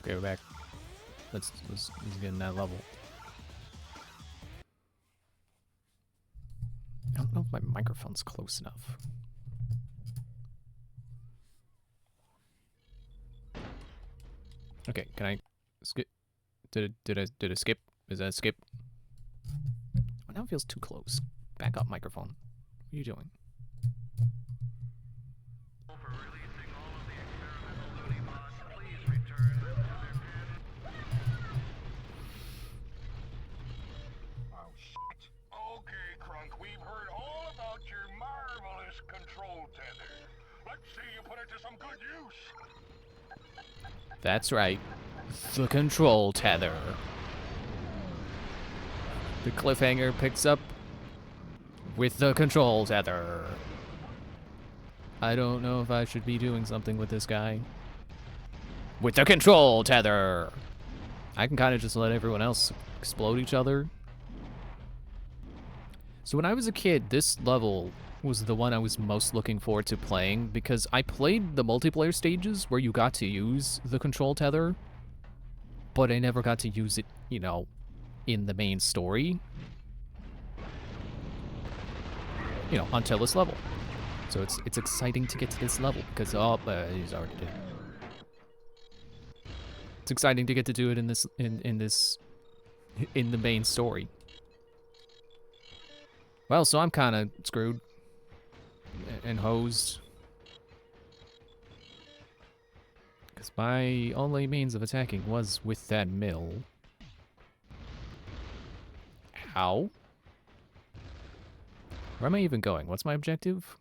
Okay, we're back. Let's get in that level. I don't know if my microphone's close enough. Okay, can I skip? Did I skip? Is that a skip? Oh, now it feels too close. Back up, microphone. What are you doing? Okay, Crunk, we've heard all about your marvelous control tether. Let's see you put it to some good use. That's right. The control tether. The cliffhanger picks up with the control tether. I don't know if I should be doing something with this guy. With the control tether! I can kind of just let everyone else explode each other. So when I was a kid, this level was the one I was most looking forward to playing because I played the multiplayer stages where you got to use the control tether, but I never got to use it, you know, in the main story. You know, until this level. So it's exciting to get to this level because he's already dead. It's exciting to get to do it in the main story. Well, so I'm kind of screwed and hosed. Because my only means of attacking was with that mill. Ow. Where am I even going? What's my objective?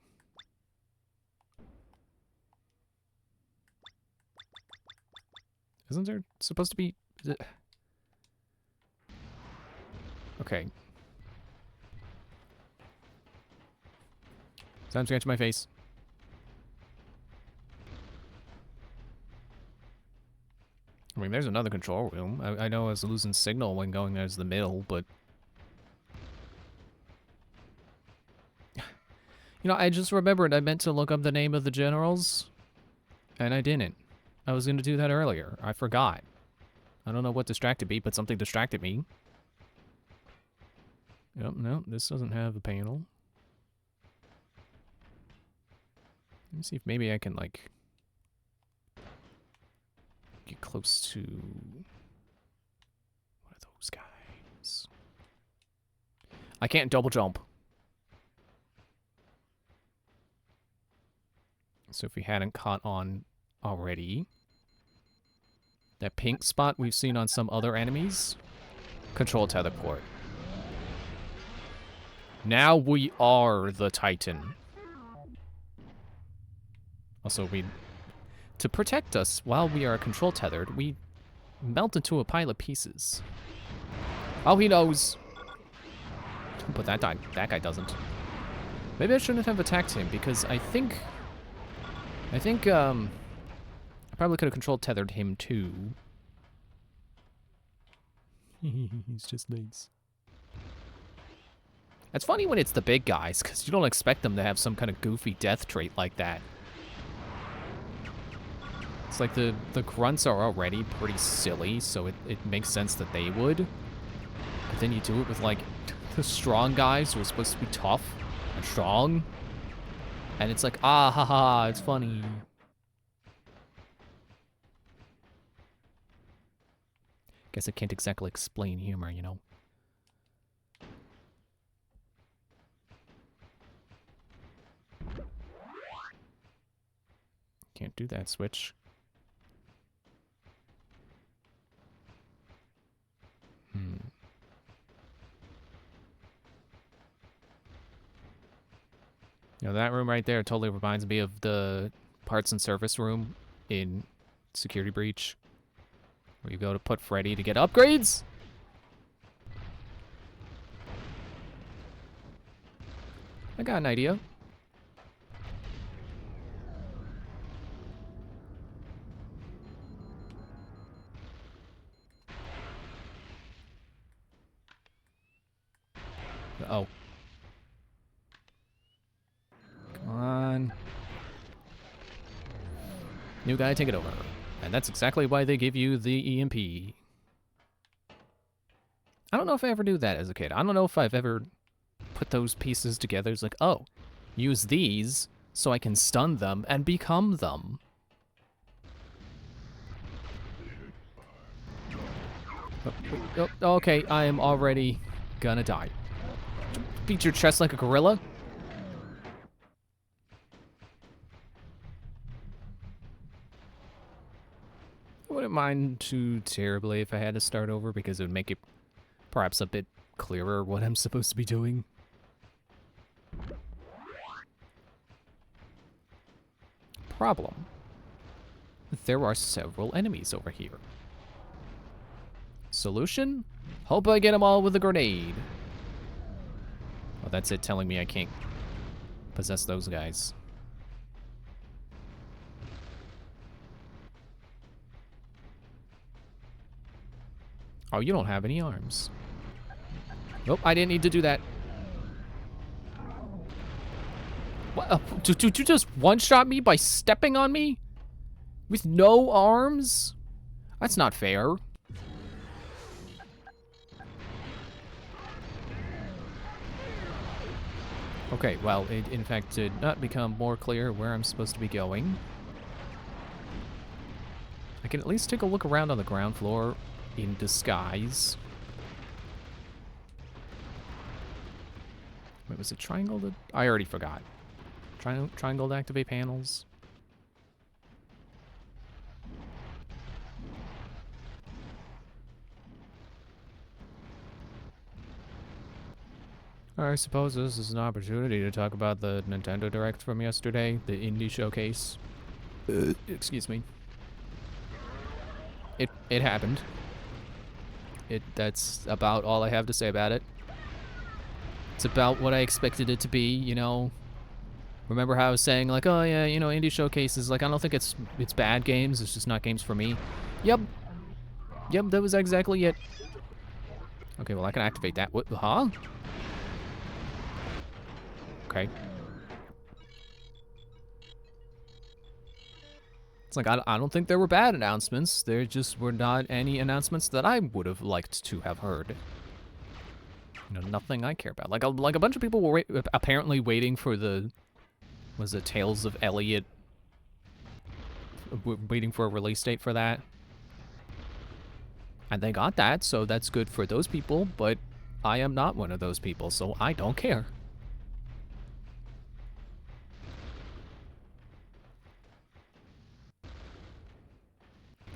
Isn't there supposed to be... Okay. Time scratch my face. I mean, there's another control room. I know I was losing signal when going there's the middle, but... You know, I just remembered I meant to look up the name of the generals, and I didn't. I was going to do that earlier. I forgot. I don't know what distracted me, but something distracted me. Yep, no, this doesn't have a panel. Let me see if maybe I can, like, get close to... What are those guys? I can't double jump. So if we hadn't caught on already, that pink spot we've seen on some other enemies, control tether port. Now we are the Titan. Also, to protect us while we are control tethered, we melt into a pile of pieces. Oh, he knows. But that guy doesn't. Maybe I shouldn't have attacked him because I think I probably could have control tethered him too. He's just nice. It's funny when it's the big guys, because you don't expect them to have some kind of goofy death trait like that. It's like the grunts are already pretty silly, so it makes sense that they would. But then you do it with, like, the strong guys who are supposed to be tough and strong. And it's like, ah, haha, it's funny. Guess I can't exactly explain humor, you know? Can't do that switch. You know, that room right there totally reminds me of the parts and service room in Security Breach, where you go to put Freddy to get upgrades. I got an idea. Uh-oh. Come on. New guy, take it over. And that's exactly why they give you the EMP. I don't know if I ever knew that as a kid. I don't know if I've ever put those pieces together. It's like, oh, use these so I can stun them and become them. Oh, okay, I am already gonna die. Beat your chest like a gorilla? I wouldn't mind too terribly if I had to start over, because it would make it perhaps a bit clearer what I'm supposed to be doing. Problem. There are several enemies over here. Solution? Hope I get them all with a grenade. Oh, that's it telling me I can't possess those guys. Oh, you don't have any arms. Nope, I didn't need to do that. What? Did you just one-shot me by stepping on me? With no arms? That's not fair. Okay, well, it in fact did not become more clear where I'm supposed to be going. I can at least take a look around on the ground floor in disguise. Wait, was it triangle to... I already forgot. Triangle to activate panels. I suppose this is an opportunity to talk about the Nintendo Direct from yesterday, the Indie Showcase. Excuse me. It happened. That's about all I have to say about it. It's about what I expected it to be, you know. Remember how I was saying, like, oh yeah, you know, Indie Showcases, like, I don't think it's bad games, it's just not games for me. Yep. Yep, that was exactly it. Okay, well, I can activate that. What, huh? Okay. It's like, I don't think there were bad announcements. There just were not any announcements that I would have liked to have heard. You know, nothing I care about. Like a bunch of people were apparently waiting for the... Was it Tales of Elliot? Waiting for a release date for that. And they got that, so that's good for those people, but I am not one of those people, so I don't care.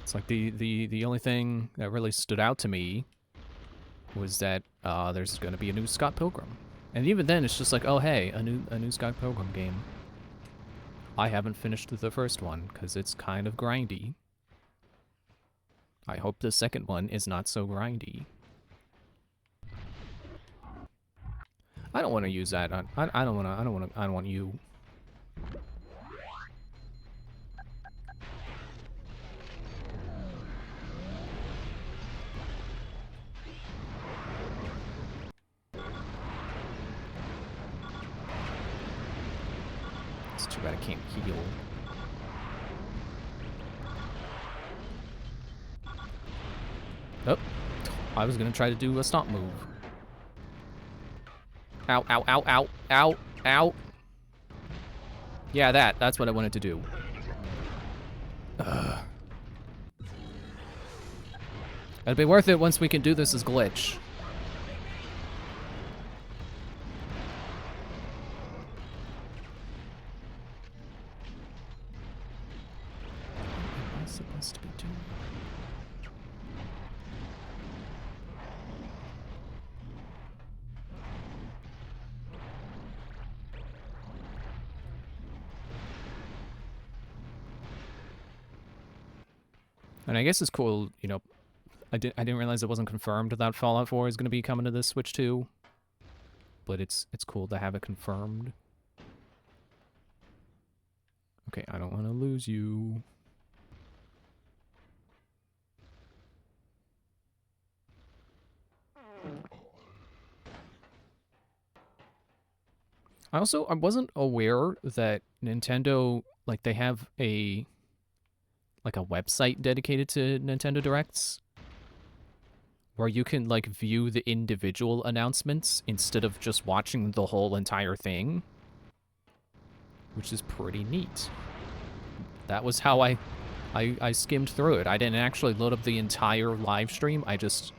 It's like the only thing that really stood out to me was that there's going to be a new Scott Pilgrim. And even then, it's just like, oh hey, a new Scott Pilgrim game. I haven't finished the first one, because it's kind of grindy. I hope the second one is not so grindy. I don't want to use that on... I don't want you... It's too bad I can't heal. Oh, I was gonna try to do a stomp move. Ow, ow, ow, ow, ow, ow. Yeah, that's what I wanted to do. Ugh. It'll be worth it once we can do this as Glitch. What am I supposed to be doing? And I guess it's cool, you know, I didn't realize it wasn't confirmed that Fallout 4 is going to be coming to this Switch too. But it's cool to have it confirmed. Okay, I don't want to lose you. I wasn't aware that Nintendo, like, they have a like a website dedicated to Nintendo Directs, where you can like view the individual announcements instead of just watching the whole entire thing, which is pretty neat. That was how I skimmed through it. I didn't actually load up the entire live stream. I just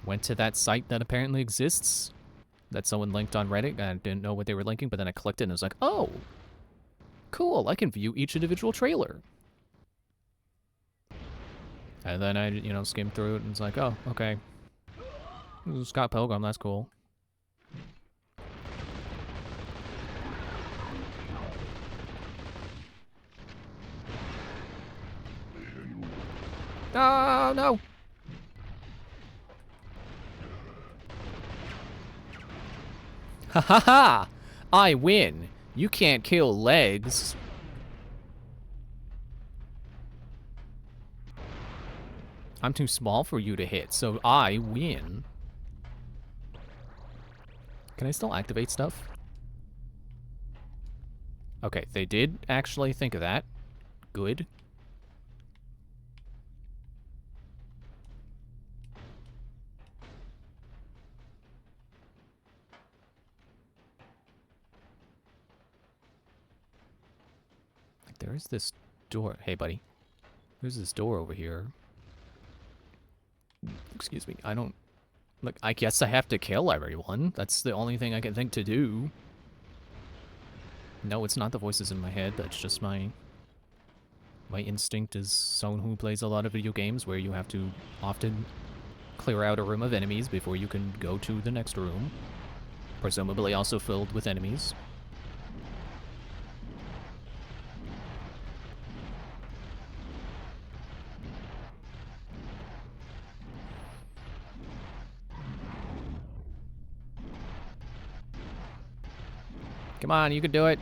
went to that site that apparently exists, that someone linked on Reddit. I didn't know what they were linking, but then I clicked it and it was like, oh, cool, I can view each individual trailer. And then I, you know, skimmed through it and it's like, oh, okay. This is Scott Pilgrim, that's cool. Oh, no! Ha ha ha! I win! You can't kill legs. I'm too small for you to hit, so I win. Can I still activate stuff? Okay, they did actually think of that. Good. There is this door. Hey, buddy. There's this door over here. Excuse me. I don't... Look, I guess I have to kill everyone. That's the only thing I can think to do. No, it's not the voices in my head. That's just my instinct as someone who plays a lot of video games where you have to often clear out a room of enemies before you can go to the next room. Presumably also filled with enemies. Come on, you can do it.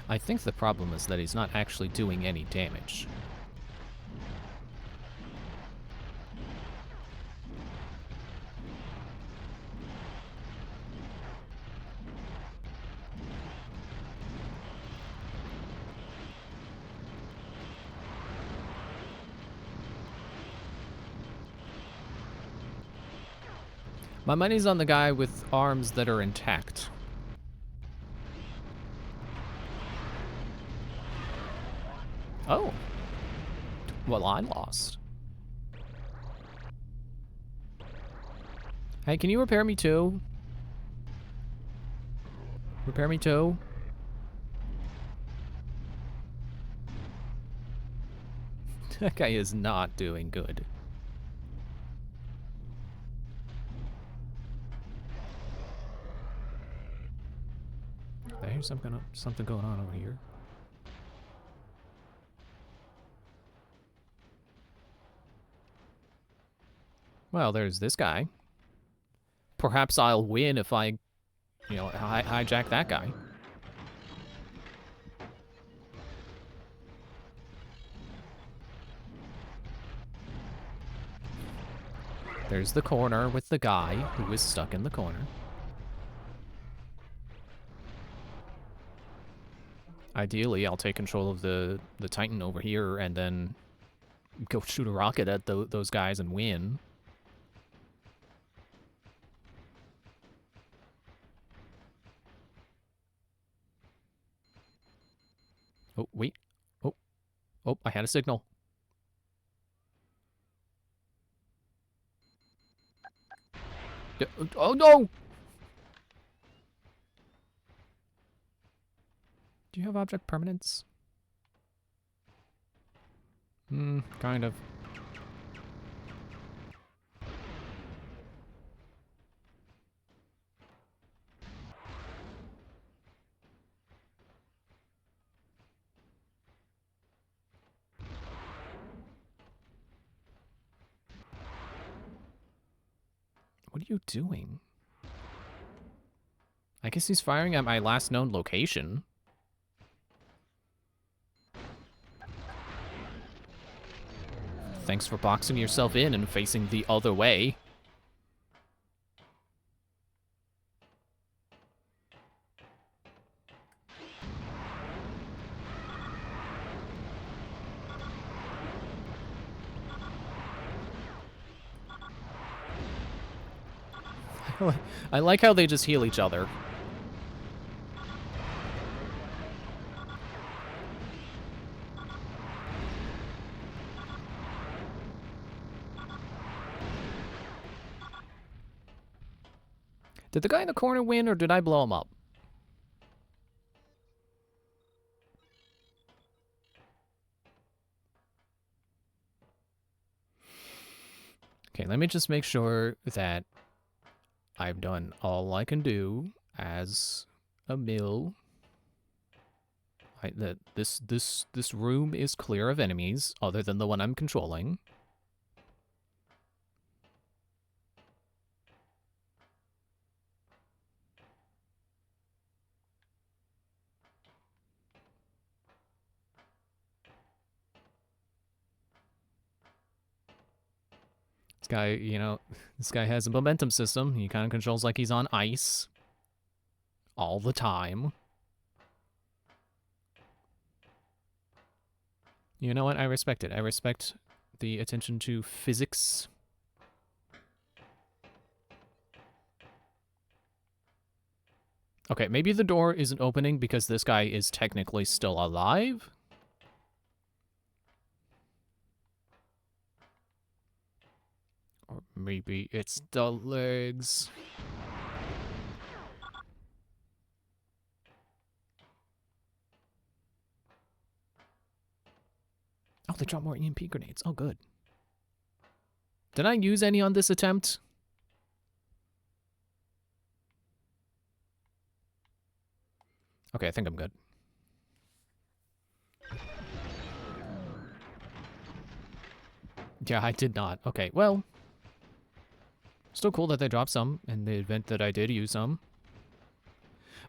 I think the problem is that he's not actually doing any damage. My money's on the guy with arms that are intact. Oh. Well, I lost. Hey, can you repair me too? Repair me too? That guy is not doing good. There's something going on over here. Well, there's this guy. Perhaps I'll win if I, you know, hijack that guy. There's the corner with the guy who is stuck in the corner. Ideally, I'll take control of the Titan over here and then go shoot a rocket at those guys and win. Oh, wait. Oh. Oh, I had a signal. Oh, no! Do you have object permanence? Kind of. What are you doing? I guess he's firing at my last known location. Thanks for boxing yourself in and facing the other way. I like how they just heal each other. Did the guy in the corner win, or did I blow him up? Okay, let me just make sure that I've done all I can do as a mill. That this room is clear of enemies other than the one I'm controlling. This guy, you know, this guy has a momentum system. He kind of controls like he's on ice all the time. You know what? I respect it. I respect the attention to physics. Okay, maybe the door isn't opening because this guy is technically still alive. Or maybe it's the legs. Oh, they drop more EMP grenades. Oh, good. Did I use any on this attempt? Okay, I think I'm good. Yeah, I did not. Okay, well. Still cool that they dropped some in the event that I did use some.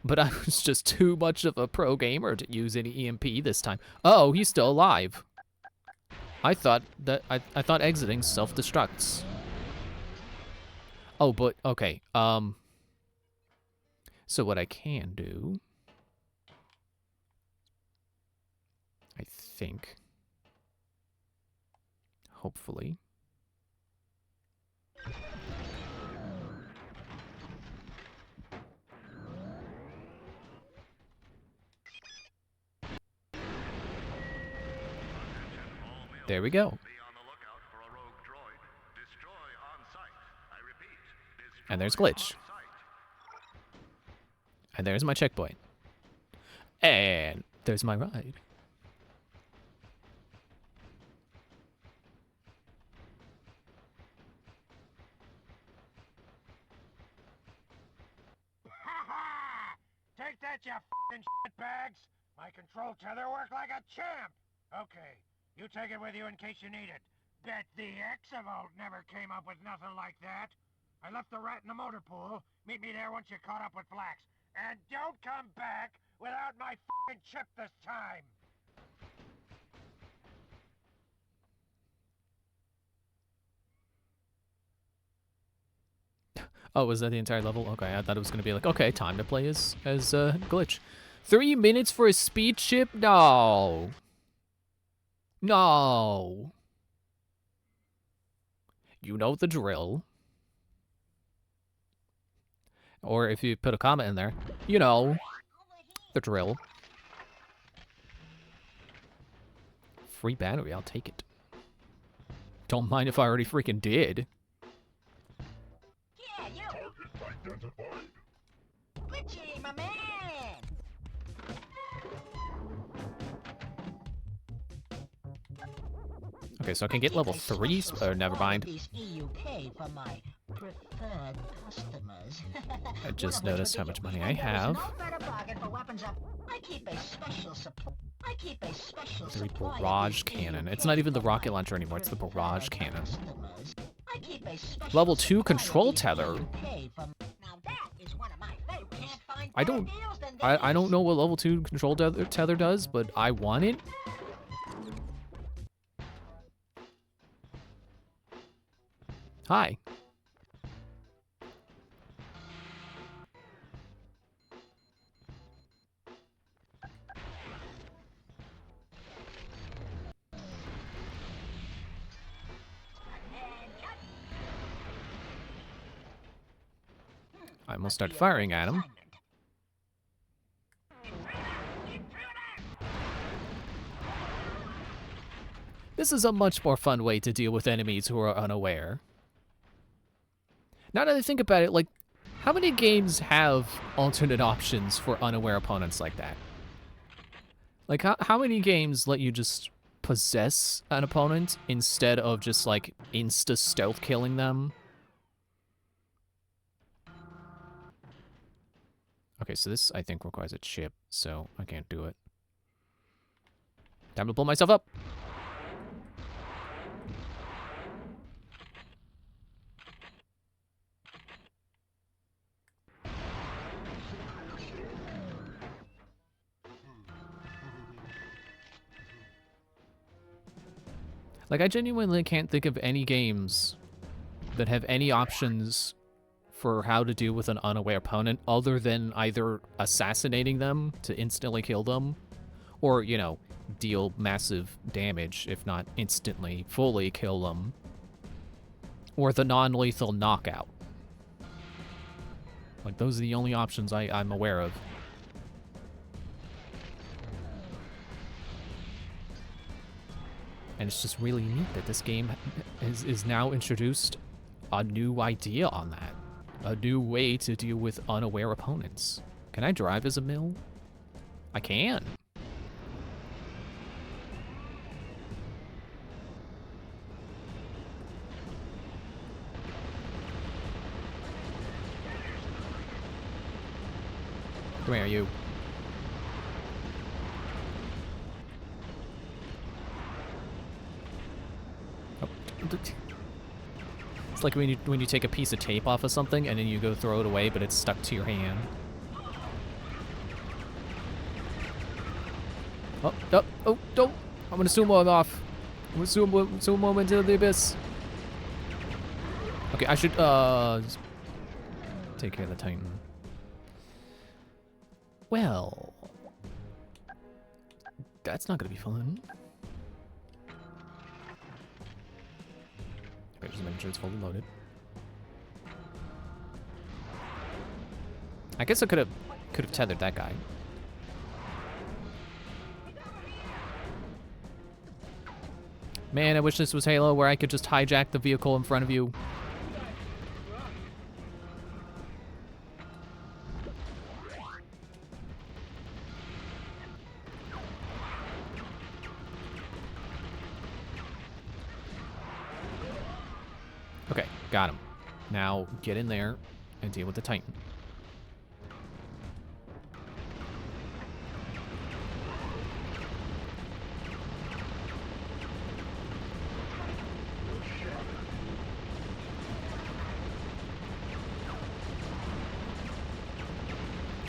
But I was just too much of a pro gamer to use any EMP this time. Oh, he's still alive. I thought exiting self-destructs. Oh, but okay. So what I can do, I think, hopefully, there we go. And there's Glitch. And there's my checkpoint. And there's my ride. Take that, you f***ing shitbags! My control tether worked like a champ! Okay, you take it with you in case you need it. Bet the Exavolt never came up with nothing like that. I left the rat in the motor pool. Meet me there once you're caught up with Flax. And don't come back without my f***ing chip this time! Oh, was that the entire level? Okay, I thought it was gonna be like, okay, time to play as Glitch. 3 minutes for a speed chip? No. No. You know the drill. Or if you put a comment in there, you know the drill. Free battery, I'll take it. Don't mind if I already freaking did. Yeah, you! Target identified! Glitchy, my man! Okay, so I can get level 3, or never mind. I just noticed how much money I have. 3 barrage cannon. It's not even the rocket launcher anymore, it's the barrage cannon. Level 2 control tether. I don't know what level 2 control tether does, but I want it. Hi. I almost start firing at him. This is a much more fun way to deal with enemies who are unaware. Now that I think about it, like, how many games have alternate options for unaware opponents like that? Like, how many games let you just possess an opponent instead of just, like, insta-stealth killing them? Okay, so this, I think, requires a chip, so I can't do it. Time to pull myself up. Like, I genuinely can't think of any games that have any options for how to deal with an unaware opponent other than either assassinating them to instantly kill them or, you know, deal massive damage, if not instantly, fully kill them, or the non-lethal knockout. Like, those are the only options I'm aware of. And it's just really neat that this game is now introduced a new idea on that. A new way to deal with unaware opponents. Can I drive as a mill? I can. Come here, you. Oh. It's like when you take a piece of tape off of something and then you go throw it away, but it's stuck to your hand. Oh, oh, oh, don't! I'm gonna sumo him off. I'm gonna sumo him into the abyss. Okay, I should just take care of the Titan. Well, that's not gonna be fun. Okay, just making sure it's fully loaded. I guess I could have tethered that guy. Man, I wish this was Halo where I could just hijack the vehicle in front of you. Okay, got him. Now get in there and deal with the Titan.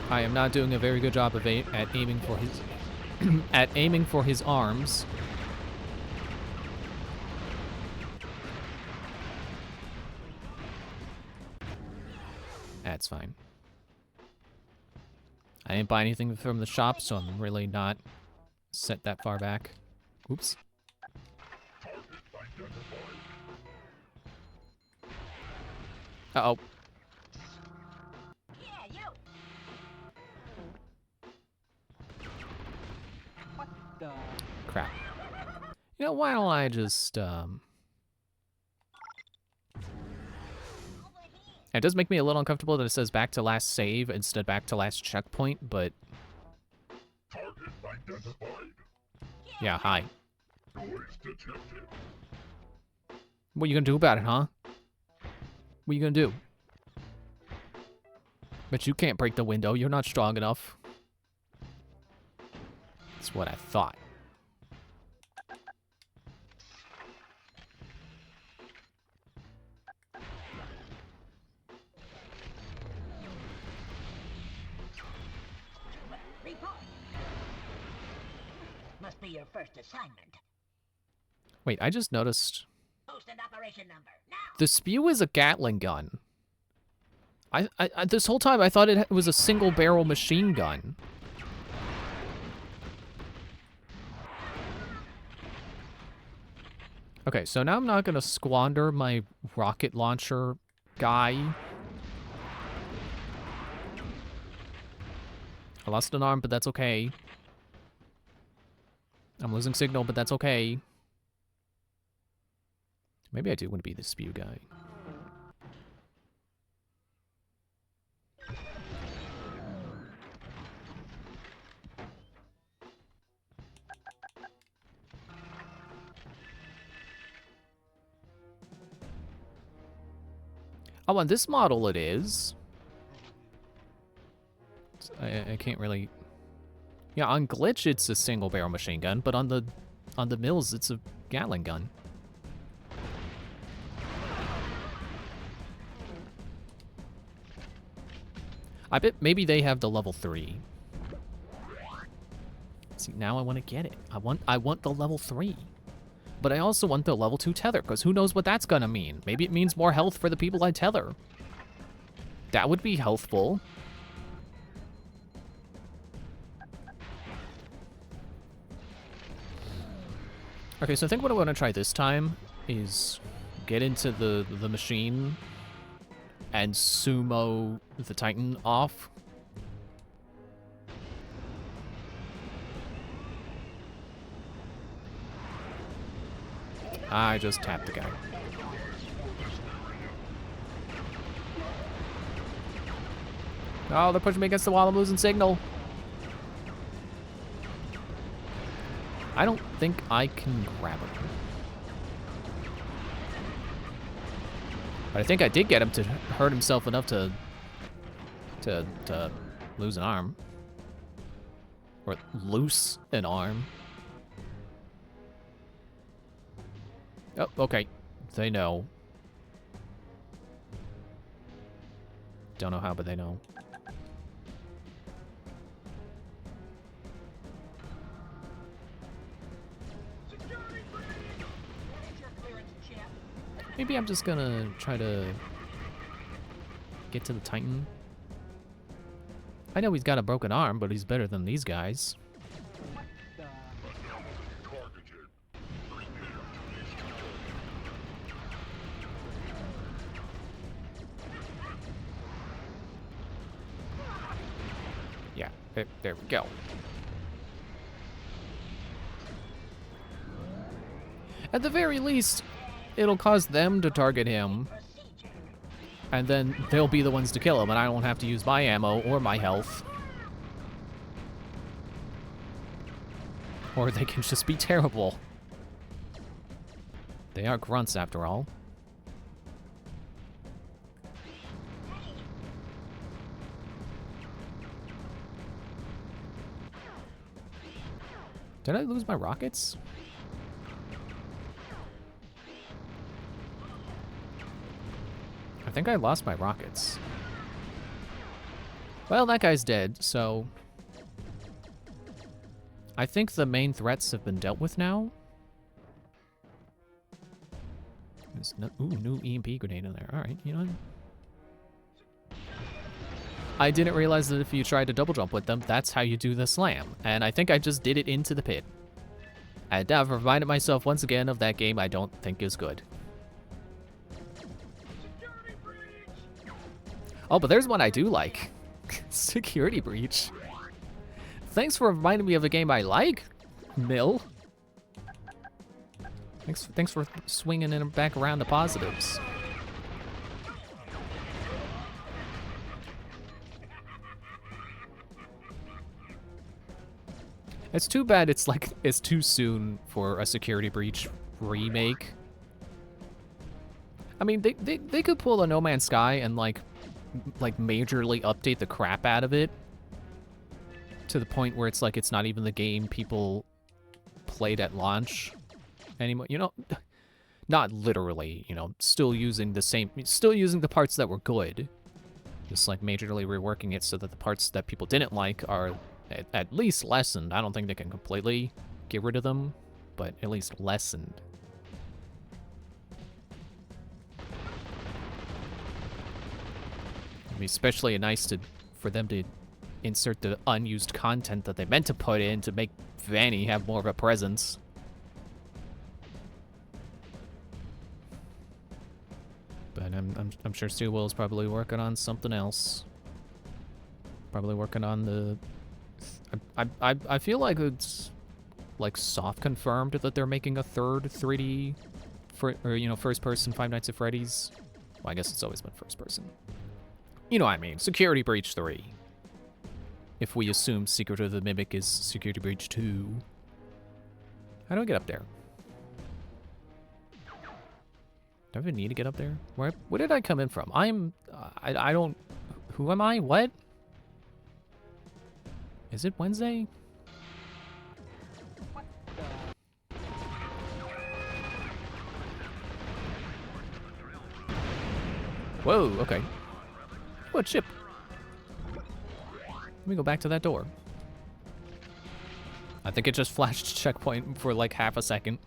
I am not doing a very good job of at aiming for his at aiming for his arms. That's fine. I didn't buy anything from the shop, so I'm really not set that far back. Oops. Uh-oh. Crap. You know, why don't I just, It does make me a little uncomfortable that it says back to last save instead back to last checkpoint, but... Target identified. Yeah, hi. Noise detected. What you gonna do about it, huh? What you gonna do? But you can't break the window, you're not strong enough. That's what I thought. Report. Must be your first assignment. Wait, I just noticed... Most second operation number. Now! The spew is a Gatling gun. I this whole time I thought it was a single barrel machine gun. Okay, so now I'm not gonna squander my rocket launcher guy. I lost an arm, but that's okay. I'm losing signal, but that's okay. Maybe I do want to be the spew guy. Oh, on this model it is. I can't really... Yeah, on Glitch it's a single barrel machine gun, but on the Mills it's a Gatling gun. I bet maybe they have the level 3. See, now I want to get it. I want the level 3. But I also want the level 2 tether, because who knows what that's gonna mean. Maybe it means more health for the people I tether. That would be healthful. Okay, so I think what I want to try this time is get into the machine and sumo the Titan off. I just tapped the guy. Oh, they're pushing me against the wall. I'm losing signal. I don't think I can grab him. But I think I did get him to hurt himself enough to lose an arm. Or loose an arm. Oh, okay. They know. Don't know how, but they know. Maybe I'm just gonna try to get to the Titan. I know he's got a broken arm, but he's better than these guys. Yeah, there we go. At the very least, it'll cause them to target him, and then they'll be the ones to kill him, and I don't have to use my ammo or my health. Or they can just be terrible. They are grunts, after all. Did I lose my rockets? I think I lost my rockets. Well, that guy's dead, so... I think the main threats have been dealt with now. There's no, ooh, new EMP grenade in there. Alright, you know what? I didn't realize that if you tried to double jump with them, that's how you do the slam. And I think I just did it into the pit. And I've reminded myself once again of that game I don't think is good. Oh, but there's one I do like. Security Breach. Thanks for reminding me of a game I like, Mill. Thanks for swinging it back around to positives. It's too bad it's too soon for a Security Breach remake. I mean, they could pull a No Man's Sky and like majorly update the crap out of it to the point where it's like it's not even the game people played at launch anymore. You know, not literally, you know, still using the parts that were good. Just like majorly reworking it so that the parts that people didn't like are at least lessened. I don't think they can completely get rid of them, but at least lessened. mean, especially nice for them to insert the unused content that they meant to put in to make Vanny have more of a presence. But I'm sure Steel Will is probably working on something else. Probably working on the. I feel like it's like soft confirmed that they're making a third 3D, first person Five Nights at Freddy's. Well, I guess it's always been first person. You know what I mean? Security Breach 3. If we assume Secret of the Mimic is Security Breach 2. How do I get up there? Do I even need to get up there? Where did I come in from? I don't... Who am I? What? Is it Wednesday? Whoa, okay. What ship? Let me go back to that door. I think it just flashed checkpoint for like half a second.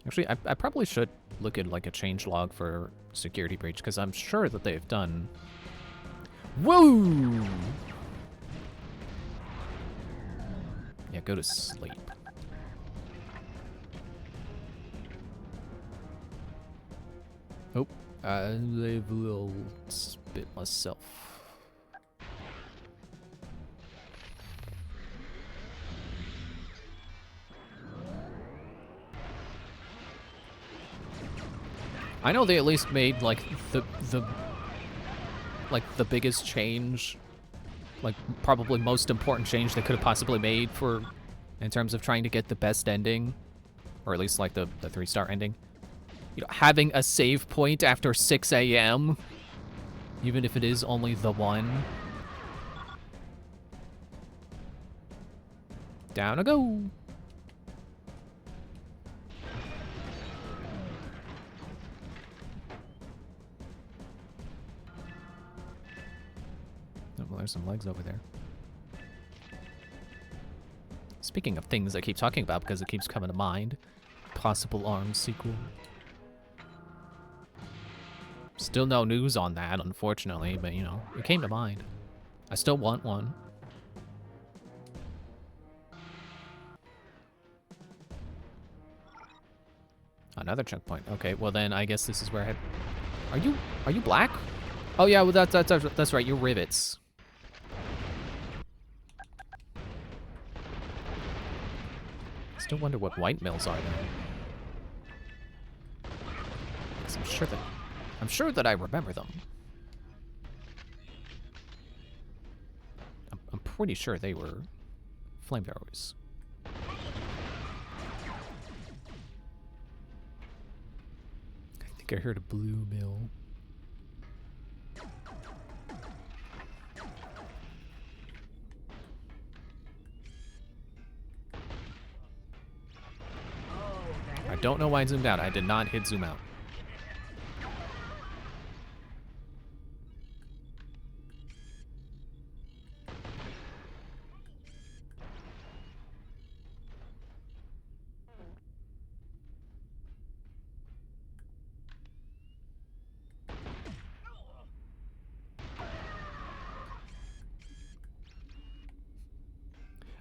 Actually, I probably should look at like a change log for Security Breach, because I'm sure that they've done... Whoa! Yeah, go to sleep. Oh, I will spit myself. I know they at least made like the biggest change, like probably most important change they could have possibly made for in terms of trying to get the best ending, or at least like the 3-star ending. You know, having a save point after 6 a.m., even if it is only the one. Down I go. Oh, well, there's some legs over there. Speaking of things I keep talking about because it keeps coming to mind, possible ARMS sequel. Still no news on that, unfortunately, but you know, it came to mind. I still want one. Another checkpoint. Okay, well then I guess this is where I had... Are you black? Oh yeah, well that's right, you're rivets. Still wonder what white mills are though. 'Cause I'm sure that I remember them. I'm pretty sure they were flamethrowers. I think I heard a blue mill. I don't know why I zoomed out. I did not hit zoom out.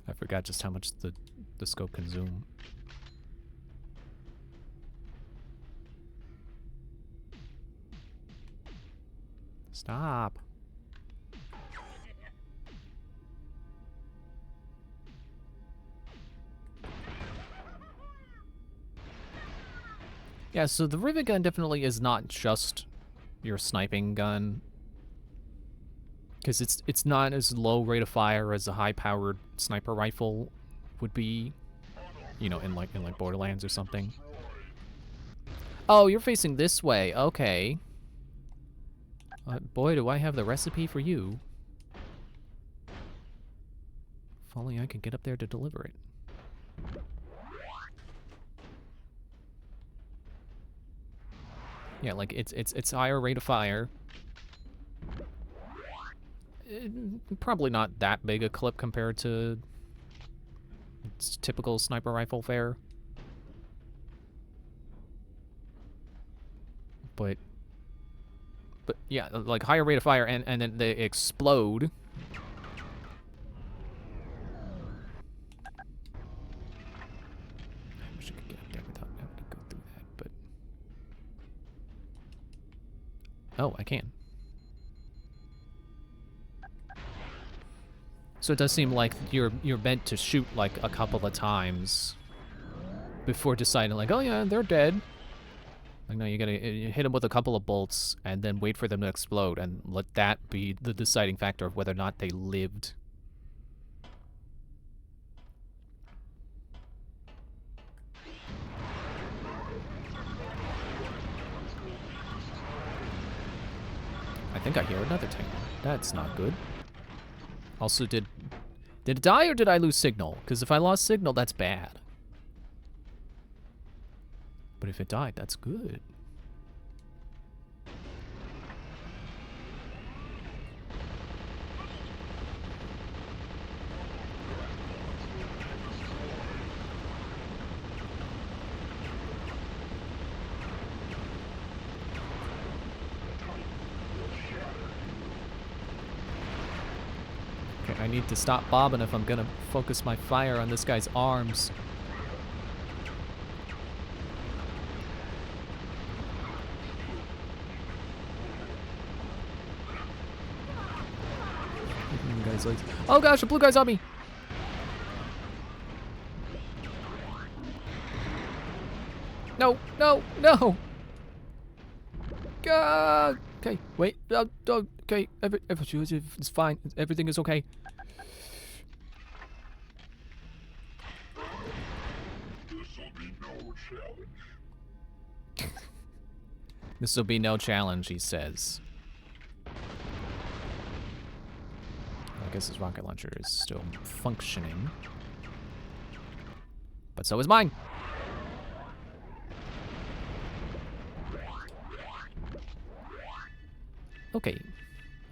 I forgot just how much the scope can zoom. Stop. Yeah, so the rivet gun definitely is not just your sniping gun, because it's not as low rate of fire as a high-powered sniper rifle would be, you know, in like Borderlands or something. Oh, you're facing this way. Okay. Boy, do I have the recipe for you. If only I could get up there to deliver it. Yeah, like it's higher rate of fire. Probably not that big a clip compared to its typical sniper rifle fare. But yeah, like higher rate of fire, and then they explode. I wish I could get up there without having to go through that, but oh, I can. So it does seem like you're meant to shoot like a couple of times before deciding like, oh yeah, they're dead. Like, no, you gotta hit them with a couple of bolts and then wait for them to explode and let that be the deciding factor of whether or not they lived. I think I hear another tank. That's not good. Also, did it die or did I lose signal? Because if I lost signal, that's bad. But if it died, that's good. Okay, I need to stop bobbing if I'm gonna focus my fire on this guy's arms. Oh gosh, the blue guy's on me! No, no, no! Okay, wait. Okay, it's fine. Everything is okay. This'll be no challenge. This will be no challenge, he says. I guess his rocket launcher is still functioning. But so is mine! Okay.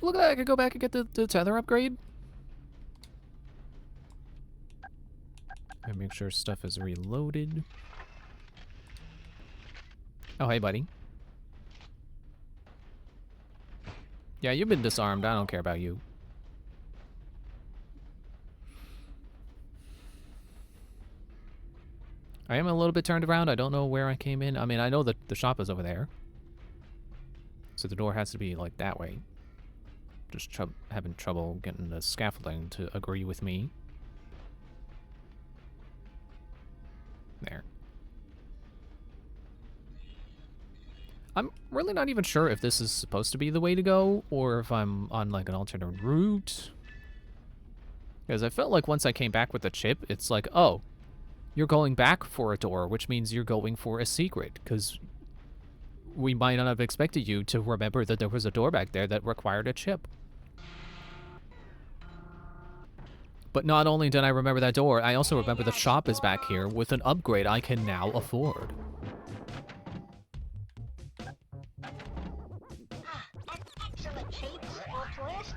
Look at that, I could go back and get the tether upgrade. And make sure stuff is reloaded. Oh, hey, buddy. Yeah, you've been disarmed. I don't care about you. I am a little bit turned around. I don't know where I came in. I mean, I know that the shop is over there. So the door has to be, like, that way. Just having trouble getting the scaffolding to agree with me. There. I'm really not even sure if this is supposed to be the way to go, or if I'm on, like, an alternate route. Because I felt like once I came back with the chip, it's like, oh, you're going back for a door, which means you're going for a secret, because we might not have expected you to remember that there was a door back there that required a chip. But not only did I remember that door, I also remember the shop is back here with an upgrade I can now afford. Excellent shape, small twist.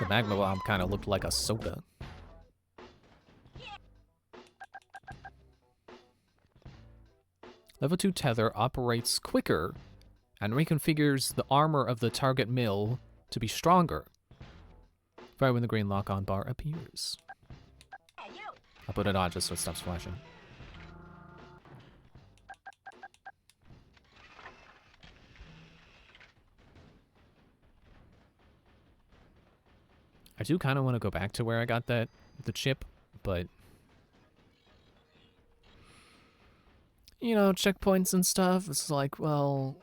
The magma bomb kind of looked like a soda. Level 2 tether operates quicker and reconfigures the armor of the target mill to be stronger. Fire when the green lock-on bar appears. I'll put it on just so it stops flashing. I do kind of want to go back to where I got the chip, but you know, checkpoints and stuff, it's like, well,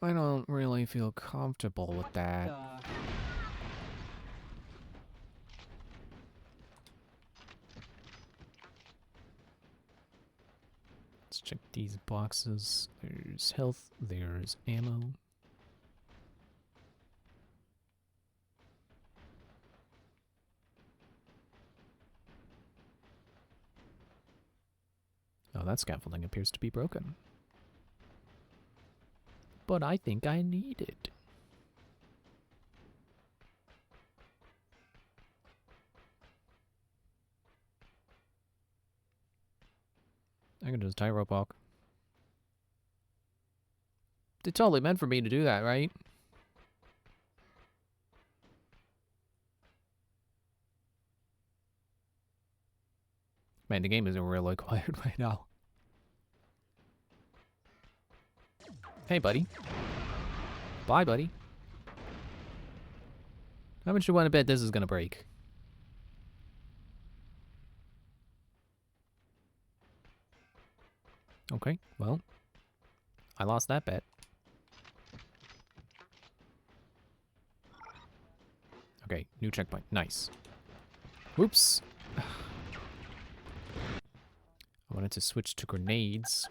I don't really feel comfortable with that. Let's check these boxes. There's health, there's ammo. Oh, that scaffolding appears to be broken. But I think I need it. I can just tightrope walk. They totally meant for me to do that, right? Man, the game isn't really quiet right now. Hey, buddy. Bye, buddy. How much you want to bet this is gonna break? Okay, well, I lost that bet. Okay, new checkpoint. Nice. Whoops. I wanted to switch to grenades.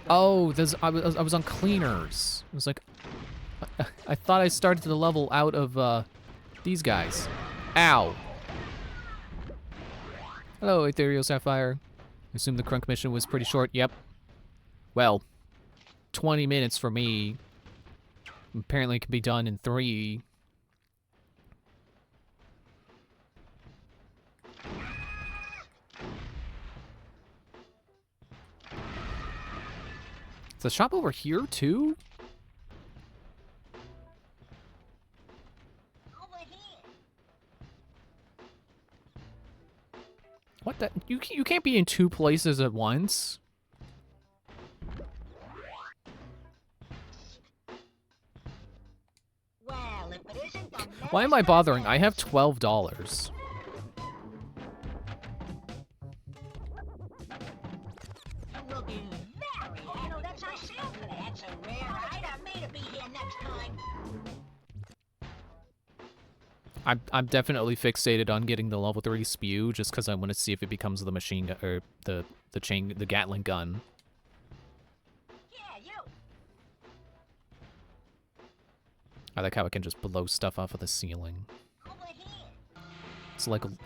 Oh, I was on cleaners. I was like, I thought I started the level out of these guys. Ow. Hello, Ethereal Sapphire. Assume the Crunk mission was pretty short. Yep. Well, 20 minutes for me. Apparently it can be done in 3. Is the shop over here too? Over here. What the? You can't be in 2 places at once. Well, if it isn't the Why am I master bothering? of I have $12. looking very. You know, that's our sale for that. That's a rare item. May to be here next time. I'm definitely fixated on getting the level 3 spew just because I want to see if it becomes the machine gun or the Gatling gun. Yeah, you. I like how it can just blow stuff off of the ceiling. Over here.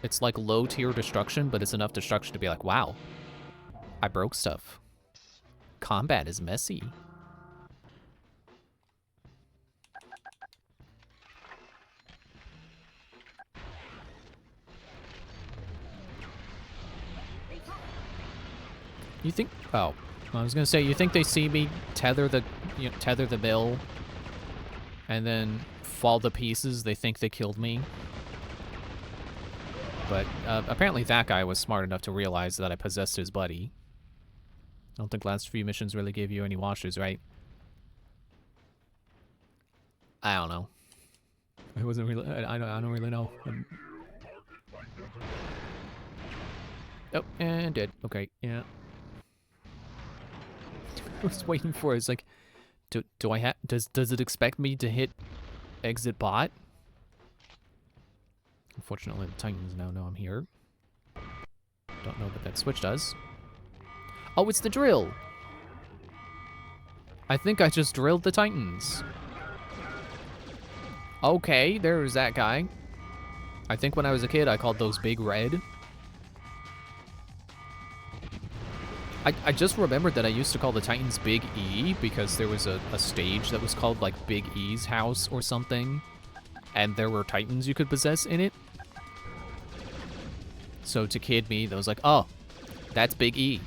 It's like low tier destruction, but it's enough destruction to be like, wow, I broke stuff. Combat is messy. You think? Oh, I was gonna say, you think they see me tether the mill, and then fall to pieces? They think they killed me. But apparently that guy was smart enough to realize that I possessed his buddy. I don't think last few missions really gave you any washes, right? I don't know. I wasn't really. I don't really know. Oh, and dead. Okay, yeah. I was waiting for it. It's like, do I have? Does it expect me to hit exit bot? Unfortunately, the Titans now know I'm here. Don't know what that switch does. Oh, it's the drill. I think I just drilled the Titans. Okay, there's that guy. I think when I was a kid, I called those Big Red. I just remembered that I used to call the Titans Big E because there was a stage that was called like Big E's house or something. And there were Titans you could possess in it. So to kid me, that was like, oh, that's Big E.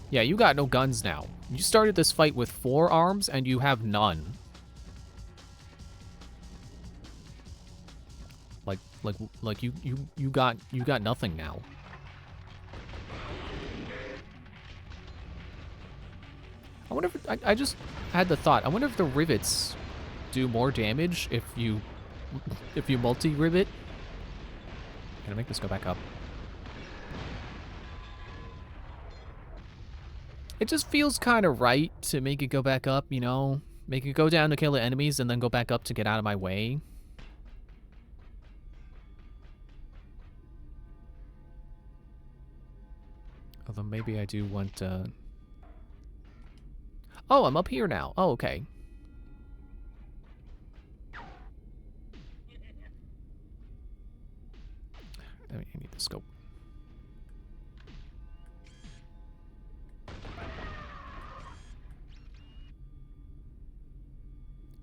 Yeah, you got no guns now. You started this fight with 4 arms, and you have none. Like you got nothing now. I wonder if I just had the thought. I wonder if the rivets do more damage if you multi-rivet. Can I make this go back up? It just feels kind of right to make it go back up, you know? Make it go down to kill the enemies and then go back up to get out of my way. Although maybe I do want Oh, I'm up here now. Oh, okay. scope.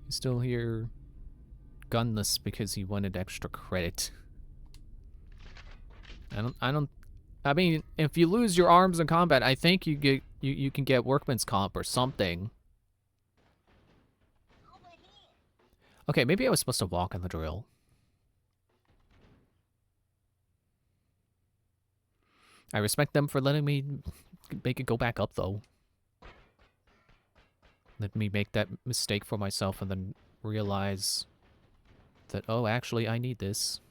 He's still here gunless because he wanted extra credit. I mean, if you lose your arms in combat, I think you can get workman's comp or something. Okay, maybe I was supposed to walk on the drill. I respect them for letting me make it go back up, though. Let me make that mistake for myself and then realize that, oh, actually, I need this.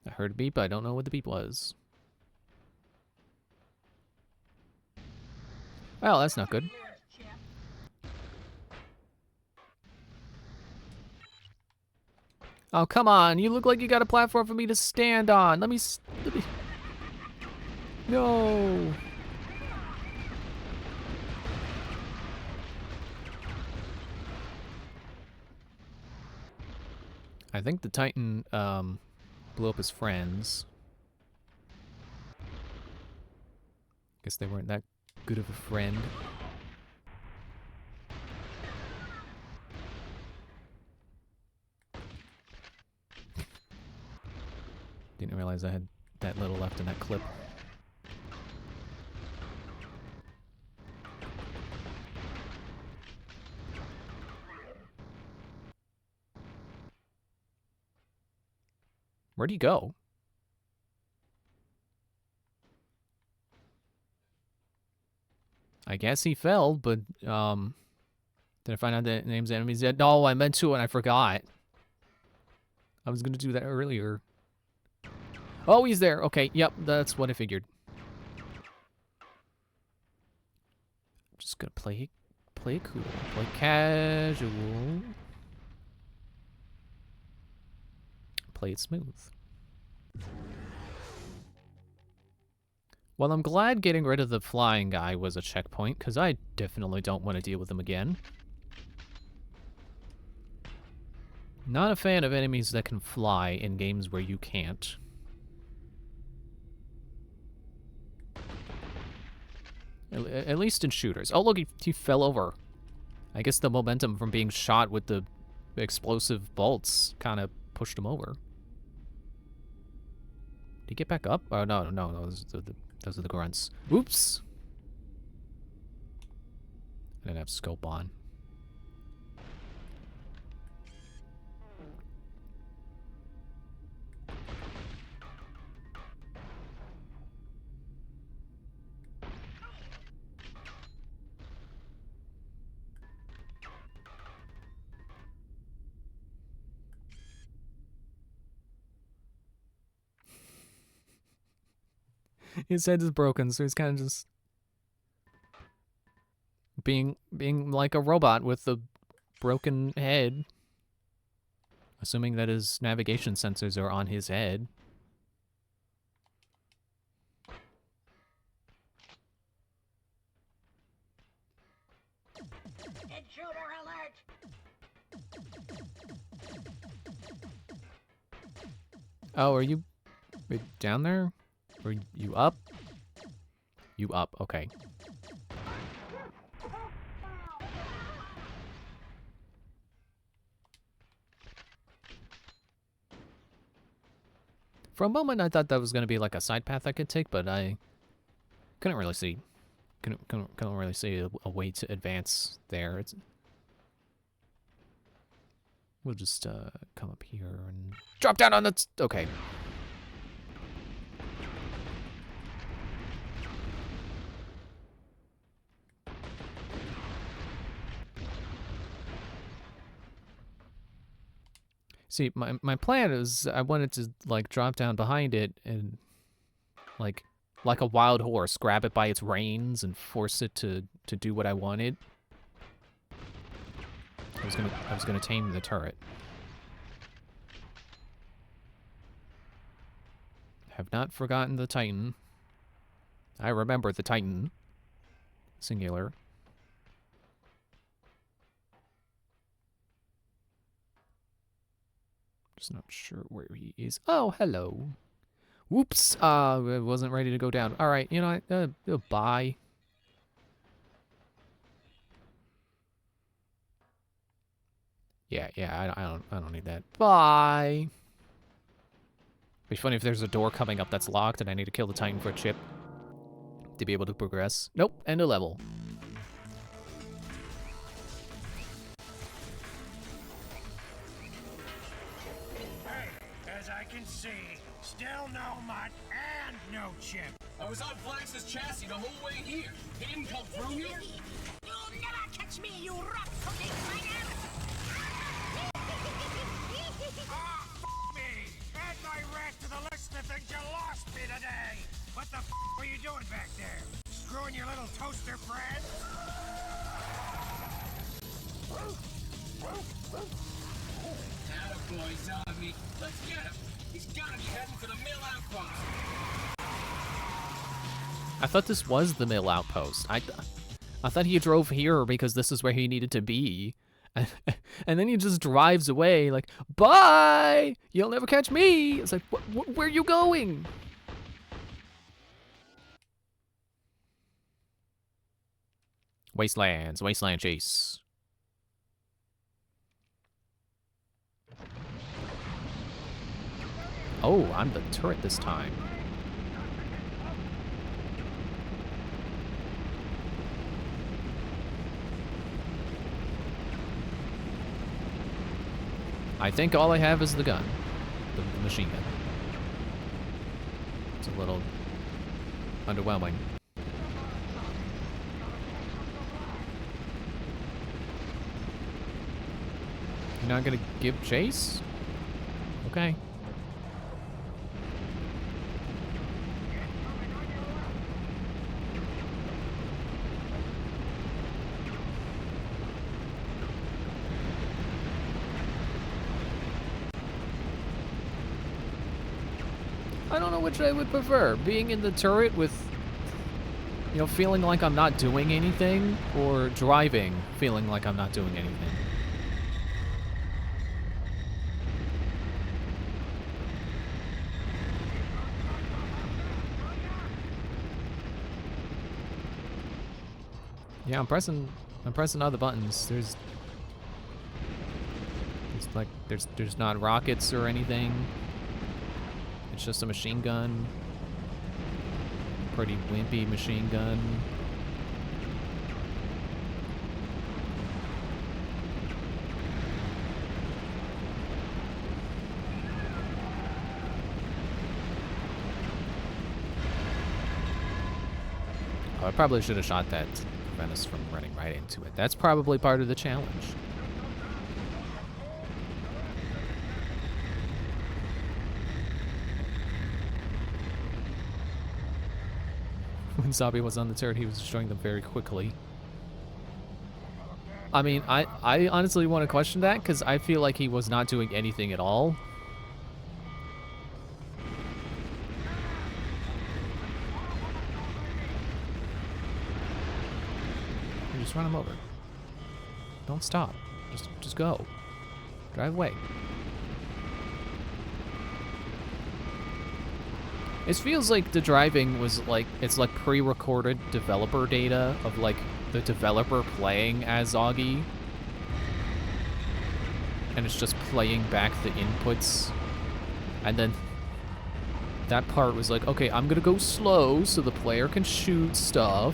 I heard a beep, but I don't know what the beep was. Well, that's not good. Oh, come on. You look like you got a platform for me to stand on. Let me... No. I think the Titan, blew up his friends. Guess they weren't that good of a friend. Didn't realize I had that little left in that clip. Where'd he go? I guess he fell, but, did I find out the names of enemies yet? No, I meant to and I forgot. I was gonna do that earlier. Oh, he's there. Okay, yep, that's what I figured. I'm just gonna play cool, play casual. Play it smooth. Well, I'm glad getting rid of the flying guy was a checkpoint, because I definitely don't want to deal with him again. Not a fan of enemies that can fly in games where you can't. At least in shooters. Oh, look, he fell over. I guess the momentum from being shot with the explosive bolts kind of pushed him over. Did he get back up? Oh, no, those are the grunts. Oops! I didn't have scope on. His head is broken, so he's kind of just being like a robot with a broken head. Assuming that his navigation sensors are on his head. Intruder alert! Oh, are you down there? Or you up? You up, okay. For a moment, I thought that was going to be like a side path I could take, but I couldn't really see. Couldn't really see a way to advance there. We'll just come up here and drop down on the... Okay. See, my plan is I wanted to, like, drop down behind it and, like a wild horse, grab it by its reins and force it to do what I wanted. I was gonna tame the turret. Have not forgotten the Titan. I remember the Titan. Singular. Just not sure where he is. Oh, hello. Whoops. I wasn't ready to go down. All right, you know what? Bye. Yeah, I don't need that. Bye. Be funny if there's a door coming up that's locked and I need to kill the Titan for a chip to be able to progress. Nope, end of level. Hey, as I can see, still no mutt and no chip. I was on Flax's chassis the whole way here. He didn't come through here? You'll never catch me, you rough cookie clanger! Ah, f me! Add my rat to the list of things you lost me today! What the f were you doing back there? Screwing your little toaster friend? Attaboy, zombie. Let's get him. He's gotta be heading for the mill outpost. I thought this was the mill outpost. I thought he drove here because this is where he needed to be. And then he just drives away like, bye! You'll never catch me! It's like, where are you going? Wastelands, Wasteland Chase. Oh, I'm the turret this time. I think all I have is the gun. The machine gun. It's a little underwhelming. You're not gonna give chase? Okay. I don't know which I would prefer, being in the turret with, you know, feeling like I'm not doing anything, or driving, feeling like I'm not doing anything. Yeah, I'm pressing all the buttons. There's not rockets or anything. It's just a machine gun. Pretty wimpy machine gun. Oh, I probably should have shot that to prevent us from running right into it. That's probably part of the challenge. When Zabi was on the turret, he was destroying them very quickly. I mean, I honestly want to question that, because I feel like he was not doing anything at all. You just run him over. Don't stop. Just go. Drive away. It feels like the driving was like, it's like pre-recorded developer data of like the developer playing as Augie. And it's just playing back the inputs. And then that part was like, okay, I'm gonna go slow so the player can shoot stuff.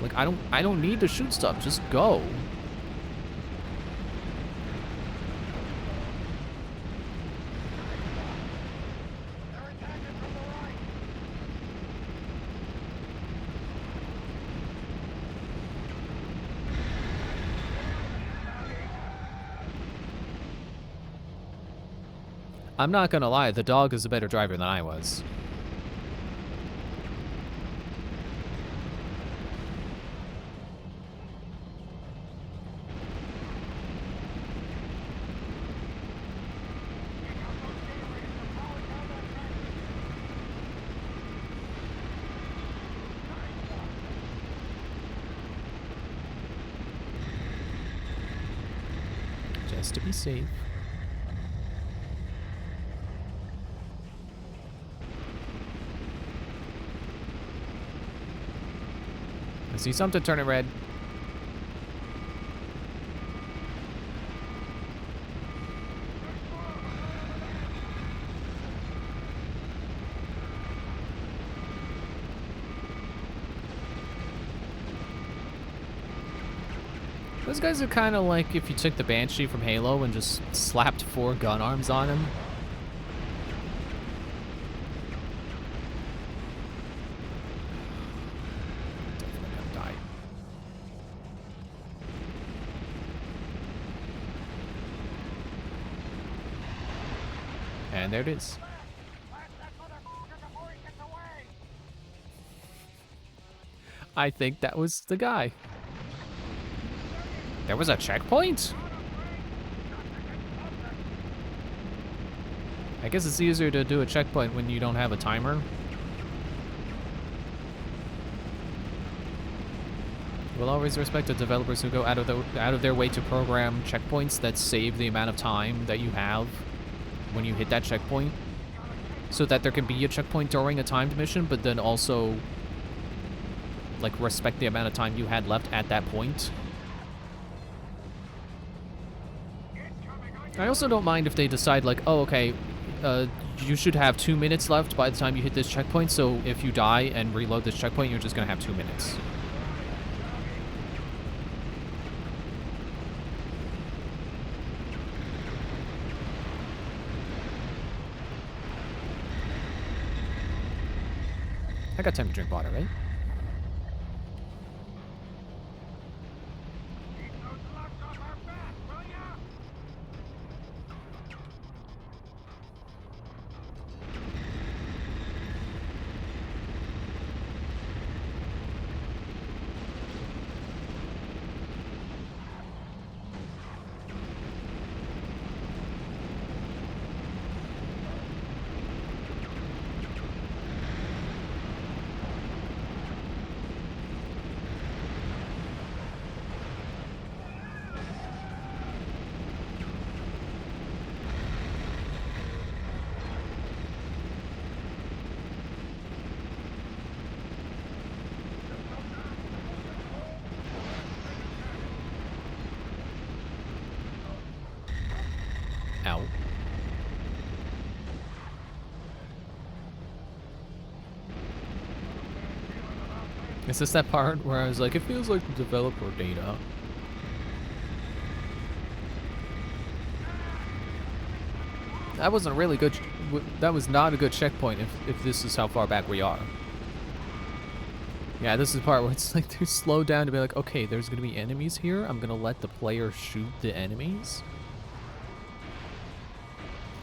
Like, I don't need to shoot stuff, just go. I'm not gonna lie, the dog is a better driver than I was. Just to be safe. I see something turning red. Those guys are kind of like if you took the Banshee from Halo and just slapped 4 gun arms on him. Definitely gonna die. And there it is. Blast that motherfucker before he gets away! I think that was the guy. There was a checkpoint? I guess it's easier to do a checkpoint when you don't have a timer. We'll always respect the developers who go out of their way to program checkpoints that save the amount of time that you have when you hit that checkpoint, so that there can be a checkpoint during a timed mission, but then also like respect the amount of time you had left at that point. I also don't mind if they decide like, oh, okay, you should have 2 minutes left by the time you hit this checkpoint, so if you die and reload this checkpoint, you're just gonna have 2 minutes. I got time to drink water, right? Keep those gloves off our back, will ya? Ow. Is this that part where I was like, it feels like the developer data? That wasn't a really good, that was not a good checkpoint if this is how far back we are. Yeah, this is the part where it's like they're slowed down to be like, okay, there's gonna be enemies here. I'm gonna let the player shoot the enemies.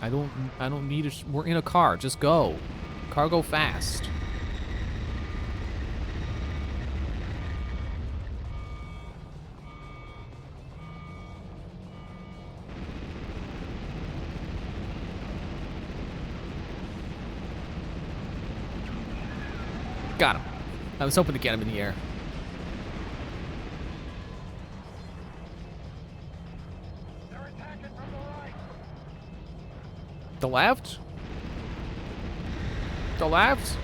I don't need a, we're in a car, just go. Car go fast. Got him. I was hoping to get him in the air. They're attacking from the right. The left? The left?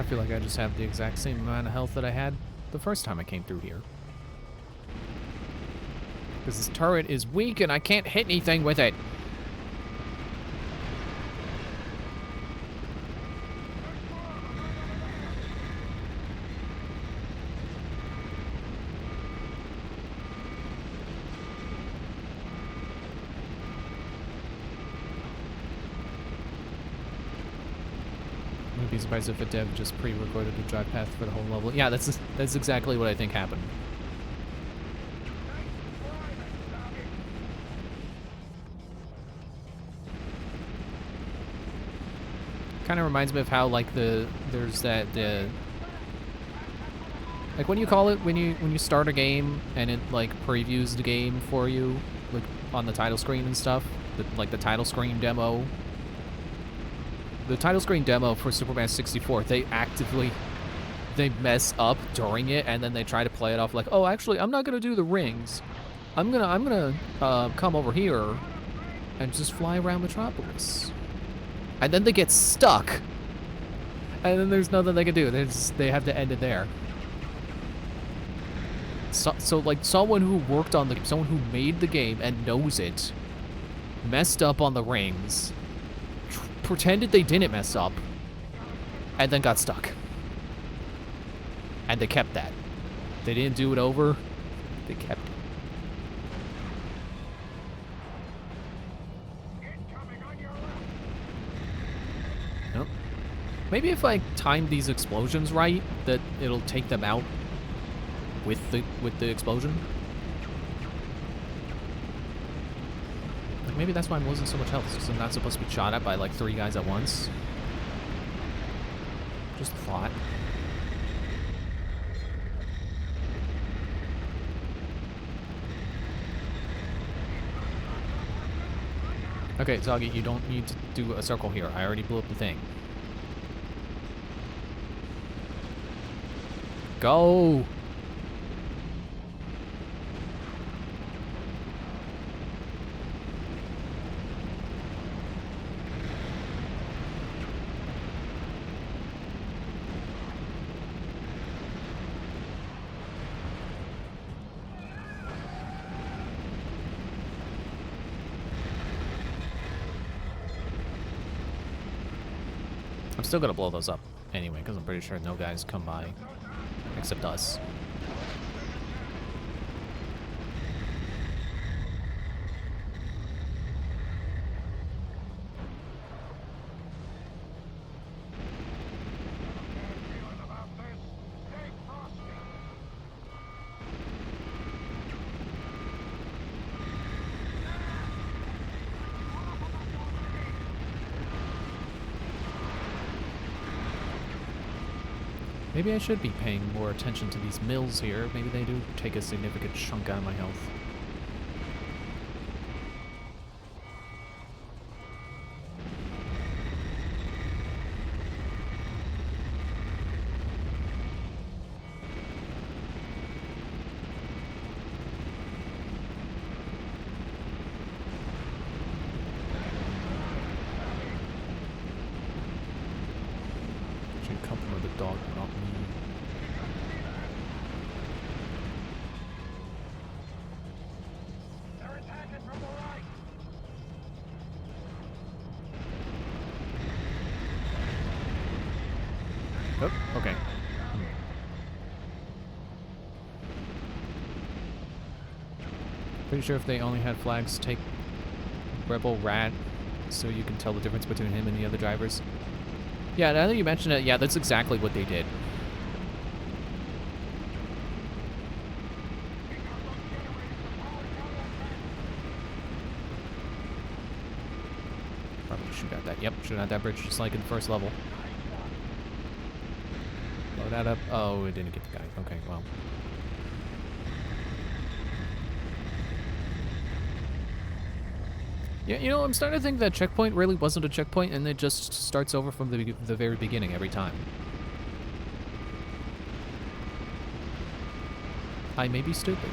I feel like I just have the exact same amount of health that I had the first time I came through here. Because this turret is weak and I can't hit anything with it. I wouldn't be surprised if a dev just pre-recorded the drive path for the whole level. Yeah, that's exactly what I think happened. Kind of reminds me of how like there's that like what do you call it when you start a game and it like previews the game for you like on the title screen and stuff, like the title screen demo. The title screen demo for Superman 64, they mess up during it and then they try to play it off like, oh, actually, I'm not gonna do the rings. I'm gonna come over here and just fly around Metropolis. And then they get stuck. And then there's nothing they can do. They have to end it there. So like someone who worked on someone who made the game and knows it, messed up on the rings, pretended they didn't mess up, and then got stuck. And they kept that. They didn't do it over. They kept it. Nope. Maybe if I time these explosions right, that it'll take them out with the explosion. Like maybe that's why I'm losing so much health, because I'm not supposed to be shot at by like 3 guys at once. Just a thought. Okay, Zoggy, you don't need to do a circle here. I already blew up the thing. Go! I'm still gonna blow those up anyway, because I'm pretty sure no guys come by except us. Maybe I should be paying more attention to these mills here. Maybe they do take a significant chunk out of my health. Should come from the dog, not me. They're attacking from the right. Oh, okay. Pretty sure if they only had flags, take Rebel Rat so you can tell the difference between him and the other drivers. Yeah, now that you mention it, yeah, that's exactly what they did. Probably shoot at that. Yep, shoot at that bridge just like in the first level. Blow that up. Oh, it didn't get the guy. Okay, well. Yeah, you know, I'm starting to think that checkpoint really wasn't a checkpoint and it just starts over from the very beginning every time. I may be stupid.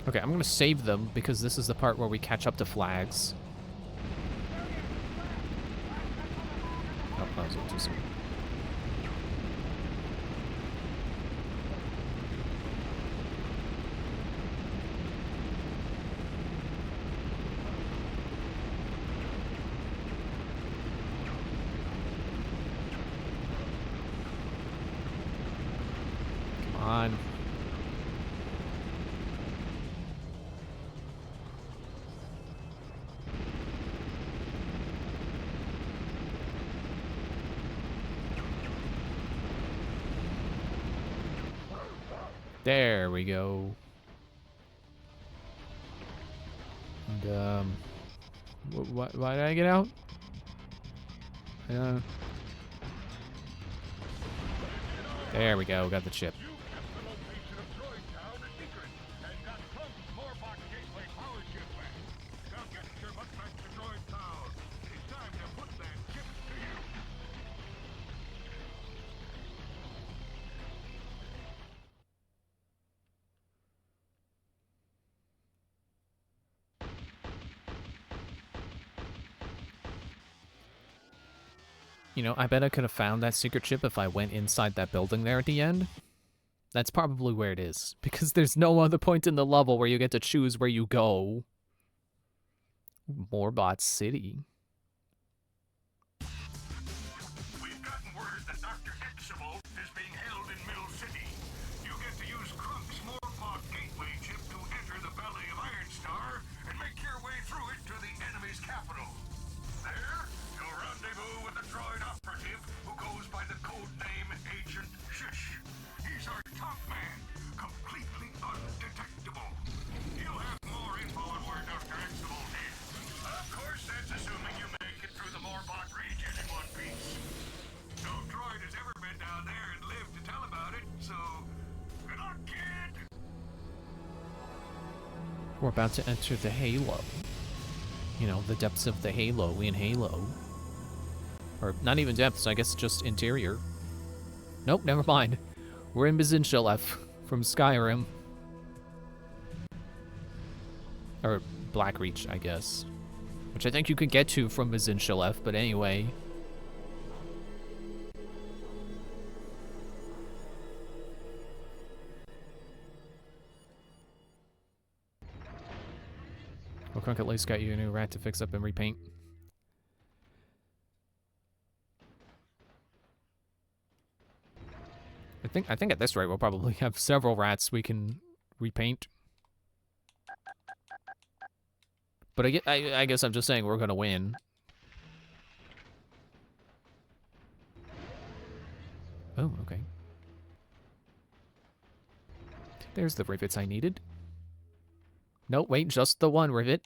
Okay, I'm gonna save them because this is the part where we catch up to flags. Oh, that was a little too soon. There we go. And, why did I get out? There we go, got the chip. You kept the location of Droid Town a secret and got Trump's Morbot Gateway power chip back. Now get your butt back to Droid Town. It's time to put that chip to use. You know, I bet I could have found that secret chip if I went inside that building there at the end. That's probably where it is, because there's no other point in the level where you get to choose where you go. Morbot City. We've gotten word that Dr. Exavolt is being held in Mill City. You get to use Krunk's Morbot Gateway chip to enter the belly of Ironstar and make your way through it to the enemy's capital. There, you'll rendezvous with a droid operative who goes by the code name Agent Shish. He's our top man, completely undetectable. You'll have more info on where Dr. Exavolt is. Of course, that's assuming you make it through the Morbot region in one piece. No droid has ever been down there and lived to tell about it, so good luck, kid! We're about to enter the Halo. You know, the depths of the Halo in Halo. Or not even depths, I guess just interior. Nope, never mind. We're in Bazinshalev from Skyrim. Or Blackreach, I guess. Which I think you could get to from Bazinshalev, but anyway. Well, Krunk at least got you a new rat to fix up and repaint. I think at this rate we'll probably have several rats we can repaint. But I guess I'm just saying we're gonna win. Oh, okay. There's the rivets I needed. No, wait, just the one rivet.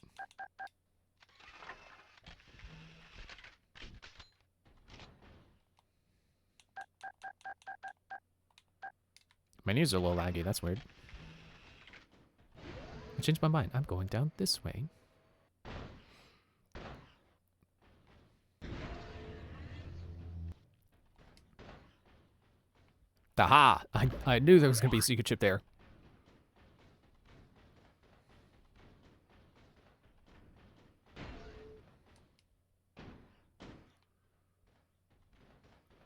Menus are a little laggy, that's weird. I changed my mind. I'm going down this way. Aha! I knew there was going to be a secret chip there.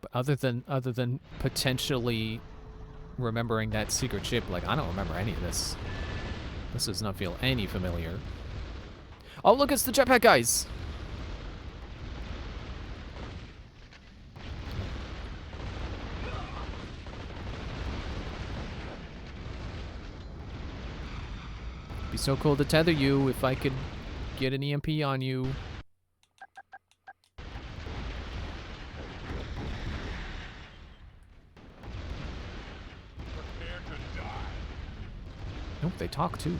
But other than potentially remembering that secret chip, like, I don't remember any of this. This does not feel any familiar. Oh, look, it's the jetpack guys! Be so cool to tether you if I could get an EMP on you. Prepare to die. Nope, they talk too.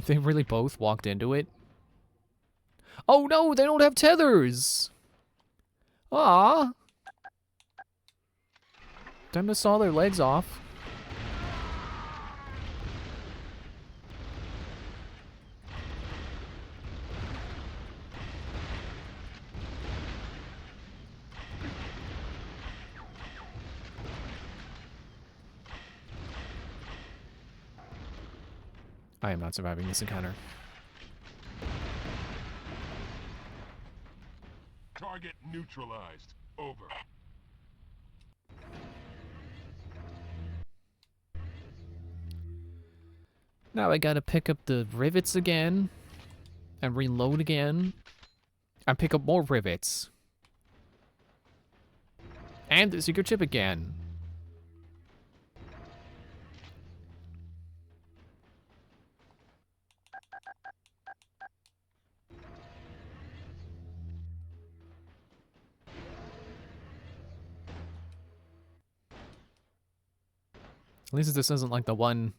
They really both walked into it? Oh no, they don't have tethers! Ah. Time to saw their legs off. I am not surviving this encounter. Target neutralized. Over. Now I gotta pick up the rivets again. And reload again. And pick up more rivets. And the secret chip again. At least this isn't like the one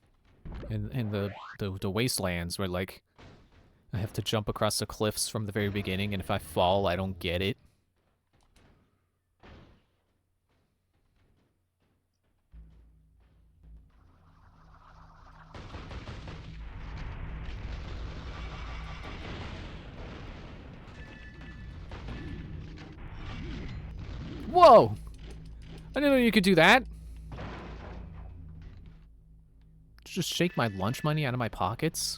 in the wastelands where like I have to jump across the cliffs from the very beginning, and if I fall, I don't get it. Whoa! I didn't know you could do that. Just shake my lunch money out of my pockets.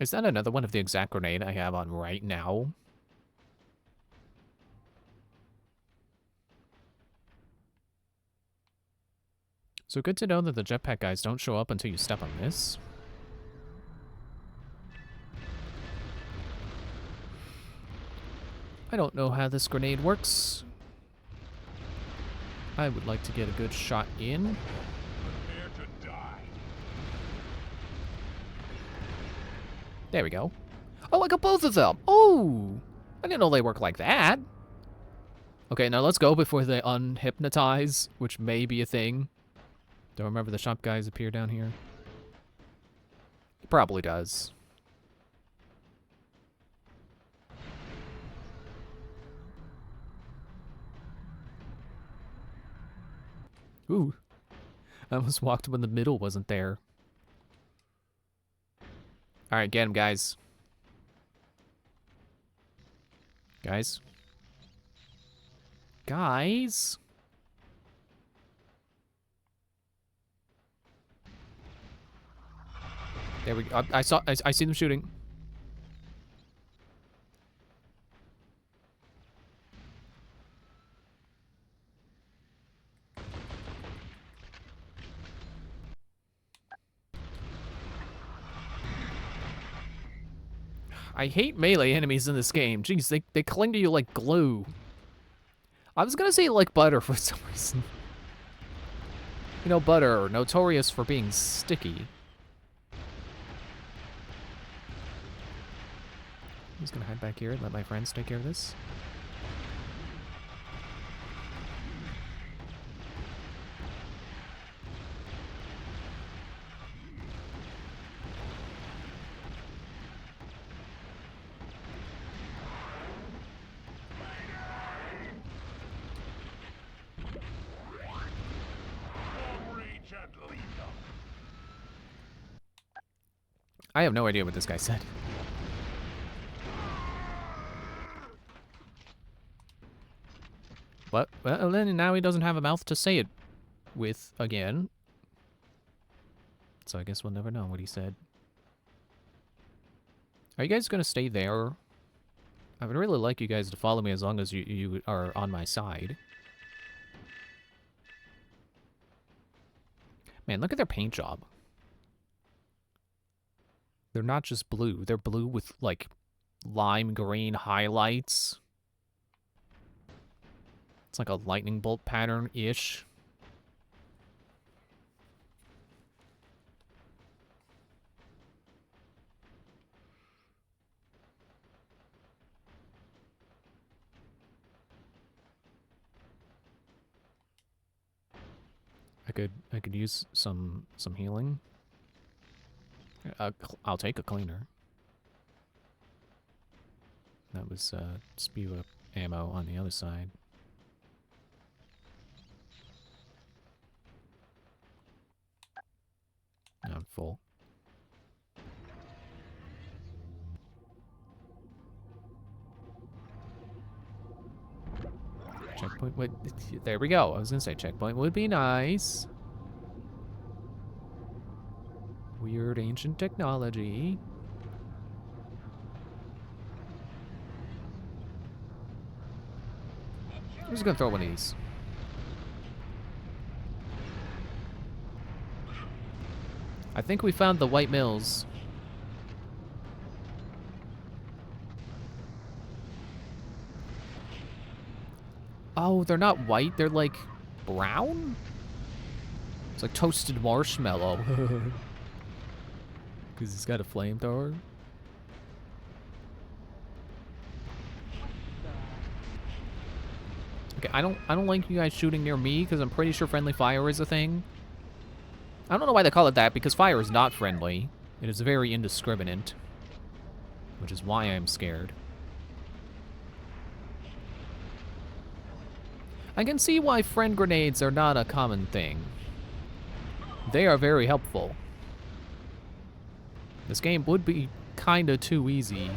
Is that another one of the exact grenade I have on right now? So good to know that the jetpack guys don't show up until you step on this. I don't know how this grenade works. I would like to get a good shot in. Prepare to die. There we go. Oh, I got both of them. Oh, I didn't know they work like that. Okay, now let's go before they unhypnotize, which may be a thing. Don't remember the shop guys appear down here. He probably does. Ooh. I almost walked when the middle wasn't there. Alright, get him, guys. Guys? Guys? There we go. I see them shooting. I hate melee enemies in this game. Jeez, they cling to you like glue. I was gonna say like butter for some reason. You know, butter, notorious for being sticky. I'm just gonna hide back here and let my friends take care of this. I have no idea what this guy said. What? Well, then now he doesn't have a mouth to say it with again. So I guess we'll never know what he said. Are you guys gonna stay there? I would really like you guys to follow me as long as you are on my side. Man, look at their paint job. They're not just blue. They're blue with, like, lime green highlights. It's like a lightning bolt pattern-ish. I could use some healing. I'll take a cleaner. That was spew of ammo on the other side. I'm full. Checkpoint. Wait, there we go. I was gonna say checkpoint would be nice. Weird ancient technology. I'm just gonna throw one of these. I think we found the White Mills. Oh, they're not white, they're like brown? It's like toasted marshmallow. Because he's got a flamethrower. Okay, I don't like you guys shooting near me because I'm pretty sure friendly fire is a thing. I don't know why they call it that because fire is not friendly. It is very indiscriminate, which is why I'm scared. I can see why friend grenades are not a common thing. They are very helpful. This game would be kinda too easy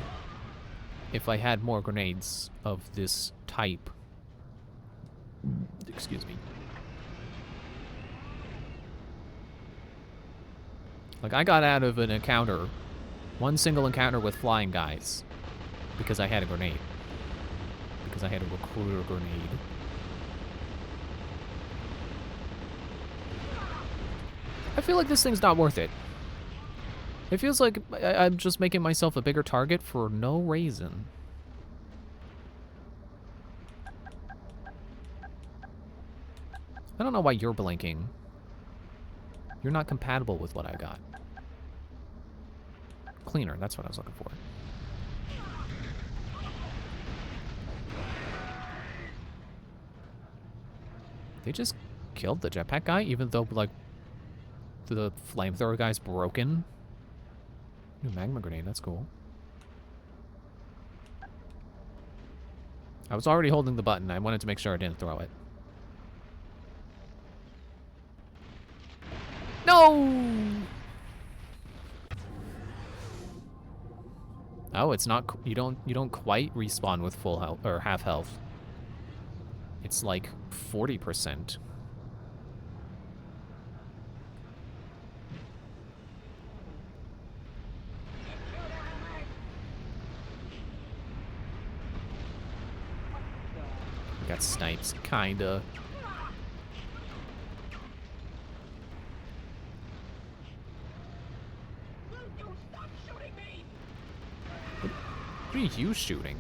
if I had more grenades of this type. Excuse me. Like, I got out of an encounter, one single encounter with flying guys, because I had a grenade. Because I had a recruiter grenade. I feel like this thing's not worth it. It feels like I'm just making myself a bigger target for no reason. I don't know why you're blinking. You're not compatible with what I got. Cleaner, that's what I was looking for. They just killed the jetpack guy, even though, like, the flamethrower guy's broken. New magma grenade, that's cool. I was already holding the button. I wanted to make sure I didn't throw it. No! Oh, it's not. You don't quite respawn with full health or half health. It's like 40%. Got snipes, kinda. What are you shooting?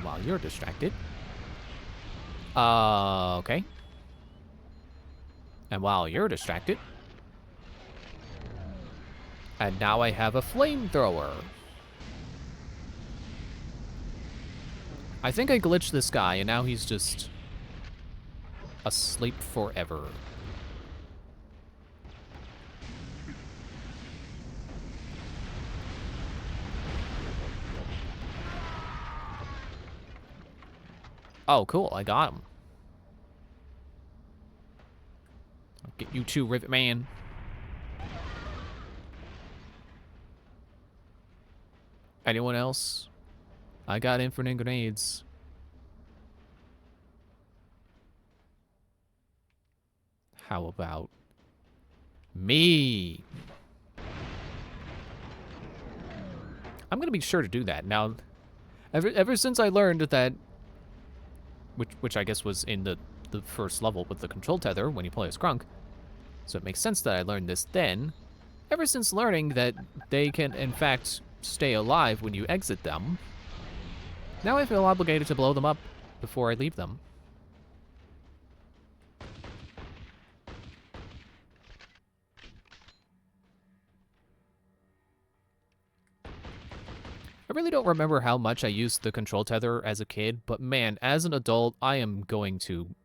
While you're distracted. Okay. And while you're distracted. And now I have a flamethrower. I think I glitched this guy, and now he's just asleep forever. Oh, cool, I got him. I'll get you too, Rivet Man. Anyone else? I got infinite grenades. How about me? I'm gonna be sure to do that. Now, ever since I learned that, which I guess was in the first level with the control tether when you play as Krunk, so it makes sense that I learned this then. Ever since learning that they can, in fact, stay alive when you exit them, now I feel obligated to blow them up before I leave them. I really don't remember how much I used the control tether as a kid, but man, as an adult, I am going to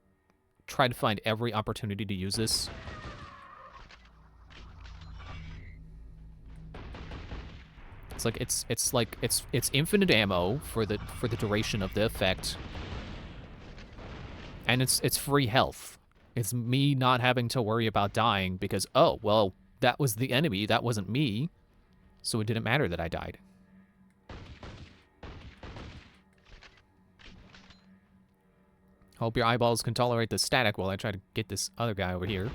try to find every opportunity to use this. It's infinite ammo for the duration of the effect. And it's free health. It's me not having to worry about dying because, oh, well, that was the enemy, that wasn't me. So it didn't matter that I died. Hope your eyeballs can tolerate the static while I try to get this other guy over here.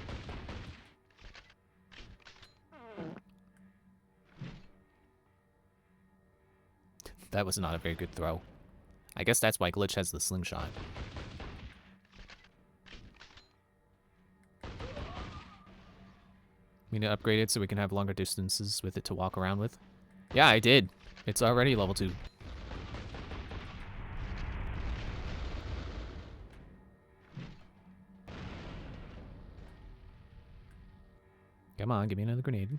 That was not a very good throw. I guess that's why Glitch has the slingshot. We need to upgrade it so we can have longer distances with it to walk around with. Yeah, I did. It's already level 2. Come on, give me another grenade.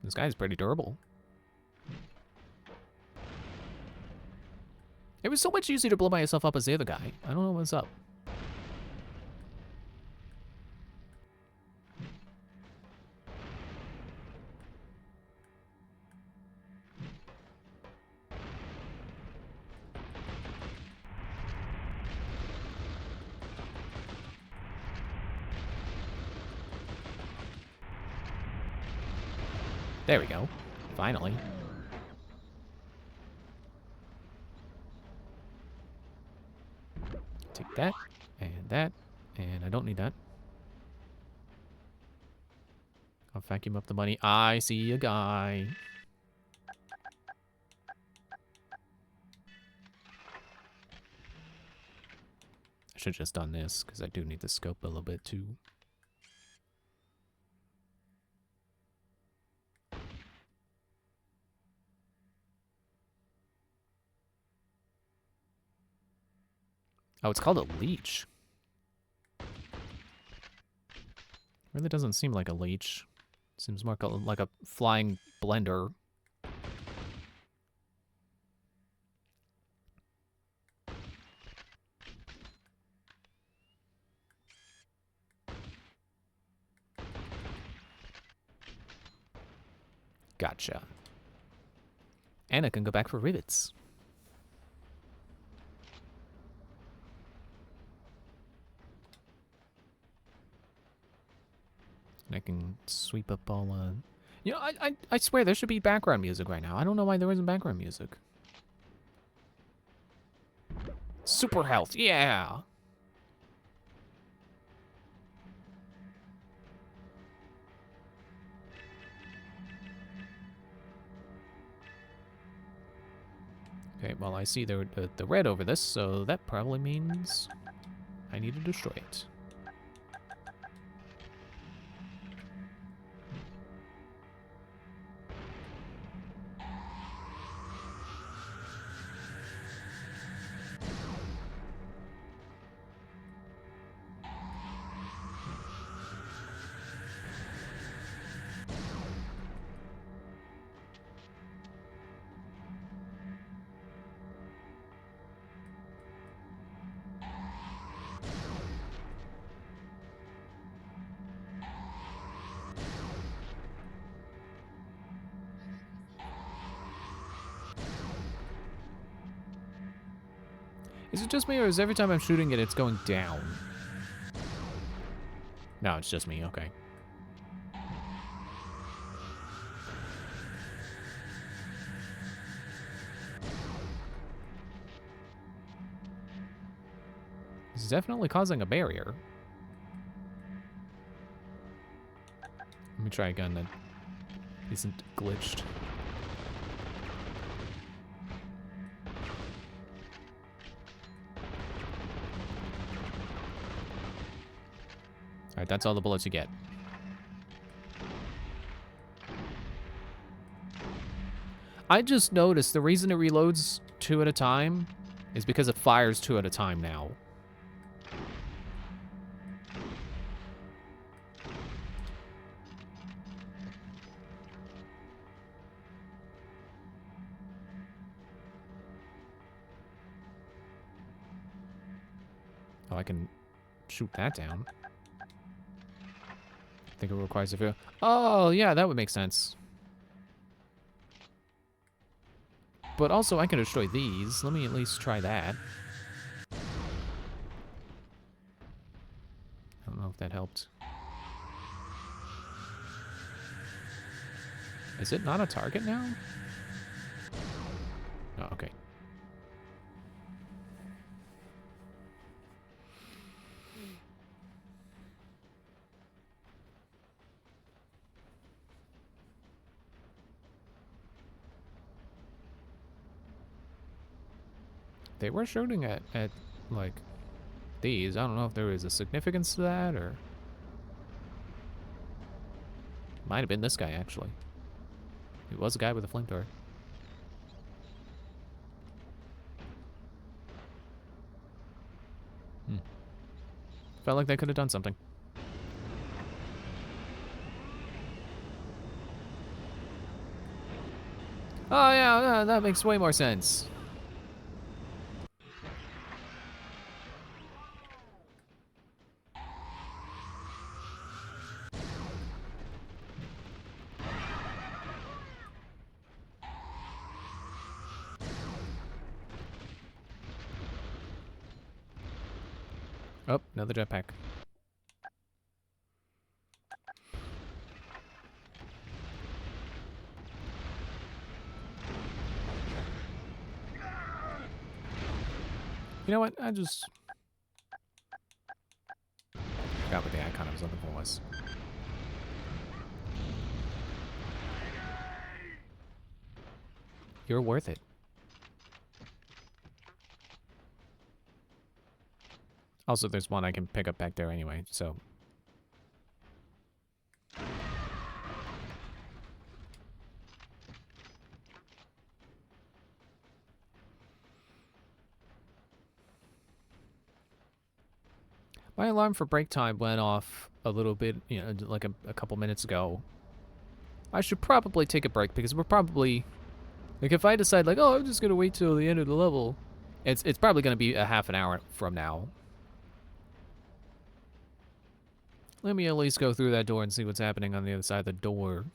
This guy's pretty durable. It was so much easier to blow myself up as the other guy. I don't know what's up. There we go. Finally. Take that, and I don't need that. I'll vacuum up the money. I see a guy. I should have just done this, because I do need the scope a little bit too. Oh, it's called a leech. Really doesn't seem like a leech. Seems more like a flying blender. Gotcha. And I can go back for rivets. I can sweep up all, You know, I swear there should be background music right now. I don't know why there isn't background music. Super health, yeah! Okay, well, I see the red over this, so that probably means I need to destroy it. Is it just me, or is every time I'm shooting it, it's going down? No, it's just me, okay. This is definitely causing a barrier. Let me try a gun that isn't glitched. Alright, that's all the bullets you get. I just noticed the reason it reloads 2 at a time is because it fires 2 at a time now. Oh, I can shoot that down. I think it requires a few. Oh, yeah, that would make sense. But also, I can destroy these. Let me at least try that. I don't know if that helped. Is it not a target now? Oh, okay. They were shooting at like these. I don't know if there was a significance to that, or might have been this guy actually. He was a guy with a flamethrower. Felt like they could have done something. Yeah, that makes way more sense. Oh, another jetpack. You know what? I just forgot what the icon I was looking for was. You're worth it. Also, there's one I can pick up back there anyway, so. My alarm for break time went off a little bit, you know, like a couple minutes ago. I should probably take a break because we're probably, like, if I decide like, oh, I'm just gonna wait till the end of the level, it's probably gonna be a half an hour from now. Let me at least go through that door and see what's happening on the other side of the door.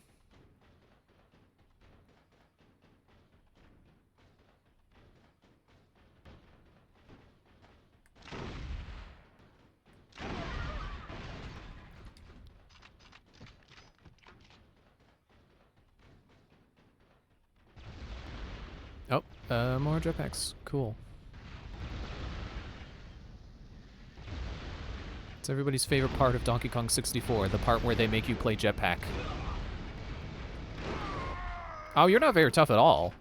Oh, more jetpacks. Cool. It's everybody's favorite part of Donkey Kong 64, the part where they make you play jetpack. Oh, you're not very tough at all.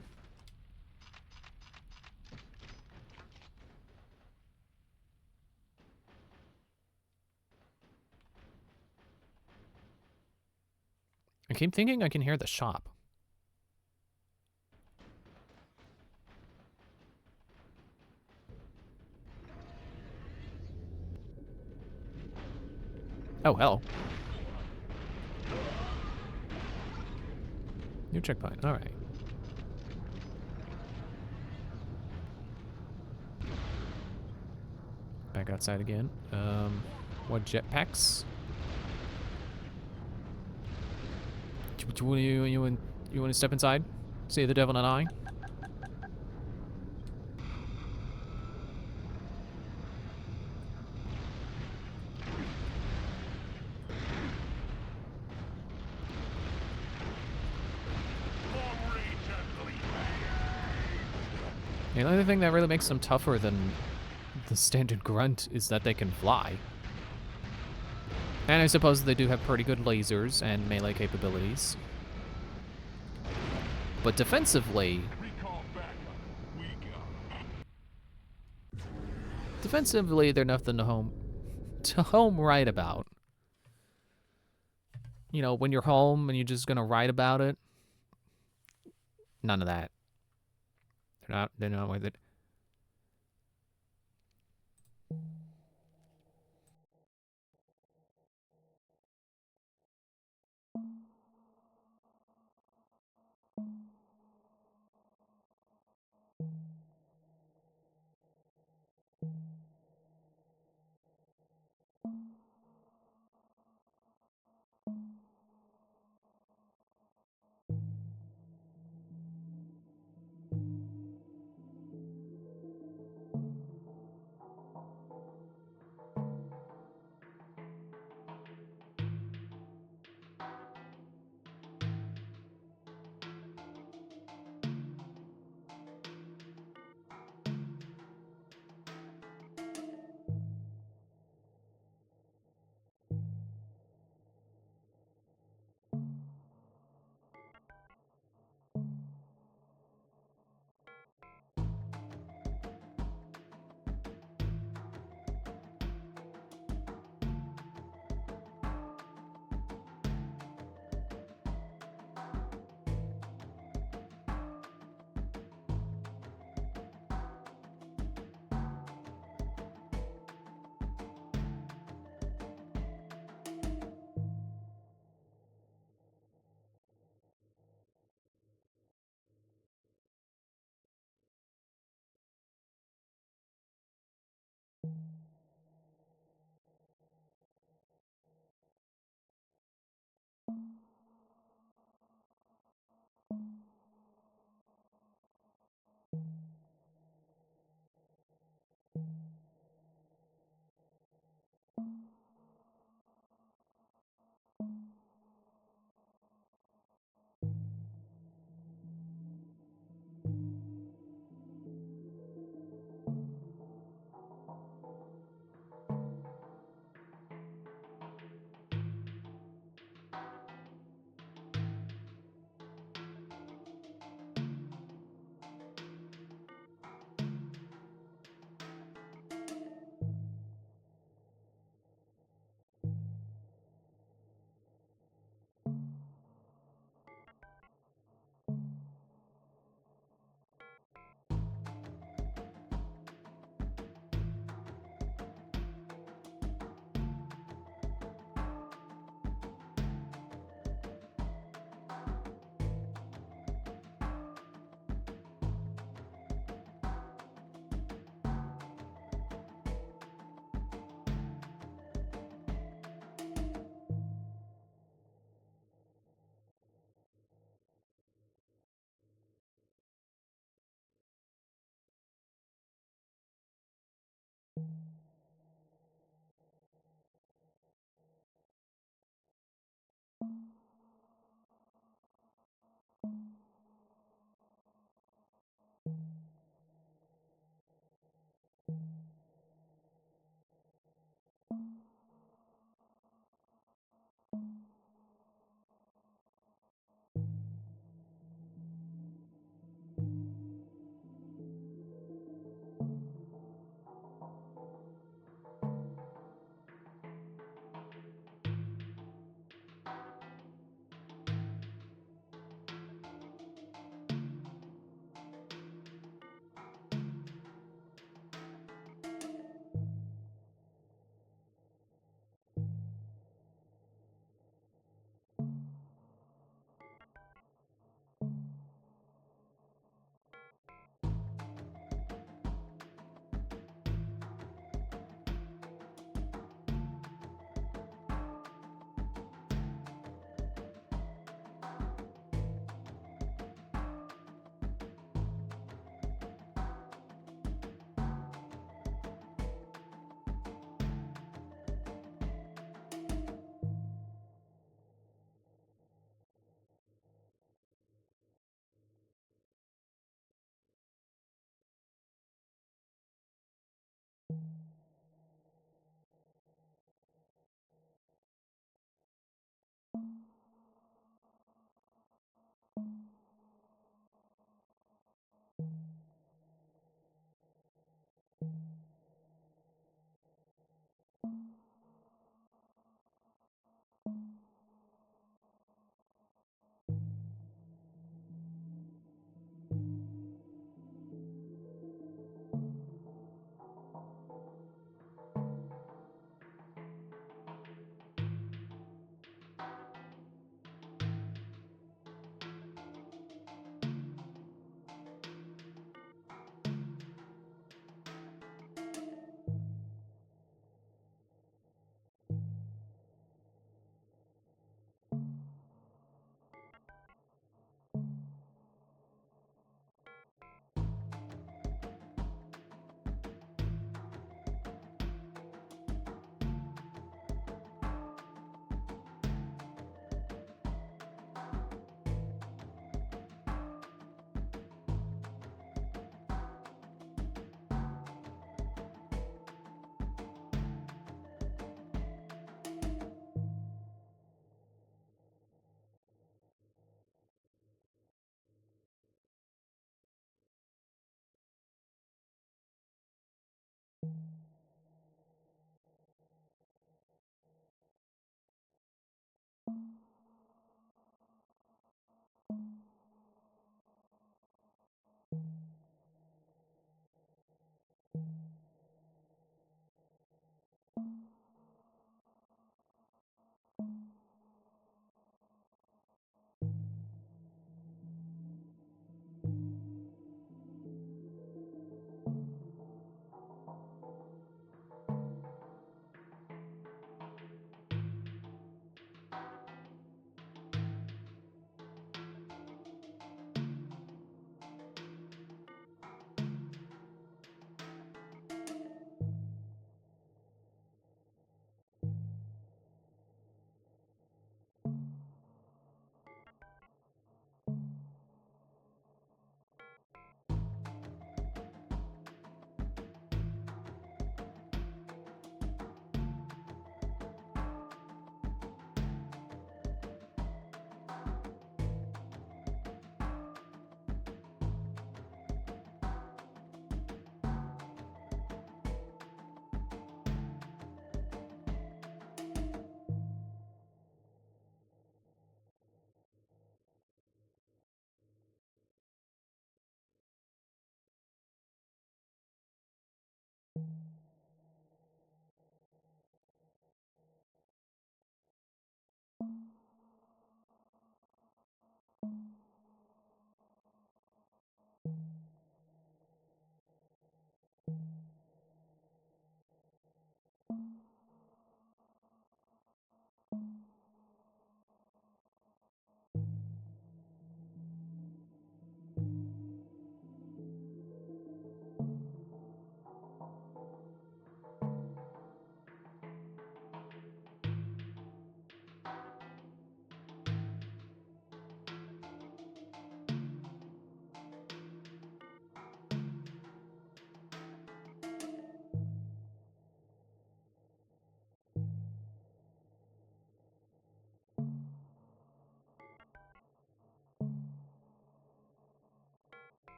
I keep thinking I can hear the shop. Oh, hell. New checkpoint. All right. Back outside again. What jetpacks? You want to step inside? See the devil and I? The only thing that really makes them tougher than the standard grunt is that they can fly. And I suppose they do have pretty good lasers and melee capabilities. But defensively... Defensively, they're nothing to home write about. You know, when you're home and you're just gonna write about it, none of that. They're not worth it.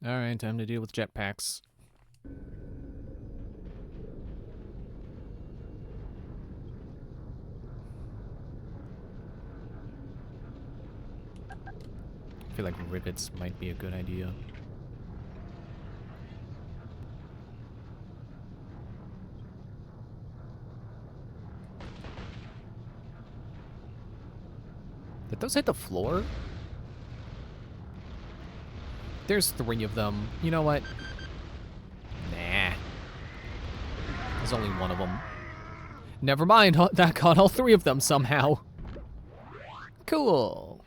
Alright, time to deal with jetpacks. I feel like rivets might be a good idea. Did those hit the floor? There's 3 of them. You know what? Nah. There's only 1 of them. Never mind, that got all 3 of them somehow. Cool.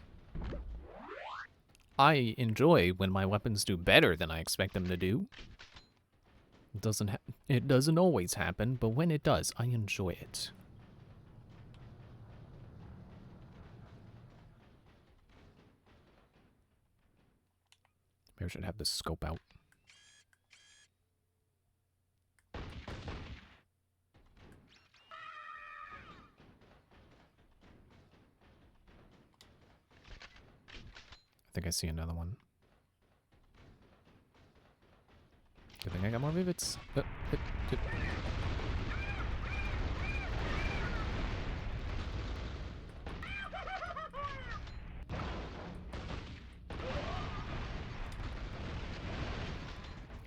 I enjoy when my weapons do better than I expect them to do. It doesn't always happen, but when it does, I enjoy it. Maybe I should have this scope out. I think I see another one. Good thing I got more rivets.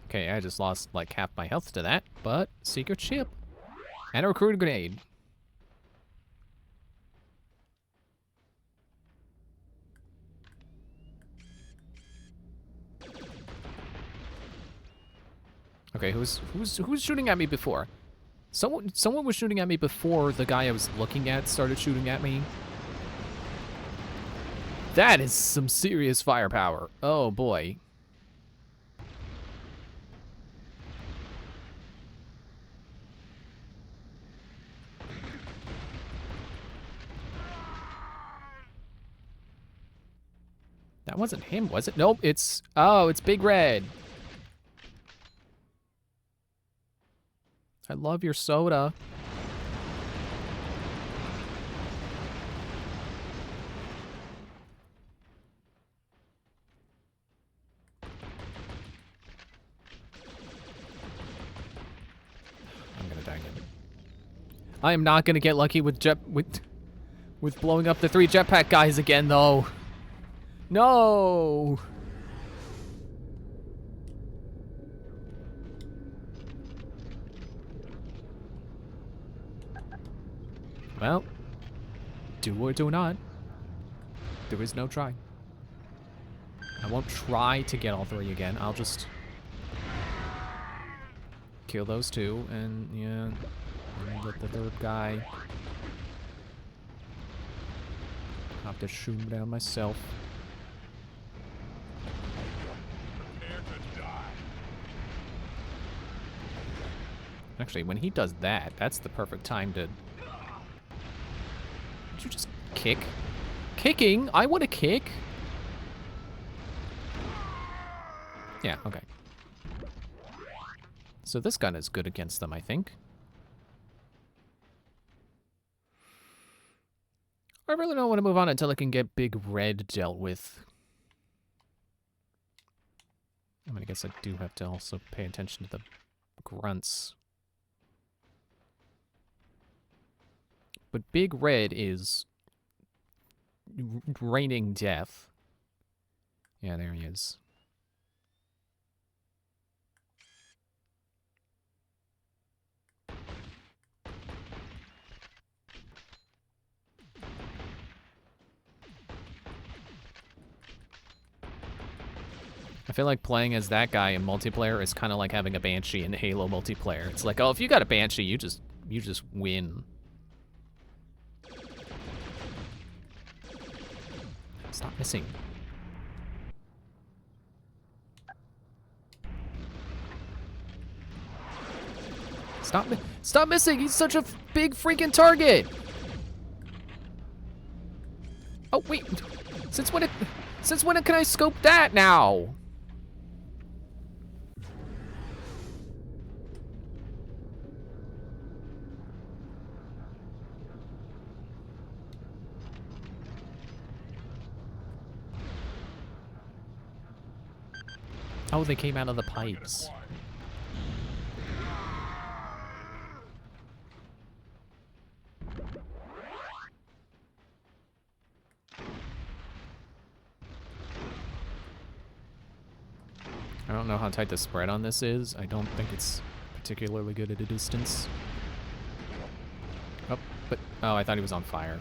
Okay, I just lost like half my health to that, but secret ship and a recruit grenade. Okay, who's shooting at me before? Someone was shooting at me before the guy I was looking at started shooting at me. That is some serious firepower. Oh boy. That wasn't him, was it? Nope, it's Big Red. I love your soda. I'm gonna die again. I am not gonna get lucky with blowing up the 3 jetpack guys again, though. No. Well, do or do not. There is no try. I won't try to get all 3 again. I'll just kill those 2 and yeah, and let the 3rd guy have to shoot him down myself. Actually, when he does that, that's the perfect time to... Did you just kick? Kicking? I want to kick. Yeah, okay. So this gun is good against them, I think. I really don't want to move on until I can get Big Red dealt with. I mean, I guess I do have to also pay attention to the grunts. But Big Red is raining death. Yeah, there he is. I feel like playing as that guy in multiplayer is kind of like having a Banshee in Halo multiplayer. It's like, oh, if you got a Banshee, you just win. Stop missing. Stop missing! He's such a big freaking target! Oh, wait. Since when can I scope that now? Oh, they came out of the pipes. I don't know how tight the spread on this is. I don't think it's particularly good at a distance. Oh, but... Oh, I thought he was on fire.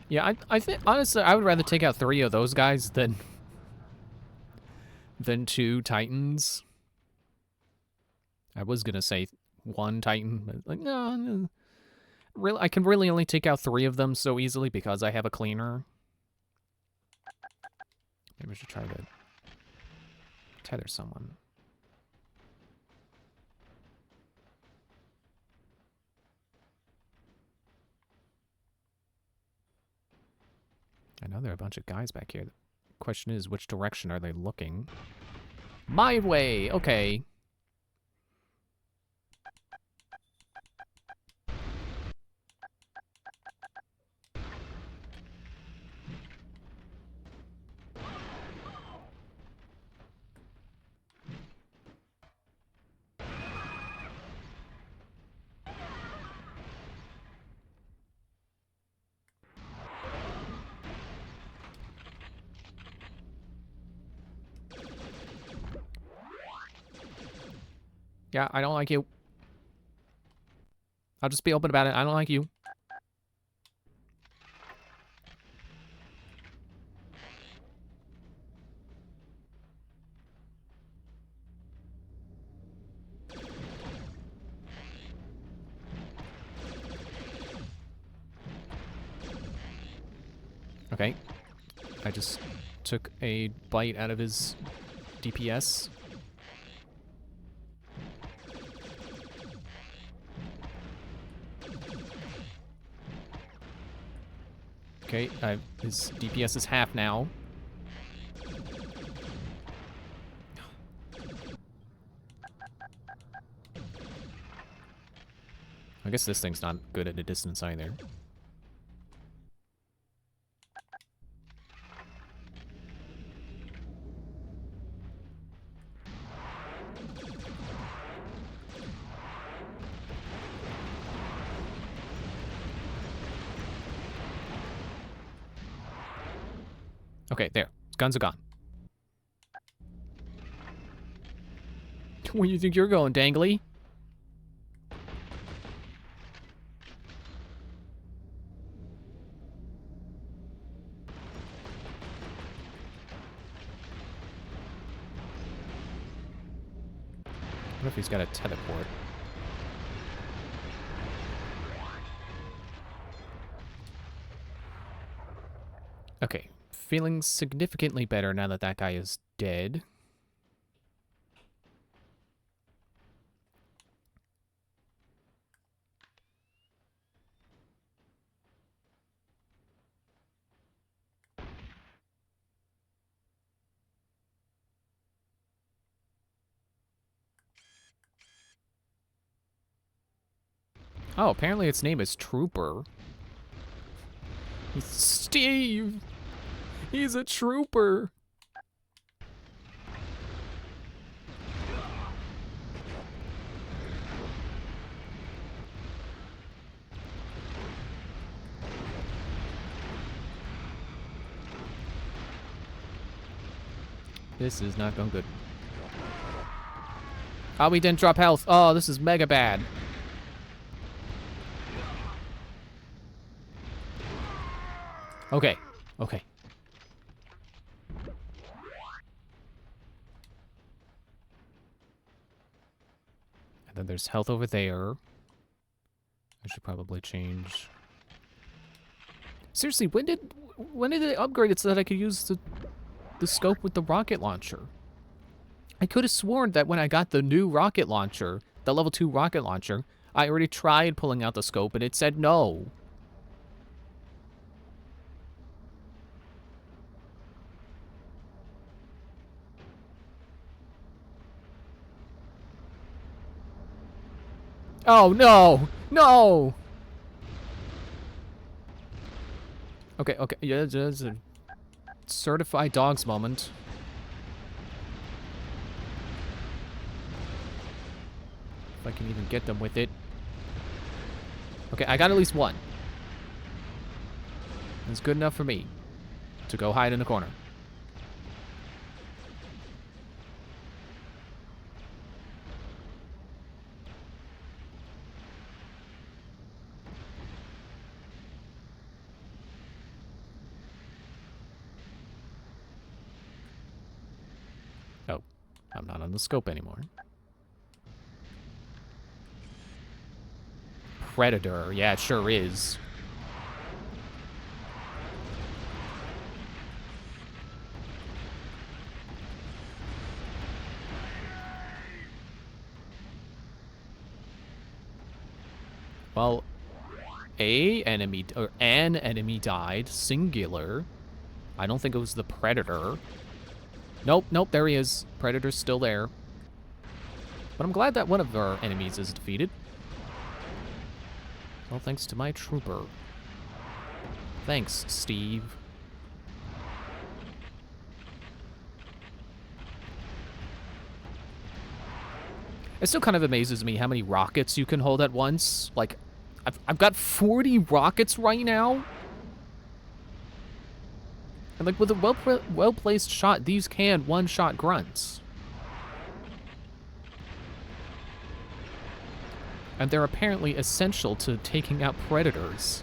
Yeah, I think... Honestly, I would rather take out 3 of those guys than 2 Titans. I was gonna say 1 Titan, but like, no. Really, I can really only take out 3 of them so easily because I have a cleaner. Maybe I should try to tether someone. I know there are a bunch of guys back here. The question is, which direction are they looking? My way! Okay. Yeah, I don't like you. I'll just be open about it. I don't like you. Okay. I just took a bite out of his DPS. Okay, his DPS is half now. I guess this thing's not good at a distance either. Okay, there. Guns are gone. Where do you think you're going, Dangly? What if he's got a teleport? Okay. Feeling significantly better now that that guy is dead. Oh, apparently its name is Trooper. Steve! He's a trooper! This is not going good. Oh, we didn't drop health. Oh, this is mega bad. Okay. Okay. And then there's health over there. I should probably change. Seriously, when did they upgrade it so that I could use the scope with the rocket launcher? I could have sworn that when I got the new rocket launcher, the level 2 rocket launcher, I already tried pulling out the scope and it said no. Oh, no! No! Okay, okay, yeah, there's a certified dogs moment. If I can even get them with it. Okay, I got at least one. It's good enough for me to go hide in the corner. Oh, I'm not on the scope anymore. Predator, yeah, it sure is. Well, an enemy died, singular. I don't think it was the Predator. Nope, nope, there he is. Predator's still there. But I'm glad that one of our enemies is defeated. All thanks to my trooper. Thanks, Steve. It still kind of amazes me how many rockets you can hold at once. Like, I've got 40 rockets right now. And like with a well-placed shot, these can one-shot grunts. And they're apparently essential to taking out predators.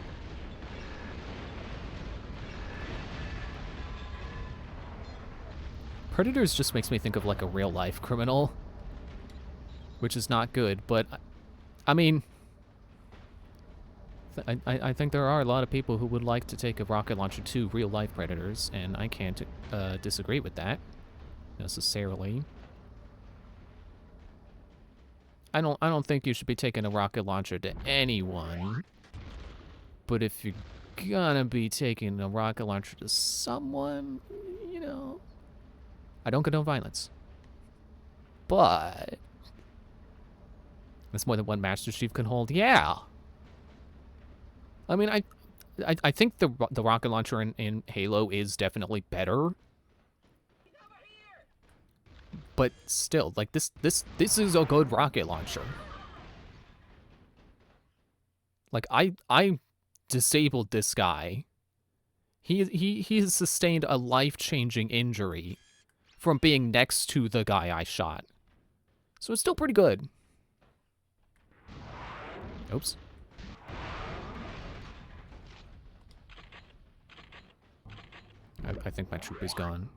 Predators just makes me think of like a real-life criminal. Which is not good, but I mean, I think there are a lot of people who would like to take a rocket launcher to real-life predators, and I can't disagree with that necessarily. I don't think you should be taking a rocket launcher to anyone, but if you're gonna be taking a rocket launcher to someone, you know, I don't condone violence, but that's more than one Master Chief can hold. Yeah. I mean, I think the rocket launcher in Halo is definitely better. But still, like this is a good rocket launcher. Like I disabled this guy. He has sustained a life-changing injury from being next to the guy I shot. So it's still pretty good. Oops. I think my troop is gone.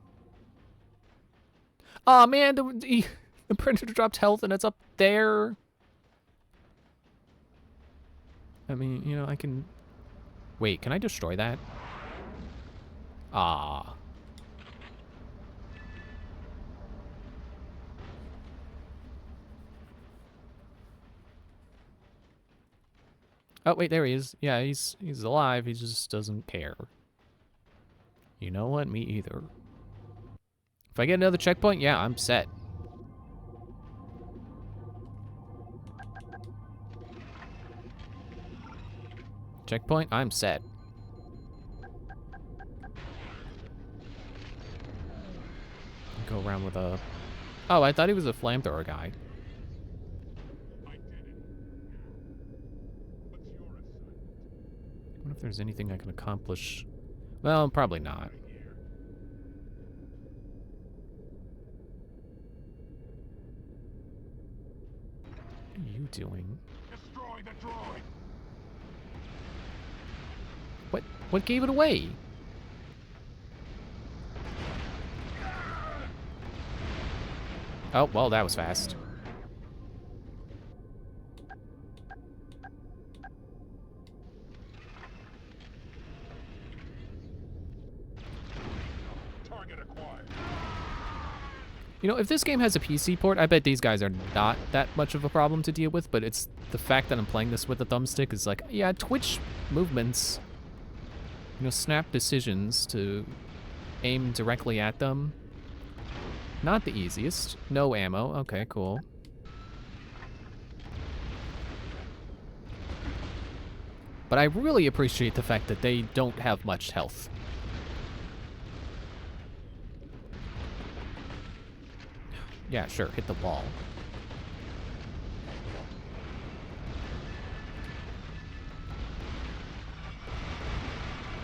Aw, man, the Predator dropped health and it's up there. I mean, you know, I can... Wait, can I destroy that? Ah. Oh, wait, there he is. Yeah, he's alive. He just doesn't care. You know what? Me either. If I get another checkpoint, yeah, I'm set. Checkpoint, I'm set. Go around with a... Oh, I thought he was a flamethrower guy. I wonder if there's anything I can accomplish. Well, probably not. What are you doing? Destroy the droid. What gave it away? Oh, well, that was fast. Target acquired. You know, if this game has a PC port, I bet these guys are not that much of a problem to deal with, but it's the fact that I'm playing this with a thumbstick is like, yeah, twitch movements, you know, snap decisions to aim directly at them. Not the easiest. No ammo. Okay, cool. but I really appreciate the fact that they don't have much health. Yeah, sure, hit the wall.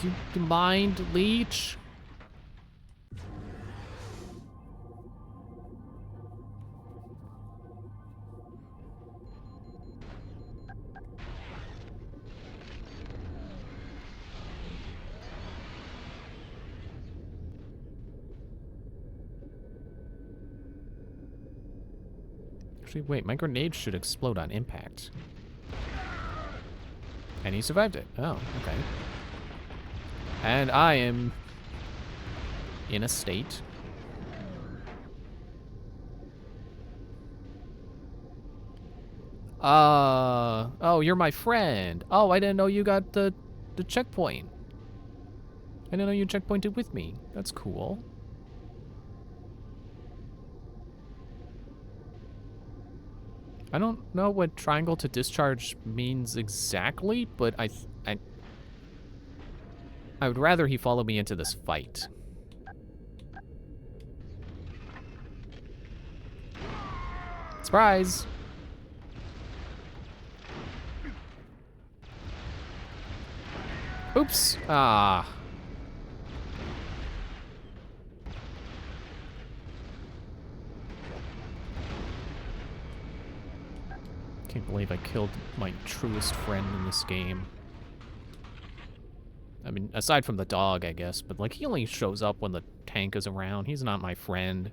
Do you mind, Leech? Actually, wait, my grenade should explode on impact. And he survived it. Oh, okay. And I am in a state. Oh, you're my friend. Oh, I didn't know you got the checkpoint. I didn't know you checkpointed with me. That's cool. I don't know what triangle to discharge means exactly, but I would rather he follow me into this fight. Surprise! Oops! Ah. Can't believe I killed my truest friend in this game. I mean, aside from the dog, I guess, but like he only shows up when the tank is around. He's not my friend.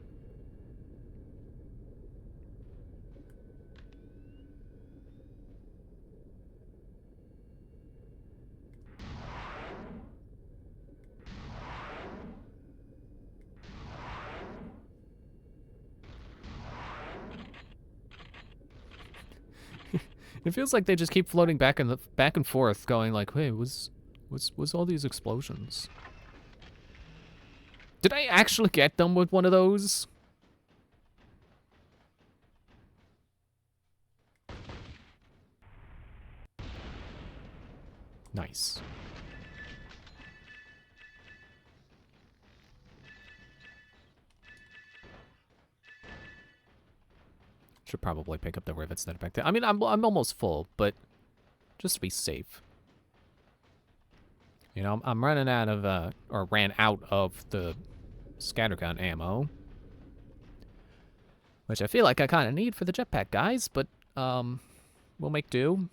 It feels like they just keep floating back and forth, going like, "Hey, what's all these explosions?" Did I actually get them with one of those? Nice. Should probably pick up the rivets that are back there. I mean, I'm almost full, but just to be safe. You know, I'm running out of, or ran out of the scattergun ammo. Which I feel like I kind of need for the jetpack, guys, but, we'll make do.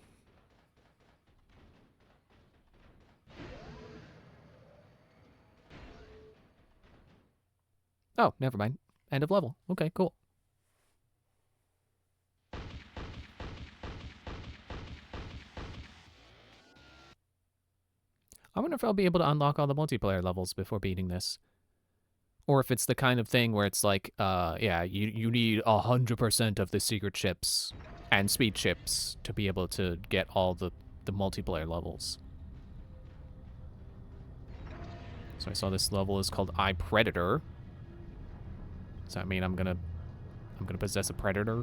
Oh, never mind. End of level. Okay, cool. I wonder if I'll be able to unlock all the multiplayer levels before beating this. Or if it's the kind of thing where it's like, yeah, you need 100% of the secret chips and speed chips to be able to get all the multiplayer levels. So I saw this level is called I, Predator. Does that mean I'm gonna possess a predator?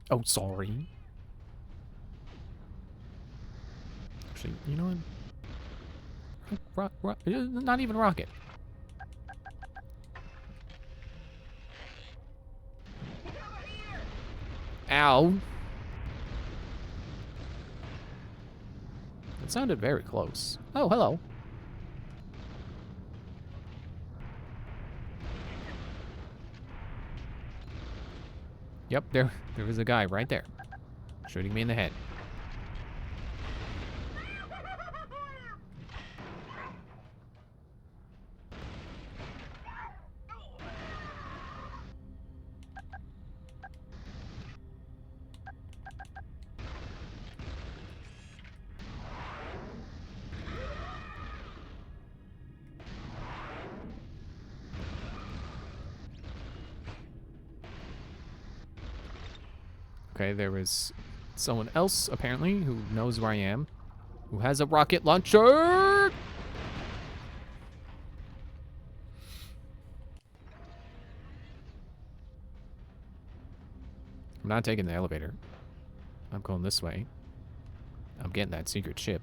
Oh, sorry. Actually, you know what? Not even rocket. Ow. It sounded very close. Oh, hello. Yep, there was a guy right there, shooting me in the head. Okay, there is someone else, apparently, who knows where I am, who has a rocket launcher! I'm not taking the elevator. I'm going this way. I'm getting that secret chip.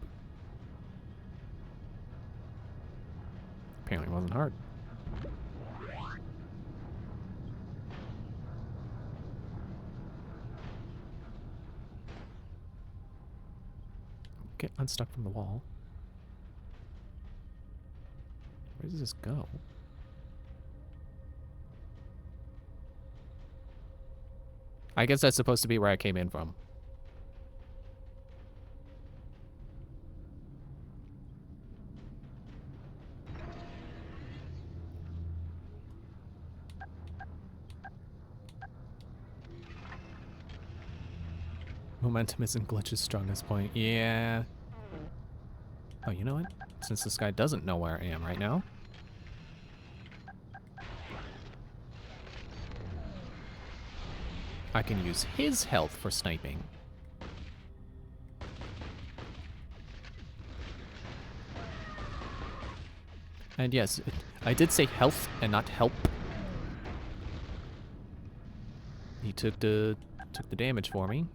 Apparently it wasn't hard. Get unstuck from the wall. Where does this go? I guess that's supposed to be where I came in from. Momentum isn't Glitch's strongest point. Yeah. Oh, you know what? Since this guy doesn't know where I am right now. I can use his health for sniping. And yes, I did say health and not help. He took the damage for me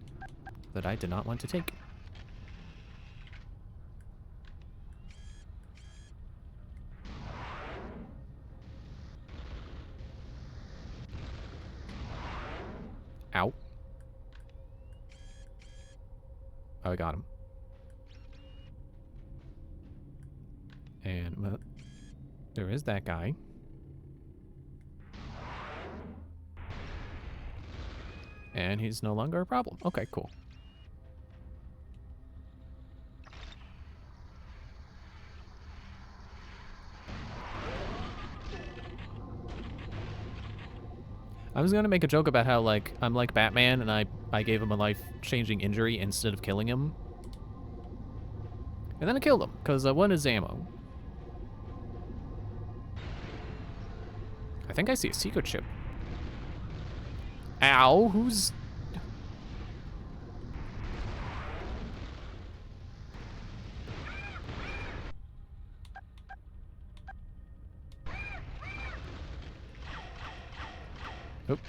that I did not want to take. Ow. Oh, I got him. And well, there is that guy. And he's no longer a problem. Okay, cool. I was gonna make a joke about how, like, I'm like Batman and I gave him a life-changing injury instead of killing him. And then I killed him, because I won his ammo. I think I see a secret chip. Ow, who's... Oop,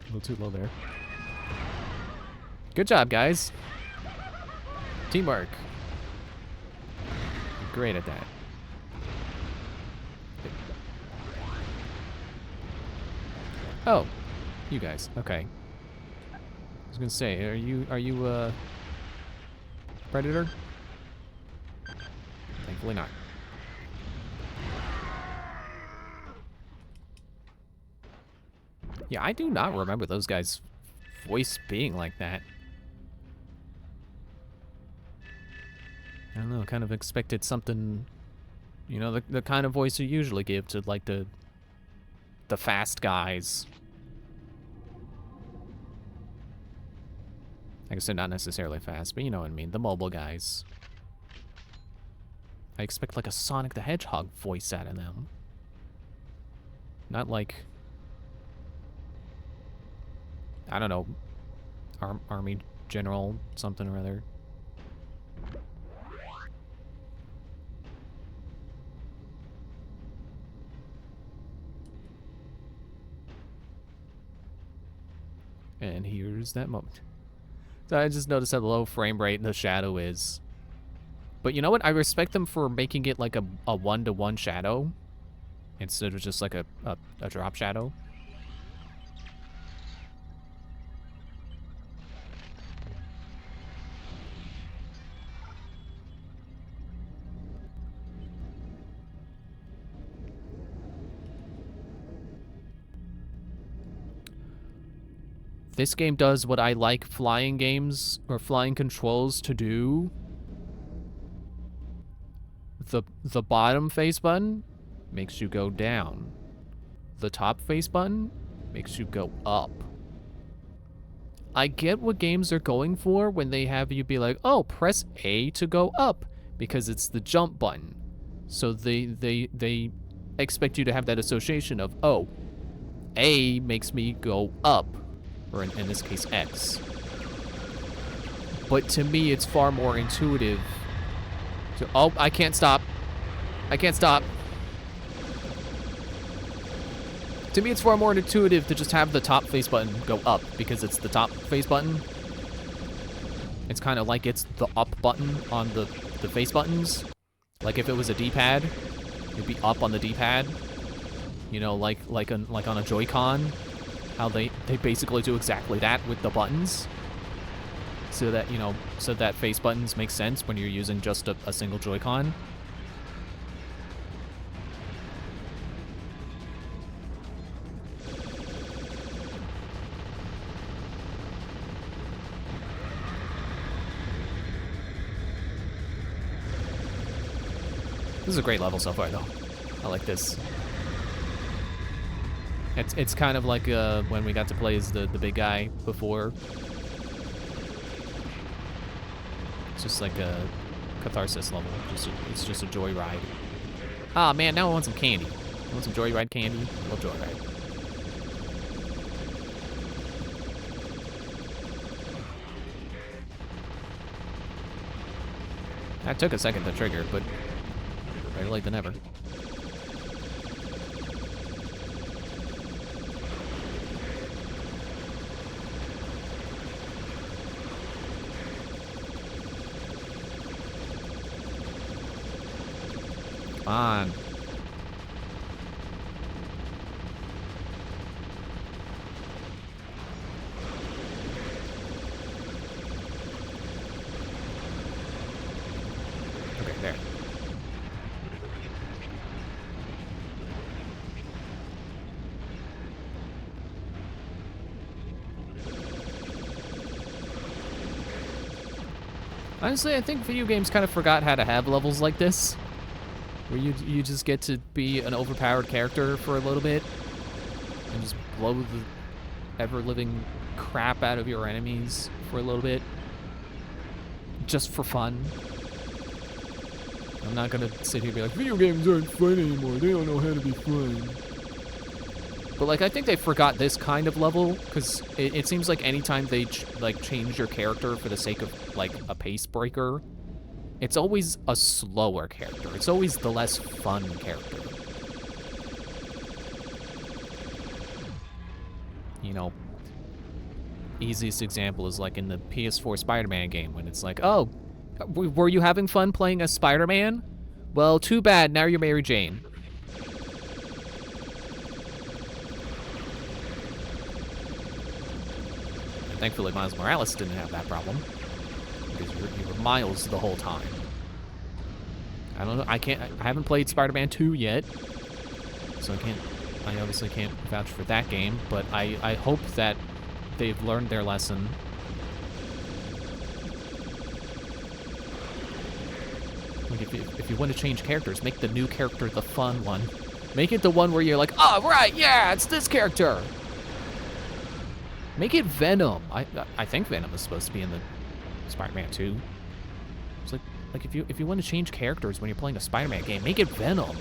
a little too low there. Good job, guys. Teamwork. You're great at that. Oh, you guys. Okay. I was gonna say, are you Predator? Thankfully not. Yeah, I do not remember those guys' voice being like that. I don't know, kind of expected something, you know, the kind of voice you usually give to, like, the fast guys. I guess they're not necessarily fast, but you know what I mean, the mobile guys. I expect, like, a Sonic the Hedgehog voice out of them. Not like... I don't know, Army General something or other. And here's that moment. So I just noticed how low frame rate the shadow is. But you know what? I respect them for making it like a 1-to-1 shadow instead of just like a drop shadow. This game does what I like flying games or flying controls to do. The bottom face button makes you go down. The top face button makes you go up. I get what games are going for when they have you be like, oh, press A to go up, because it's the jump button. So they expect you to have that association of, oh, A makes me go up. Or in this case, X. But to me, it's far more intuitive to... Oh, I can't stop. I can't stop. To me, it's far more intuitive to just have the top face button go up because it's the top face button. It's kind of like it's the up button on the face buttons. Like if it was a D-pad, it'd be up on the D-pad. You know, like on a Joy-Con, how they basically do exactly that with the buttons. So that, you know, so that face buttons make sense when you're using just a single Joy-Con. This is a great level so far, though. I like this. It's kind of like when we got to play as the big guy before. It's just like a catharsis level. It's just a joyride. Ah, man, now I want some candy. I want some joyride candy. I love joyride. That took a second to trigger, but better late than never. Come on. Okay, there. Honestly, I think video games kind of forgot how to have levels like this. Where you just get to be an overpowered character for a little bit and just blow the ever-living crap out of your enemies for a little bit. Just for fun. I'm not gonna sit here and be like, video games aren't fun anymore, they don't know how to be fun. But like, I think they forgot this kind of level, because it seems like anytime they change your character for the sake of like a pace breaker, it's always a slower character. It's always the less fun character. You know, easiest example is like in the PS4 Spider-Man game when it's like, oh, were you having fun playing as Spider-Man? Well, too bad, now you're Mary Jane. Thankfully, Miles Morales didn't have that problem. Because you were Miles the whole time. I don't know, I haven't played Spider-Man 2 yet. So I obviously can't vouch for that game, but I hope that they've learned their lesson. Like if you want to change characters, make the new character the fun one. Make it the one where you're like, oh, right, yeah, it's this character. Make it Venom. I think Venom is supposed to be in the Spider-Man 2. It's like if you want to change characters when you're playing a Spider-Man game, make it Venom.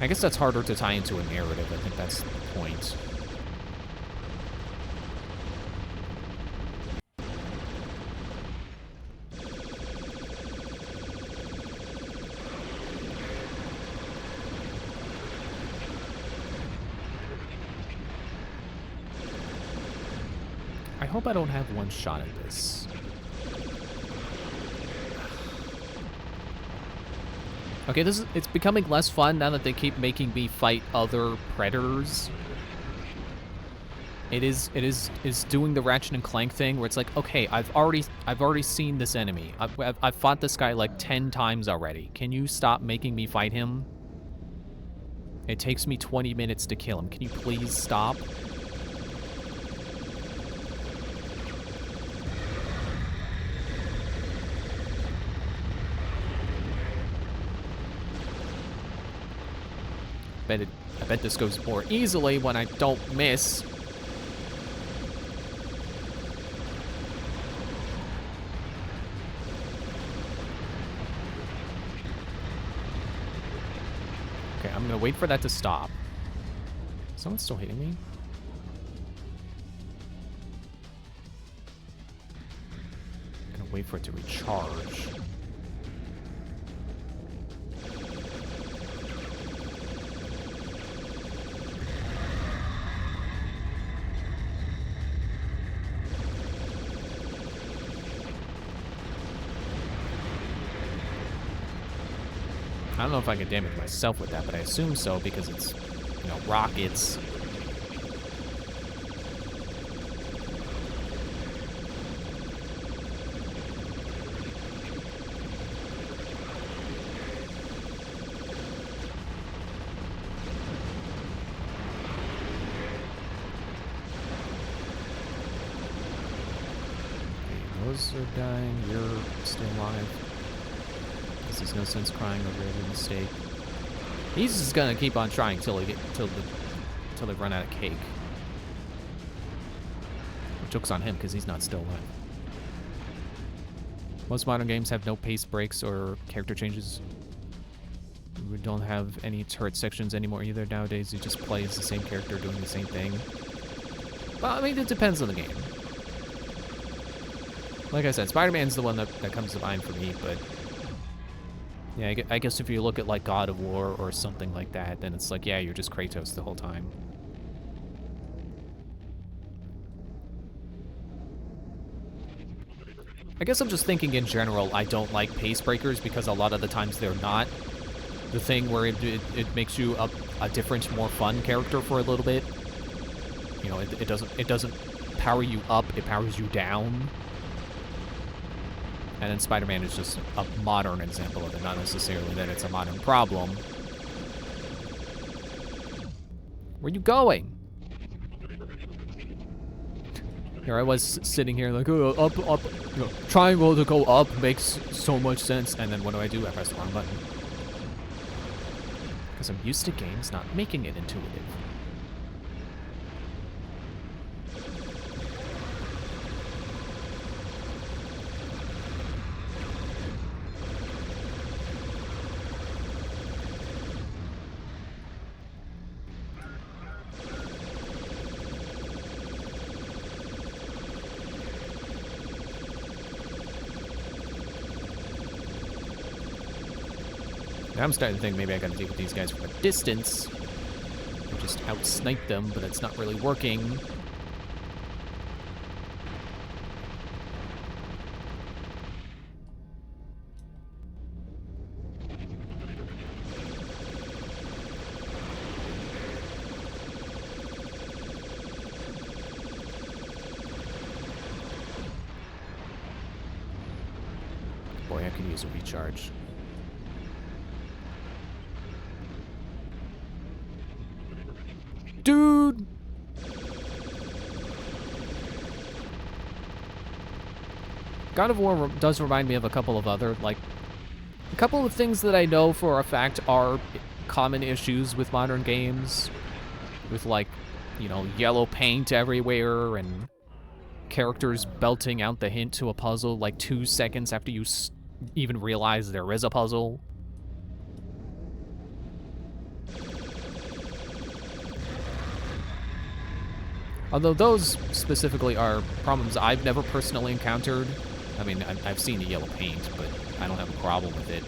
I guess that's harder to tie into a narrative. I think that's the point. I hope I don't have one shot at this. Okay, it's becoming less fun now that they keep making me fight other predators. It is doing the Ratchet and Clank thing where it's like, okay, I've already seen this enemy. I've fought this guy like 10 times already. Can you stop making me fight him? It takes me 20 minutes to kill him. Can you please stop? I bet this goes more easily when I don't miss. Okay, I'm gonna wait for that to stop. Someone's still hitting me? I'm gonna wait for it to recharge. I don't know if I can damage myself with that, but I assume so because it's, you know, rockets. Those are dying. You're still alive. Because there's no sense crying over every mistake. He's just gonna keep on trying till they run out of cake. Joke's on him because he's not still alive. Most modern games have no pace breaks or character changes. We don't have any turret sections anymore either nowadays. You just play as the same character doing the same thing. Well, I mean, it depends on the game. Like I said, Spider-Man's the one that comes to mind for me, but yeah, I guess if you look at like God of War or something like that, then it's like, yeah, you're just Kratos the whole time. I guess I'm just thinking in general, I don't like pace breakers because a lot of the times they're not the thing where it makes you a different, more fun character for a little bit. You know, it doesn't power you up, it powers you down. And then Spider-Man is just a modern example of it, not necessarily that it's a modern problem. Where are you going? Here I was sitting here like, oh, up, you know, triangle to go up makes so much sense. And then what do? I press the wrong button. Because I'm used to games not making it intuitive. Now I'm starting to think maybe I gotta deal with these guys from a distance. Or just out-snipe them, but it's not really working. Boy, I could use a recharge. Dude! God of War does remind me of a couple of other, like, a couple of things that I know for a fact are common issues with modern games. With, like, you know, yellow paint everywhere and characters belting out the hint to a puzzle like 2 seconds after you even realize there is a puzzle. Although those specifically are problems I've never personally encountered. I mean, I've seen the yellow paint, but I don't have a problem with it.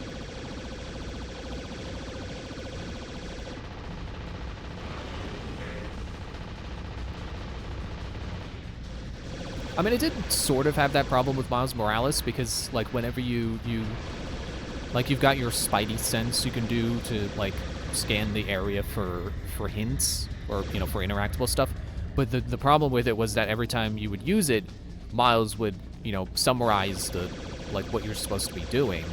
I mean, I did sort of have that problem with Miles Morales because, like, whenever you've got your Spidey sense you can do to, like, scan the area for hints or, you know, for interactable stuff. But the problem with it was that every time you would use it, Miles would, you know, summarize like, what you're supposed to be doing.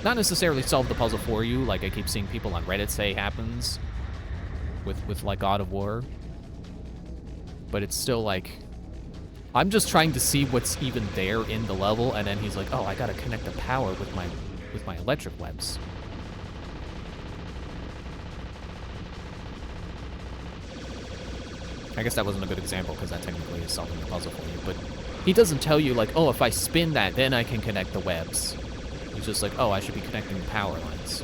Not necessarily solve the puzzle for you, like I keep seeing people on Reddit say happens with like, God of War. But it's still, like, I'm just trying to see what's even there in the level, and then he's like, oh, I gotta connect the power with my electric webs. I guess that wasn't a good example because that technically is solving the puzzle for you, but he doesn't tell you, like, oh, if I spin that, then I can connect the webs. He's just like, oh, I should be connecting the power lines.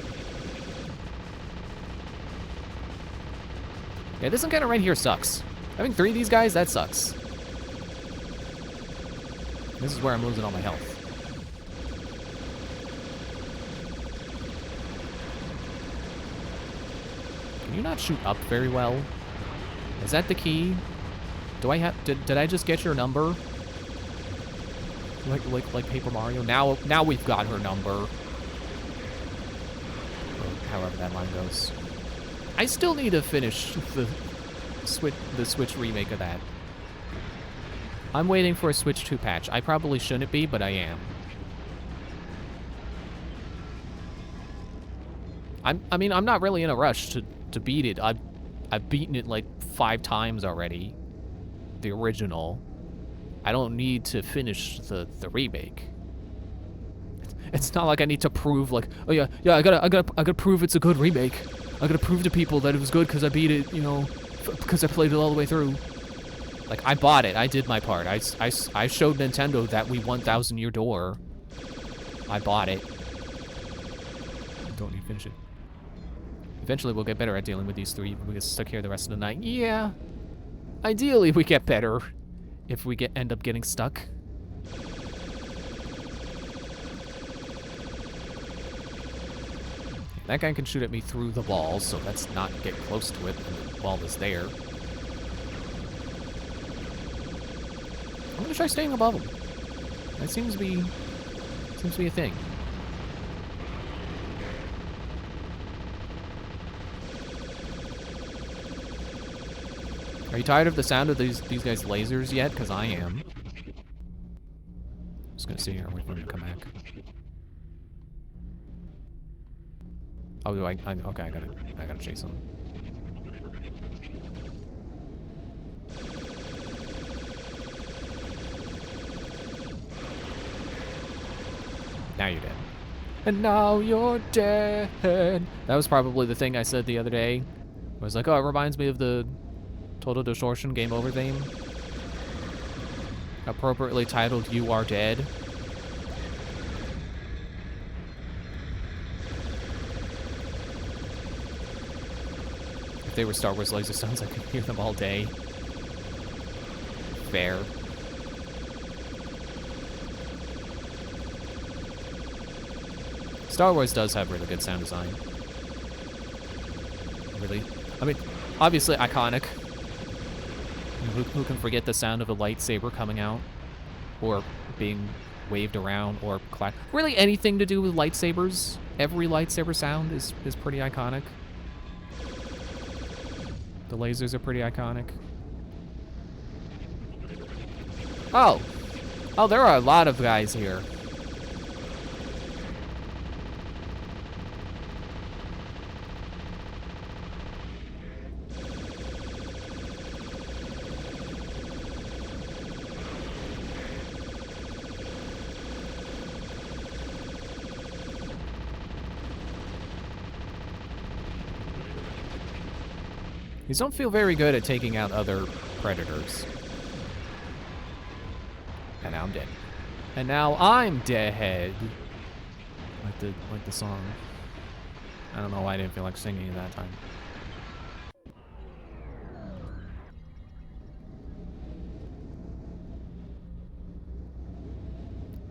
Yeah, this encounter right here sucks. Having 3 of these guys, that sucks. This is where I'm losing all my health. Can you not shoot up very well? Is that the key? Do I have... Did I just get your number? Like Paper Mario? Now we've got her number. however that line goes. I still need to finish the Switch remake of that. I'm waiting for a Switch 2 patch. I probably shouldn't be, but I am. I mean, I'm not really in a rush to beat it. I've beaten it like 5 times already. The original. I don't need to finish the remake. It's not like I need to prove like, oh yeah, I gotta prove it's a good remake. I gotta prove to people that it was good because I beat it, you know, because I played it all the way through. Like, I bought it. I did my part. I showed Nintendo that we 1,000-year door. I bought it. I don't need to finish it. Eventually, we'll get better at dealing with these 3. We get stuck here the rest of the night. Yeah. Ideally, we get better if we end up getting stuck. That guy can shoot at me through the wall, so let's not get close to it when the wall is there. I'm gonna try staying above him. That seems to be a thing. Are you tired of the sound of these guys' lasers yet? Because I am. Just gonna sit here and wait for him to come back. Oh, do okay, I gotta chase him. Now you're dead. And now you're dead. That was probably the thing I said the other day. I was like, oh, it reminds me of the Total Distortion Game Over theme. Appropriately titled, You Are Dead. If they were Star Wars laser sounds, I could hear them all day. Fair. Star Wars does have really good sound design. Really? I mean, obviously iconic. Who can forget the sound of a lightsaber coming out? Or being waved around, or really anything to do with lightsabers. Every lightsaber sound is pretty iconic. The lasers are pretty iconic. Oh! Oh, there are a lot of guys here. These don't feel very good at taking out other predators. And now I'm dead. And now I'm dead. Like the song. I don't know why I didn't feel like singing it that time.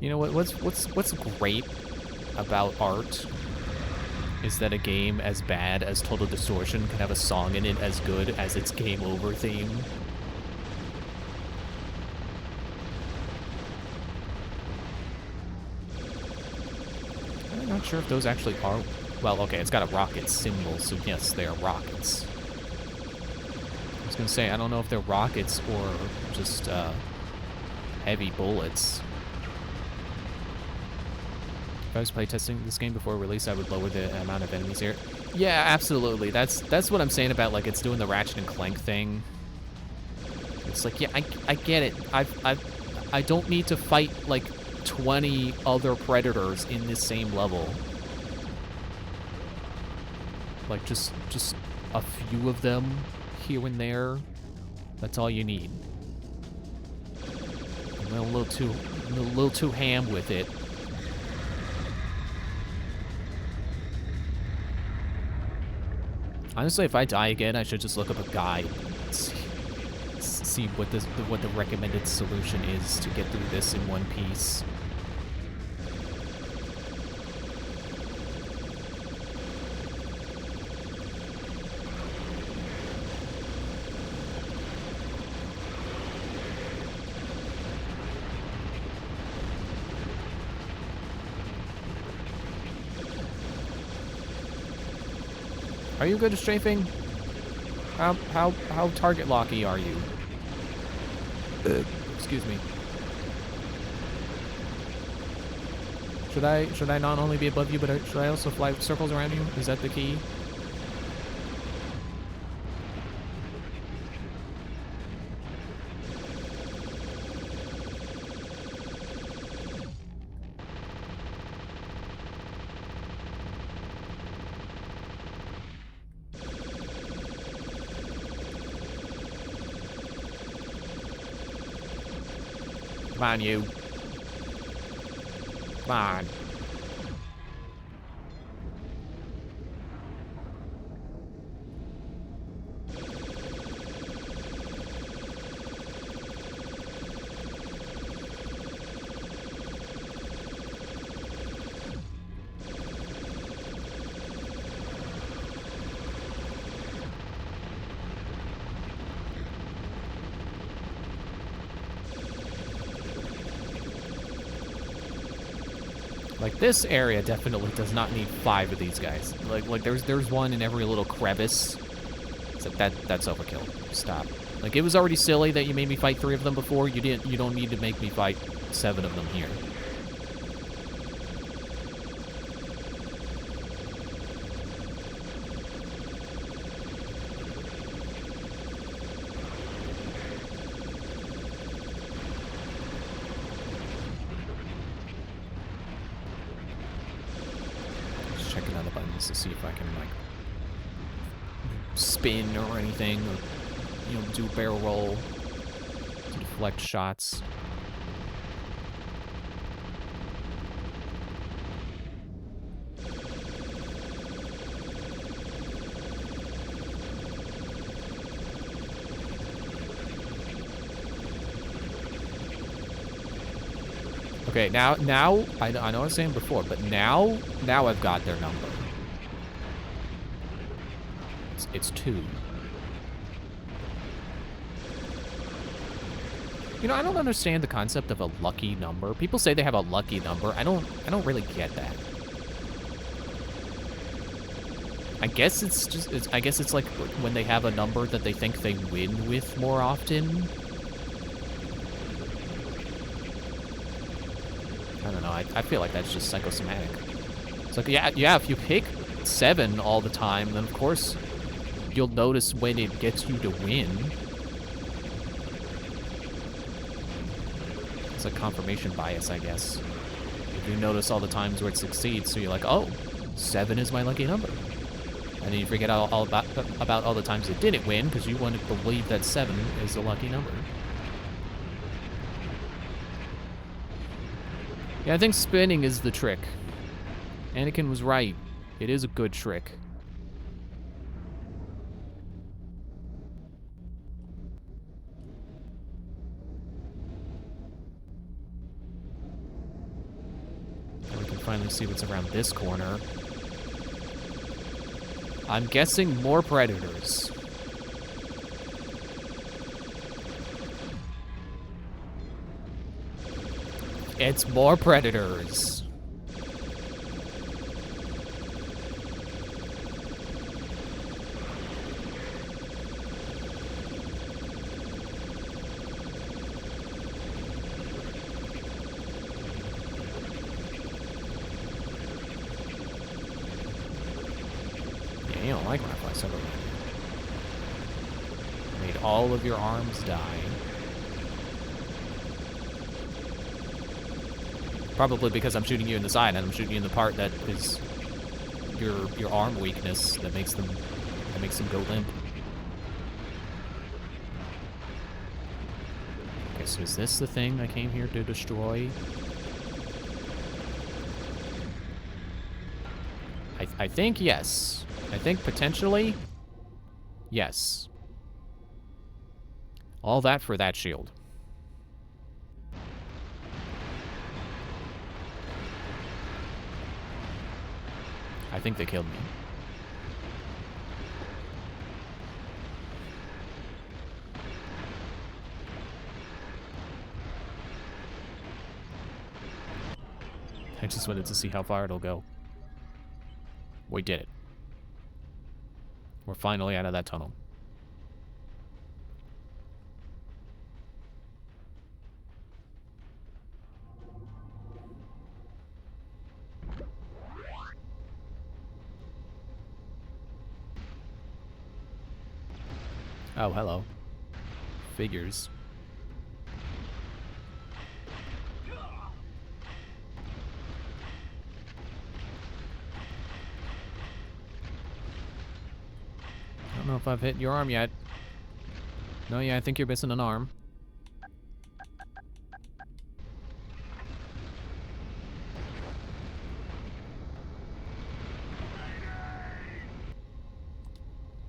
You know what? What's great about art is that a game as bad as Total Distortion can have a song in it as good as its Game Over theme. I'm not sure if those actually are... Well, okay, it's got a rocket symbol, so yes, they are rockets. I was gonna say, I don't know if they're rockets or just heavy bullets. If I was playtesting this game before release, I would lower the amount of enemies here. Yeah, absolutely. That's what I'm saying about, like, it's doing the Ratchet and Clank thing. It's like, yeah, I get it. I don't need to fight, like, 20 other predators in this same level. Like, just a few of them here and there. That's all you need. I'm a little too ham with it. Honestly, if I die again, I should just look up a guide, see what the recommended solution is to get through this in one piece. Are you good at strafing? How target locky are you? Excuse me. Should I not only be above you, but should I also fly circles around you? Is that the key? Come on, you. Come on. Like, this area definitely does not need 5 of these guys. Like there's one in every little crevice. It's like that's overkill. Stop. Like, it was already silly that you made me fight 3 of them before. You don't need to make me fight 7 of them here. Checking out the buttons to see if I can, like, spin or anything, or, you know, do a barrel roll to deflect shots. Okay, now I know I was saying before, but now I've got their number. It's 2. You know, I don't understand the concept of a lucky number. People say they have a lucky number. I don't really get that. I guess it's like when they have a number that they think they win with more often. I don't know. I feel like that's just psychosomatic. It's like, yeah, if you pick 7 all the time, then of course you'll notice when it gets you to win. It's like confirmation bias, I guess. You notice all the times where it succeeds, so you're like, oh, 7 is my lucky number. And then you forget all about all the times it didn't win, because you want to believe that 7 is the lucky number. Yeah, I think spinning is the trick. Anakin was right. It is a good trick. Now we can finally see what's around this corner. I'm guessing more predators. It's more predators. Yeah, you don't like when I fly solo. Made all of your arms die. Probably because I'm shooting you in the side, and I'm shooting you in the part that is your arm weakness that makes them go limp. Okay, so is this the thing I came here to destroy? I think yes. I think potentially yes. All that for that shield. I think they killed me. I just wanted to see how far it'll go. We did it. We're finally out of that tunnel. Oh, hello. Figures. I don't know if I've hit your arm yet. No, yeah, I think you're missing an arm.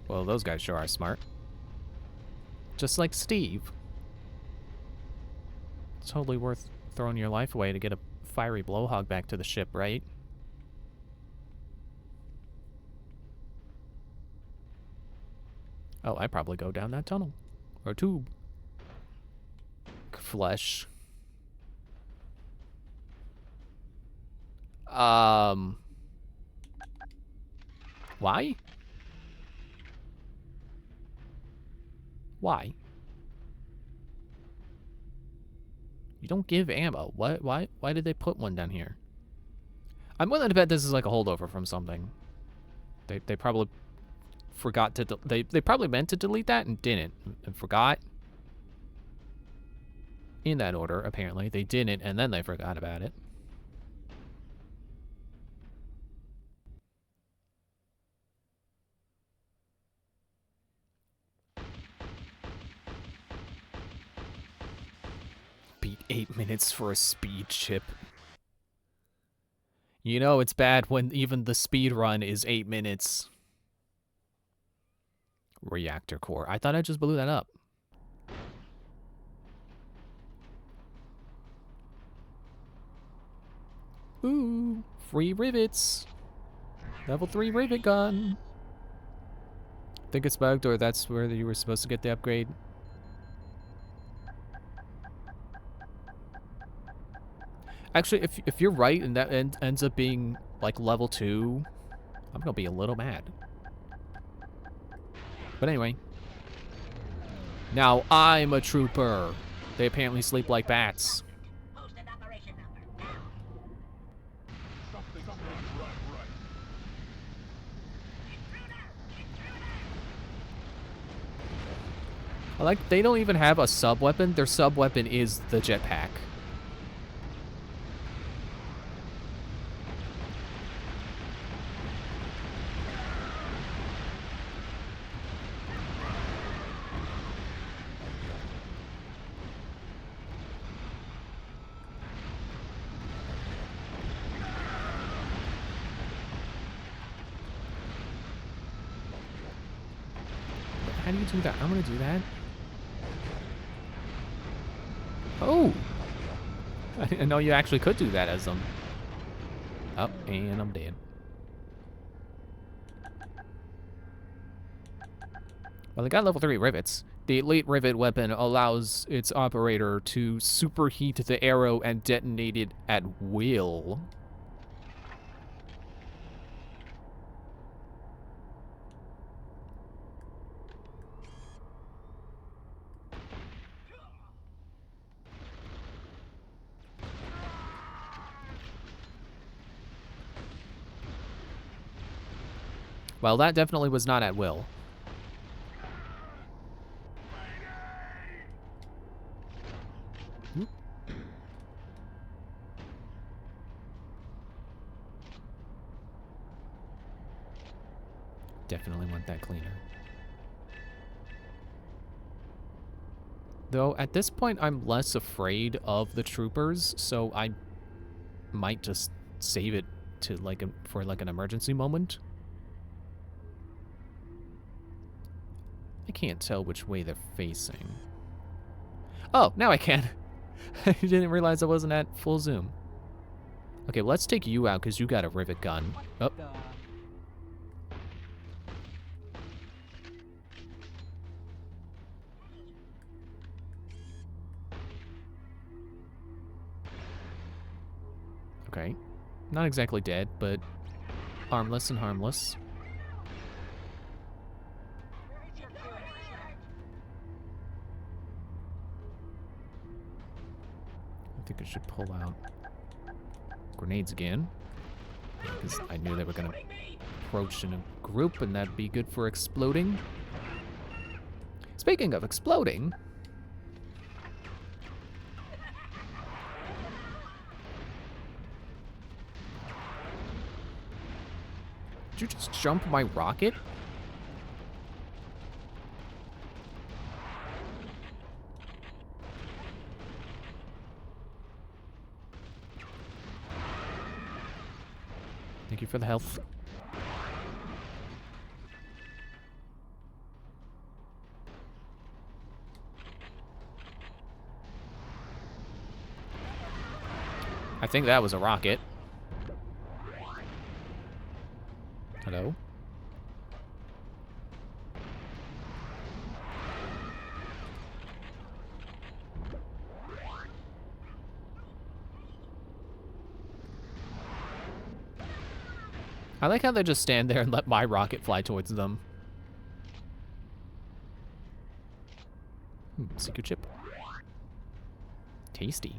Well, those guys sure are smart. Just like Steve. It's totally worth throwing your life away to get a fiery blowhog back to the ship, right? Oh, I'd probably go down that tunnel. Or tube. Flesh. Why? Why? You don't give ammo. Why did they put one down here? I'm willing to bet this is like a holdover from something. They probably forgot to they probably meant to delete that and didn't and forgot. In that order, apparently. They didn't and then they forgot about it. Beat 8 minutes for a speed chip. You know it's bad when even the speed run is 8 minutes. Reactor core. I thought I just blew that up. Ooh, free rivets. Level 3 rivet gun. Think it's bugged or that's where you were supposed to get the upgrade. Actually, if you're right and that ends up being like level 2, I'm gonna be a little mad. But anyway. Now I'm a trooper. They apparently sleep like bats. Posted operation number. Now. Something's not right. I like they don't even have a sub weapon. Their sub weapon is the jetpack. How do you do that? I'm gonna do that. Oh! I didn't know you actually could do that as them. Oh, and I'm dead. Well, they got level 3 rivets. The elite rivet weapon allows its operator to superheat the arrow and detonate it at will. Well, that definitely was not at will. Oop. Definitely want that cleaner. Though, at this point, I'm less afraid of the troopers, so I might just save it to for an emergency moment. I can't tell which way they're facing. Oh, now I can. I didn't realize I wasn't at full zoom. Okay, let's take you out because you got a rivet gun. Oh. Okay. Not exactly dead, but armless and harmless. think I should pull out grenades again. Because I knew they were gonna approach in a group and that'd be good for exploding. Speaking of exploding... Did you just jump my rocket? Thank you for the health. I think that was a rocket. Hello? I like how they just stand there and let my rocket fly towards them. Secret chip. Tasty.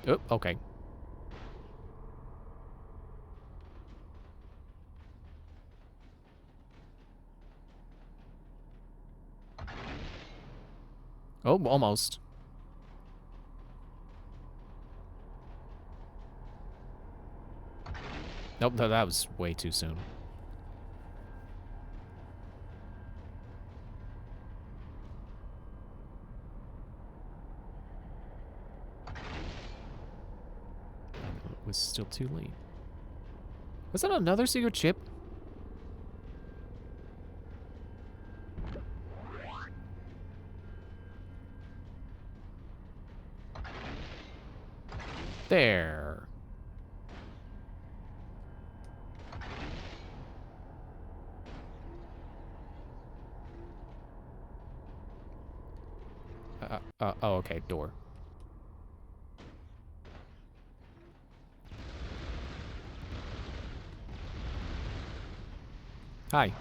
Oh, okay. Oh, almost. Nope, that was way too soon. It was still too late. Was that another secret chip? There. Oh, okay, door. Hi.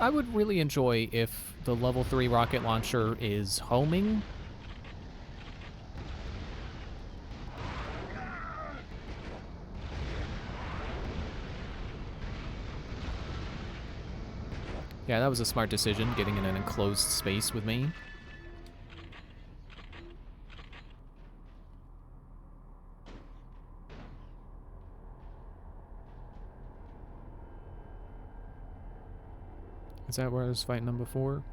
I would really enjoy if the level 3 rocket launcher is homing. Yeah, that was a smart decision, getting in an enclosed space with me. Is that where I was fighting them before?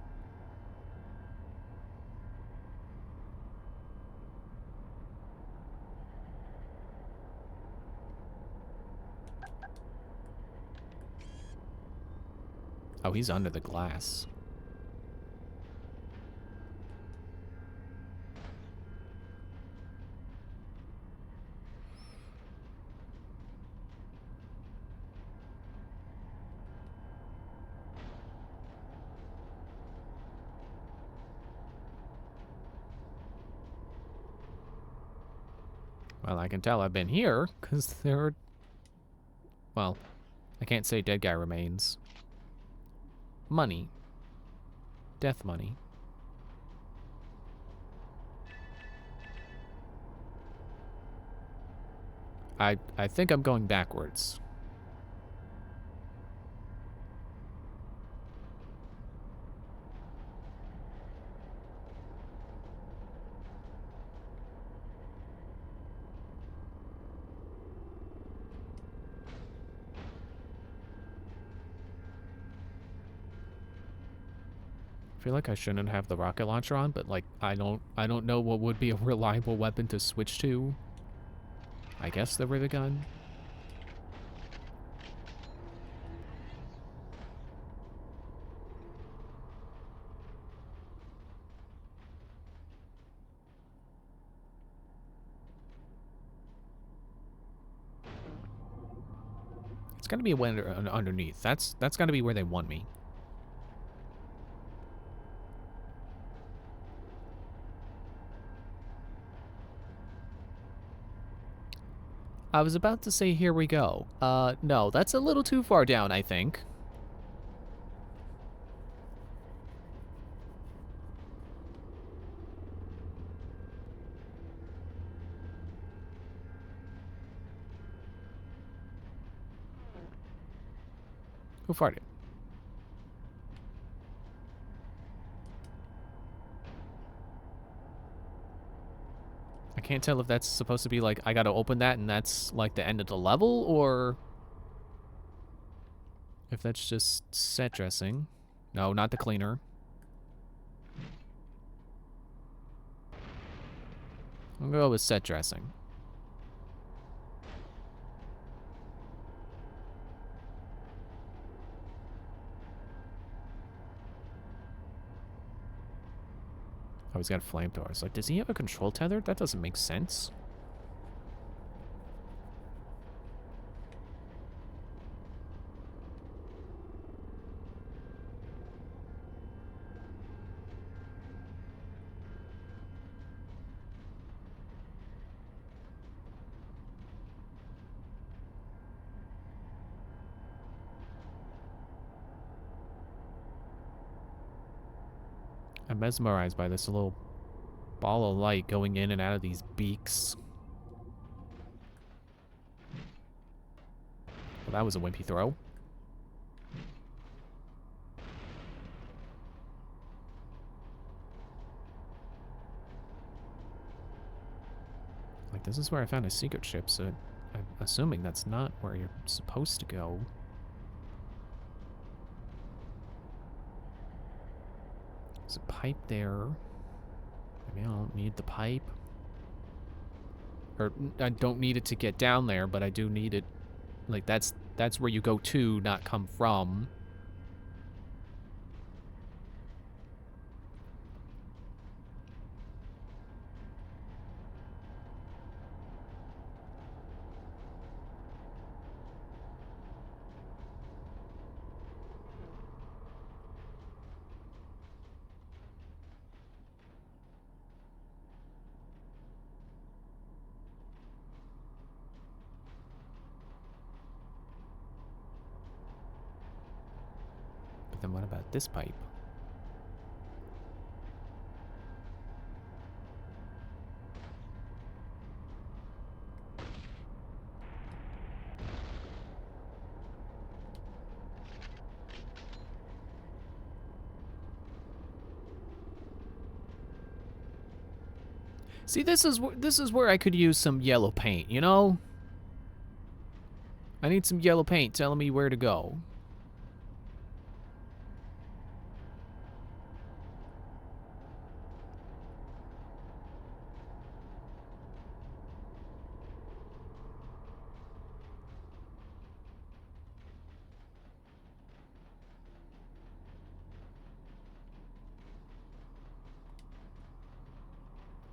Oh, he's under the glass. Well, I can tell I've been here, because there are... Well, I can't say dead guy remains. Money. Death money. I think I'm going backwards. I feel like I shouldn't have the rocket launcher on, but like I don't know what would be a reliable weapon to switch to. I guess the rivet gun. It's gotta be a way underneath. That's gotta be where they want me. I was about to say, here we go. No, that's a little too far down, I think. Who farted? I can't tell if that's supposed to be like, I gotta open that and that's like the end of the level, or if that's just set dressing. No, not the cleaner. I'm gonna go with set dressing. Oh, he's got flamethrowers. Like, does he have a control tether? That doesn't make sense. I'm mesmerized by this little ball of light going in and out of these beaks. Well, that was a wimpy throw. Like, this is where I found a secret ship, so I'm assuming that's not where you're supposed to go. There's a pipe there. Maybe I don't need the pipe. Or, I don't need it to get down there, but I do need it. Like, that's where you go to, not come from. But then what about this pipe? See, this is where I could use some yellow paint, you know? I need some yellow paint telling me where to go.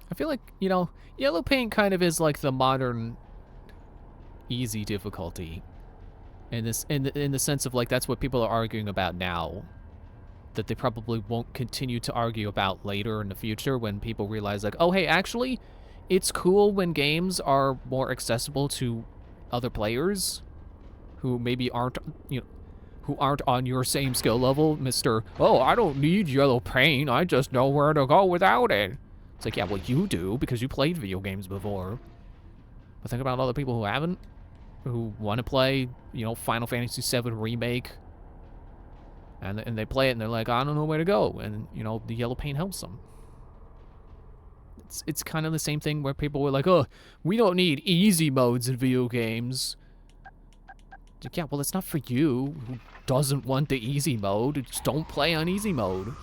I feel like, you know, yellow paint kind of is like the modern easy difficulty. In the sense of like that's what people are arguing about now. That they probably won't continue to argue about later in the future when people realize like, oh hey, actually, it's cool when games are more accessible to other players who maybe aren't, you know, who aren't on your same skill level, Mr. Oh, I don't need yellow paint, I just know where to go without it. It's like, yeah, well, you do, because you played video games before. But think about all the people who haven't, who want to play, you know, Final Fantasy VII Remake, and they play it, and they're like, I don't know where to go, and, you know, the yellow paint helps them. It's kind of the same thing where people were like, oh, we don't need easy modes in video games. It's like, yeah, well, it's not for you, who doesn't want the easy mode. Just don't play on easy mode.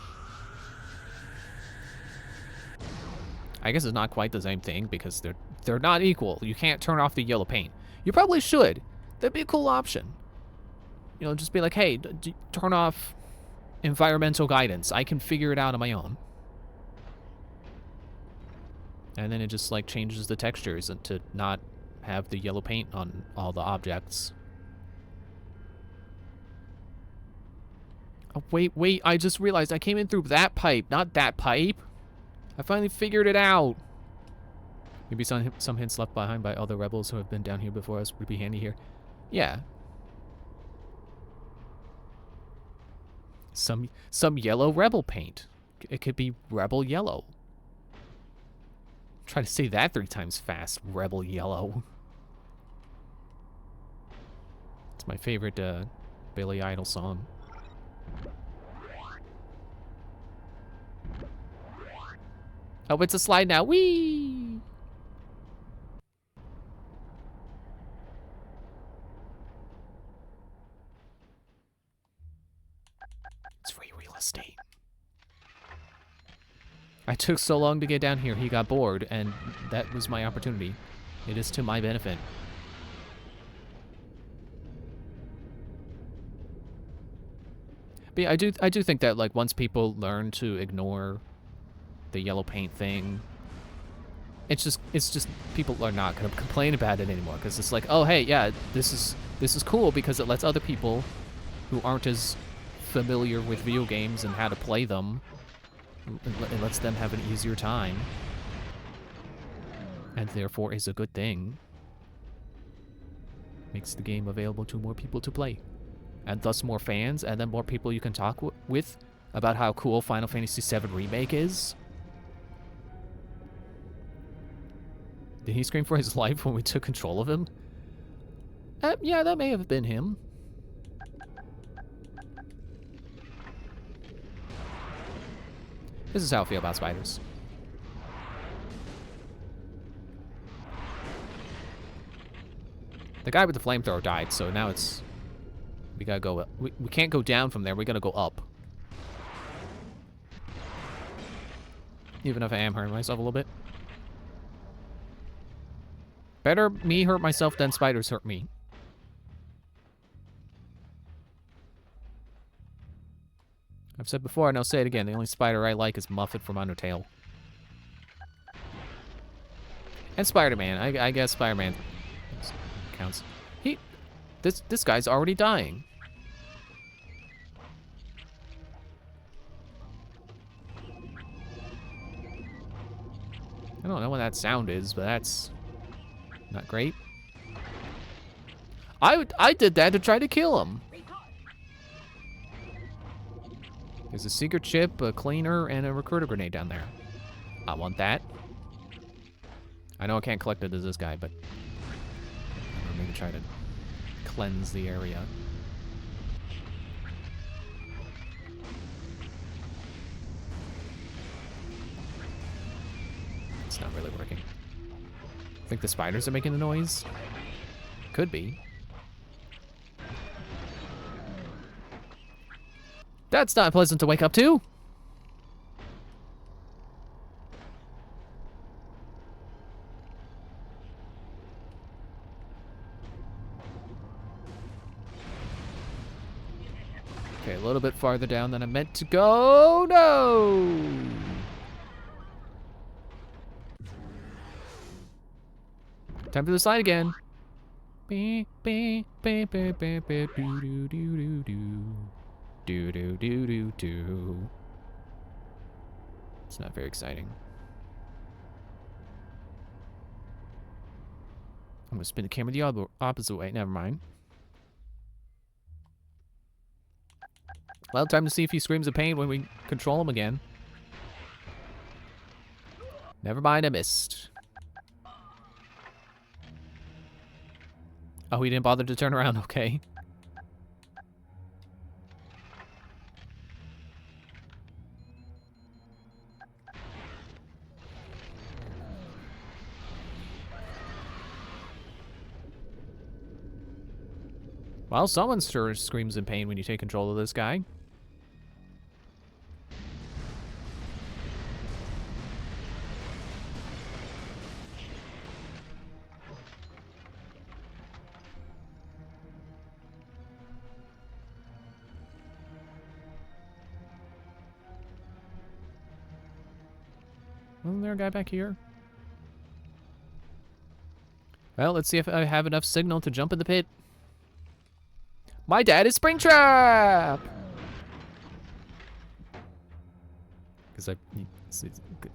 I guess it's not quite the same thing because they're not equal. You can't turn off the yellow paint. You probably should. That'd be a cool option. You know, just be like, hey, turn off environmental guidance. I can figure it out on my own. And then it just like changes the textures and to not have the yellow paint on all the objects. Oh, wait, I just realized I came in through that pipe, not that pipe. I finally figured it out. Maybe some hints left behind by other rebels who have been down here before us would be handy here. Yeah. Some yellow rebel paint. It could be rebel yellow. Try to say that 3 times fast. Rebel yellow. It's my favorite Billy Idol song. Oh, it's a slide now. Whee! It's free real estate. I took so long to get down here, he got bored, and that was my opportunity. It is to my benefit. But yeah, I do think that like once people learn to ignore the yellow paint thing, it's just people are not gonna complain about it anymore because it's like, oh hey, yeah, this is cool because it lets other people who aren't as familiar with video games and how to play them, it lets them have an easier time, and therefore is a good thing. Makes the game available to more people to play, and thus more fans, and then more people you can talk with about how cool Final Fantasy VII Remake is. Did he scream for his life when we took control of him? Yeah, that may have been him. This is how I feel about spiders. The guy with the flamethrower died, so now it's... We gotta go... We can't go down from there, we gotta go up. Even if I am hurting myself a little bit. Better me hurt myself than spiders hurt me. I've said before, and I'll say it again, the only spider I like is Muffet from Undertale. And Spider-Man. I guess Spider-Man counts. This guy's already dying. I don't know what that sound is, but that's not great. I did that to try to kill him. There's a secret chip, a cleaner, and a recruiter grenade down there. I want that. I know I can't collect it as this guy, but I'm going to try to cleanse the area. It's not really working. I think the spiders are making the noise. Could be. That's not pleasant to wake up to. Okay, a little bit farther down than I meant to go. No! Time for the slide again. Beep, beep, beep, beep, beep, beep, doo, doo, doo, doo, doo. Do do do do do. It's not very exciting. I'm gonna spin the camera the opposite way. Never mind. Well, time to see if he screams in pain when we control him again. Never mind, I missed. Oh, he didn't bother to turn around. Okay. Well, someone sure screams in pain when you take control of this guy. Wasn't there a guy back here? Well, let's see if I have enough signal to jump in the pit. My dad is Springtrap! because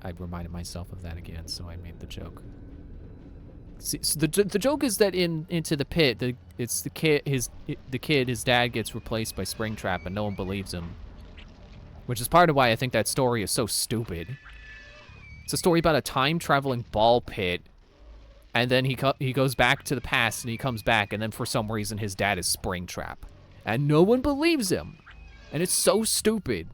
I reminded myself of that again, so I made the joke. See, so the joke is that into the pit, his dad gets replaced by Springtrap, and no one believes him, which is part of why I think that story is so stupid. It's a story about a time-traveling ball pit, and then he goes back to the past, and he comes back, and then for some reason his dad is Springtrap, and no one believes him, and it's so stupid.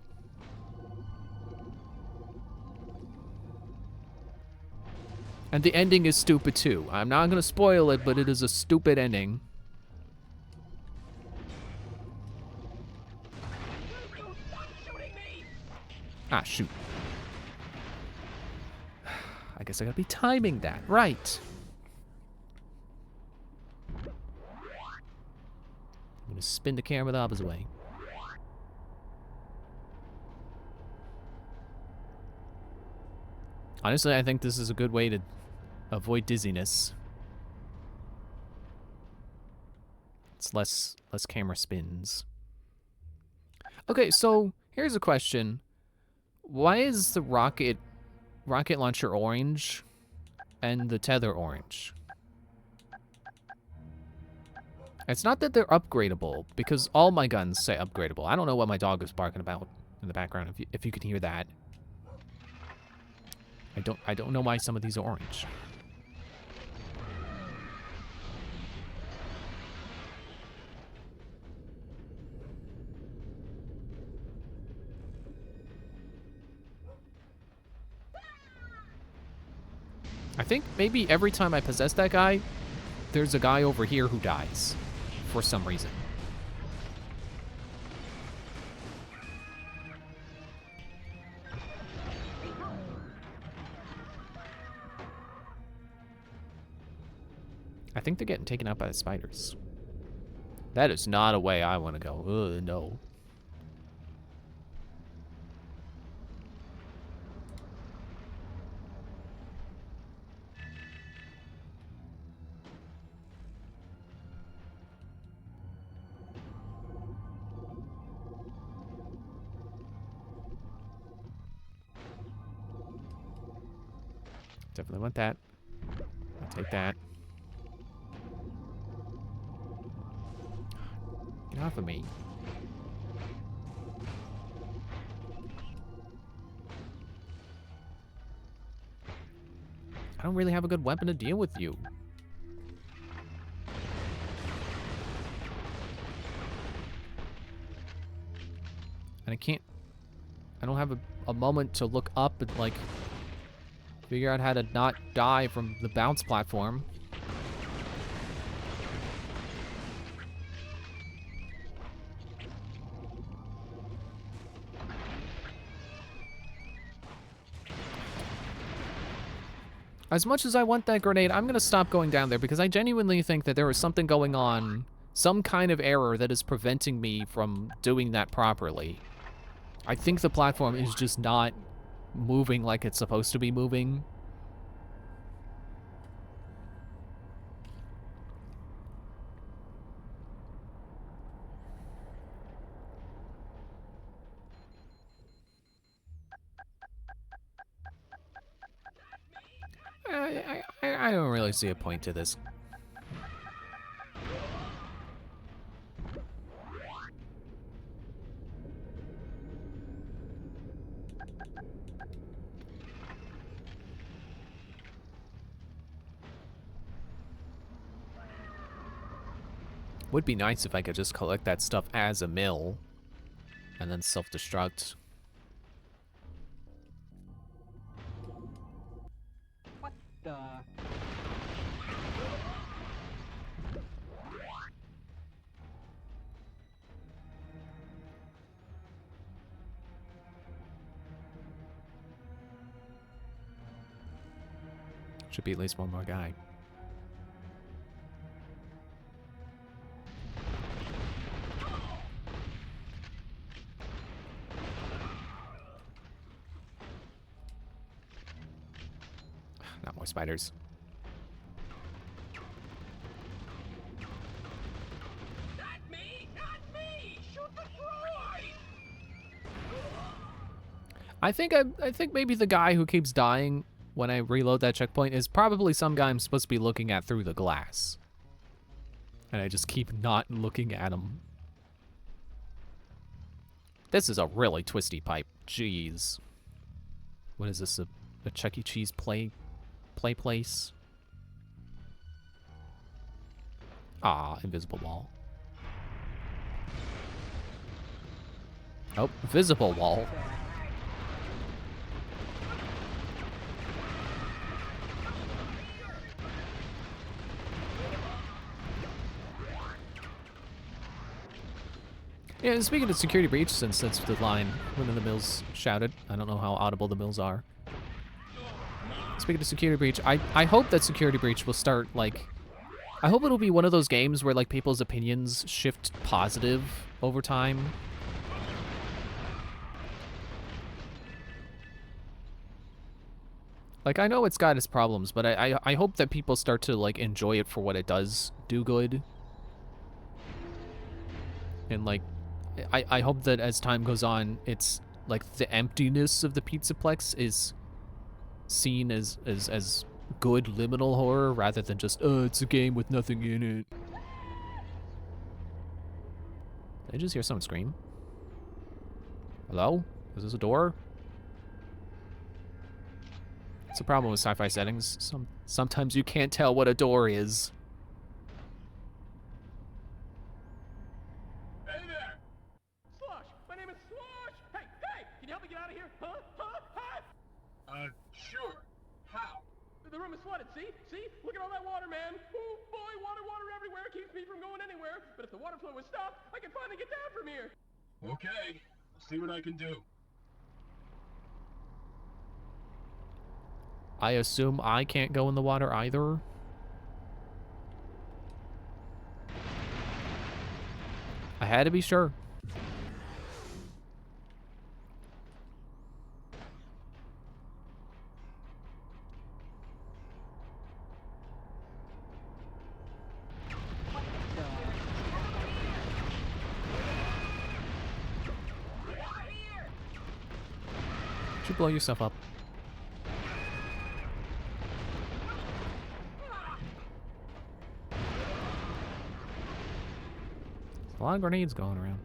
And the ending is stupid too. I'm not gonna spoil it, but it is a stupid ending. Ah, shoot. I guess I gotta be timing that. Right. I'm gonna spin the camera the opposite way. Honestly, I think this is a good way to avoid dizziness. It's less camera spins. Okay, so here's a question. Why is the rocket launcher orange and the tether orange? It's not that they're upgradable, because all my guns say upgradable. I don't know what my dog is barking about in the background, if you could hear that. I don't know why some of these are orange. I think maybe every time I possess that guy, there's a guy over here who dies for some reason. I think they're getting taken out by the spiders. That is not a way I want to go. No. Definitely want that. I'll take that. Get off of me. I don't really have a good weapon to deal with you. And I don't have a moment to look up and, like, figure out how to not die from the bounce platform. As much as I want that grenade, I'm gonna stop going down there because I genuinely think that there is something going on, some kind of error that is preventing me from doing that properly. I think the platform is just not moving like it's supposed to be moving. I don't really see a point to this. Would be nice if I could just collect that stuff as a mill and then self-destruct. What the? Should be at least one more guy. Not more spiders. Not me! Not me! Shoot the droid! I think maybe the guy who keeps dying when I reload that checkpoint is probably some guy I'm supposed to be looking at through the glass. And I just keep not looking at him. This is a really twisty pipe. Jeez. What is this, a Chuck E. Cheese play place? Ah, invisible wall. Oh, visible wall. Yeah, and speaking of security breach, since that's the line one of the mills shouted, I don't know how audible the mills are. Speaking of security breach, I hope that security breach will start, like, I hope it'll be one of those games where, like, people's opinions shift positive over time. Like, I know it's got its problems, but I hope that people start to, like, enjoy it for what it does do good. And, like, I hope that as time goes on, it's, like, the emptiness of the Pizzaplex is seen as good liminal horror rather than just, oh, it's a game with nothing in it. Did I just hear someone scream? Hello? Is this a door? It's a problem with sci-fi settings. Sometimes you can't tell what a door is. Hey there! Slosh! My name is Slosh! Hey, hey! Can you help me get out of here? Huh? Sure. How? The room is flooded, see? See? Look at all that water, man! Oh boy, water everywhere! Keeps me from going anywhere! But if the water flow was stopped, I can finally get down from here! Okay. I'll see what I can do. I assume I can't go in the water either. I had to be sure. You blow yourself up. A lot of grenades going around.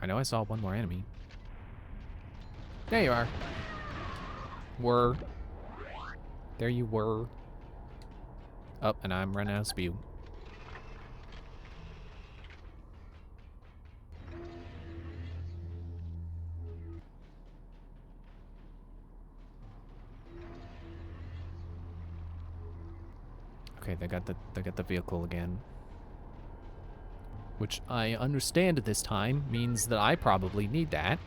I know I saw one more enemy. There you are. There you were. Oh, and I'm running out of spew. Okay, they got the vehicle again. Which I understand this time means that I probably need that.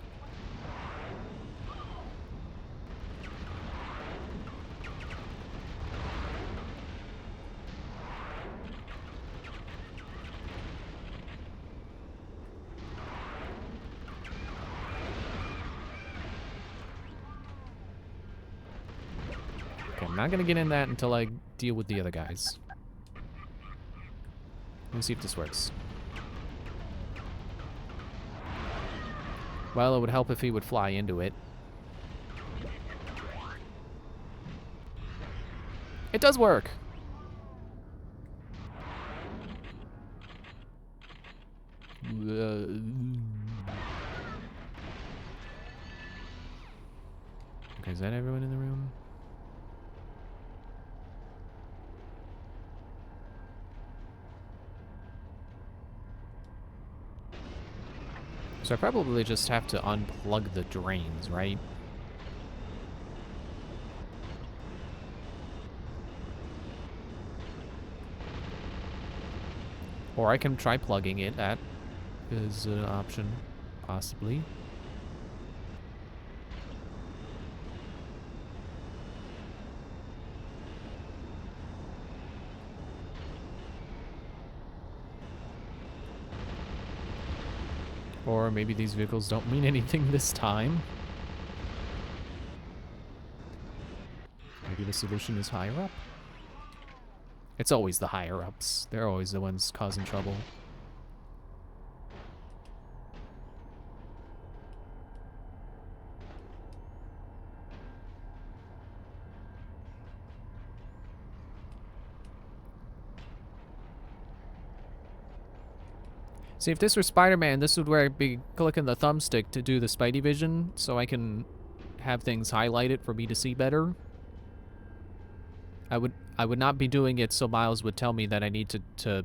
Okay, I'm not gonna get in that until I deal with the other guys. Let me see if this works. Well, it would help if he would fly into it. It does work! Okay, is that everyone in the room? So I probably just have to unplug the drains, right? Or I can try plugging it. That is an option, possibly. Or maybe these vehicles don't mean anything this time. Maybe the solution is higher up. It's always the higher-ups. They're always the ones causing trouble. See, if this were Spider-Man, this would where I'd be clicking the thumbstick to do the Spidey vision, so I can have things highlighted for me to see better. I would not be doing it so Miles would tell me that I need to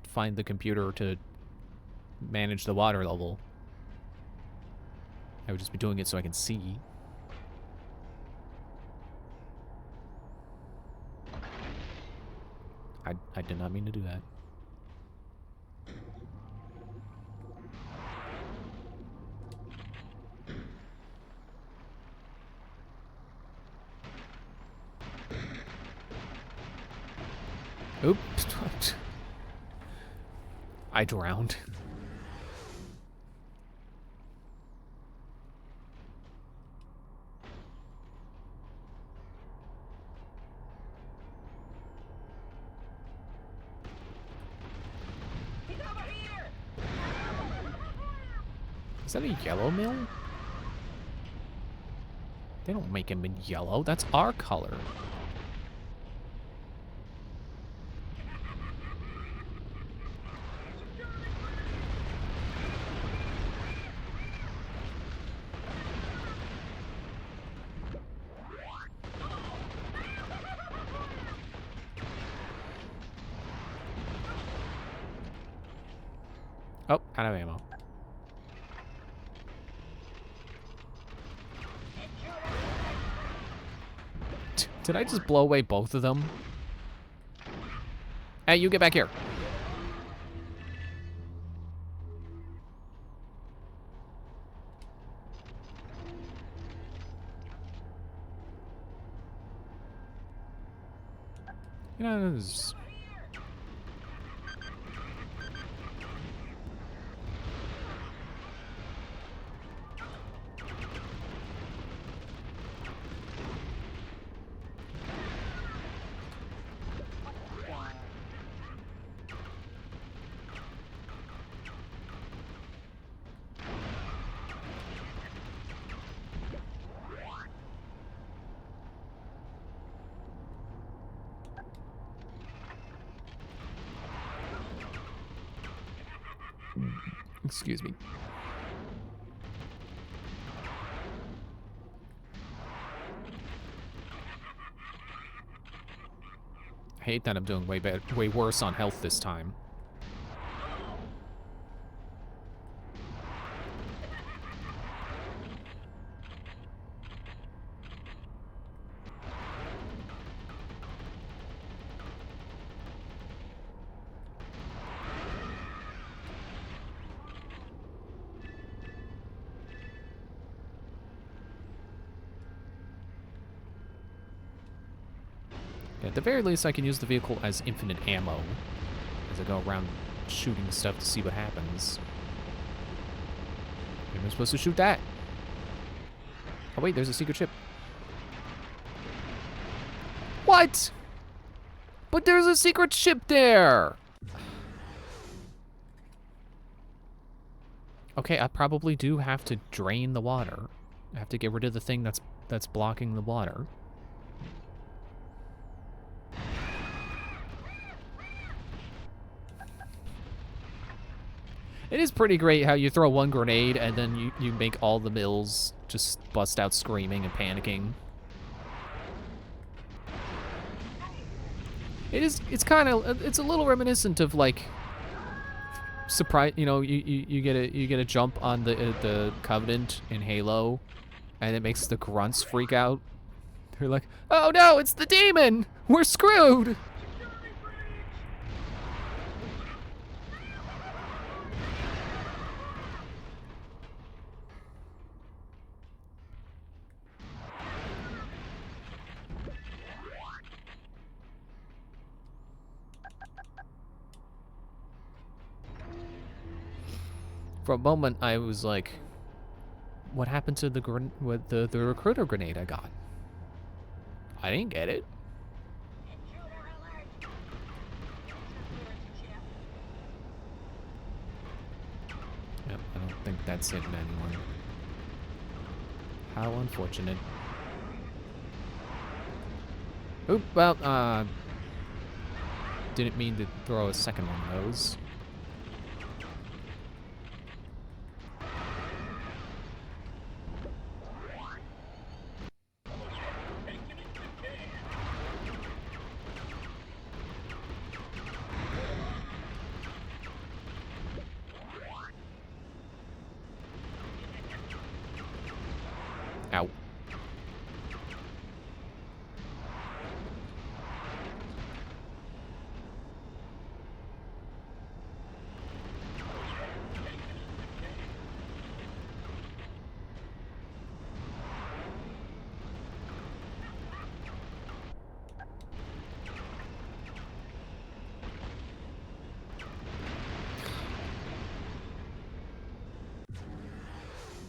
find the computer to manage the water level. I would just be doing it so I can see. I did not mean to do that. Oops. I drowned. Is that a yellow mill? They don't make him in yellow. That's our color. Oh, out of ammo. Did I just blow away both of them? Hey, you get back here. You know, this is... Excuse me. I hate that I'm doing way worse on health this time. At the very least, I can use the vehicle as infinite ammo as I go around shooting stuff to see what happens. Maybe I'm supposed to shoot that. Oh wait, there's a secret ship. What? But there's a secret ship there! Okay, I probably do have to drain the water. I have to get rid of the thing that's blocking the water. It is pretty great how you throw one grenade and then you make all the mills just bust out screaming and panicking. It's kind of, it's a little reminiscent of like, surprise, you know, you get a jump on the Covenant in Halo and it makes the grunts freak out. They're like, oh no, it's the demon! We're screwed! For a moment, I was like, what happened to the recruiter grenade I got? I didn't get it. Intruder alert! think that's hitting anyone. How unfortunate. Oop, well, didn't mean to throw a second one of those. Ow.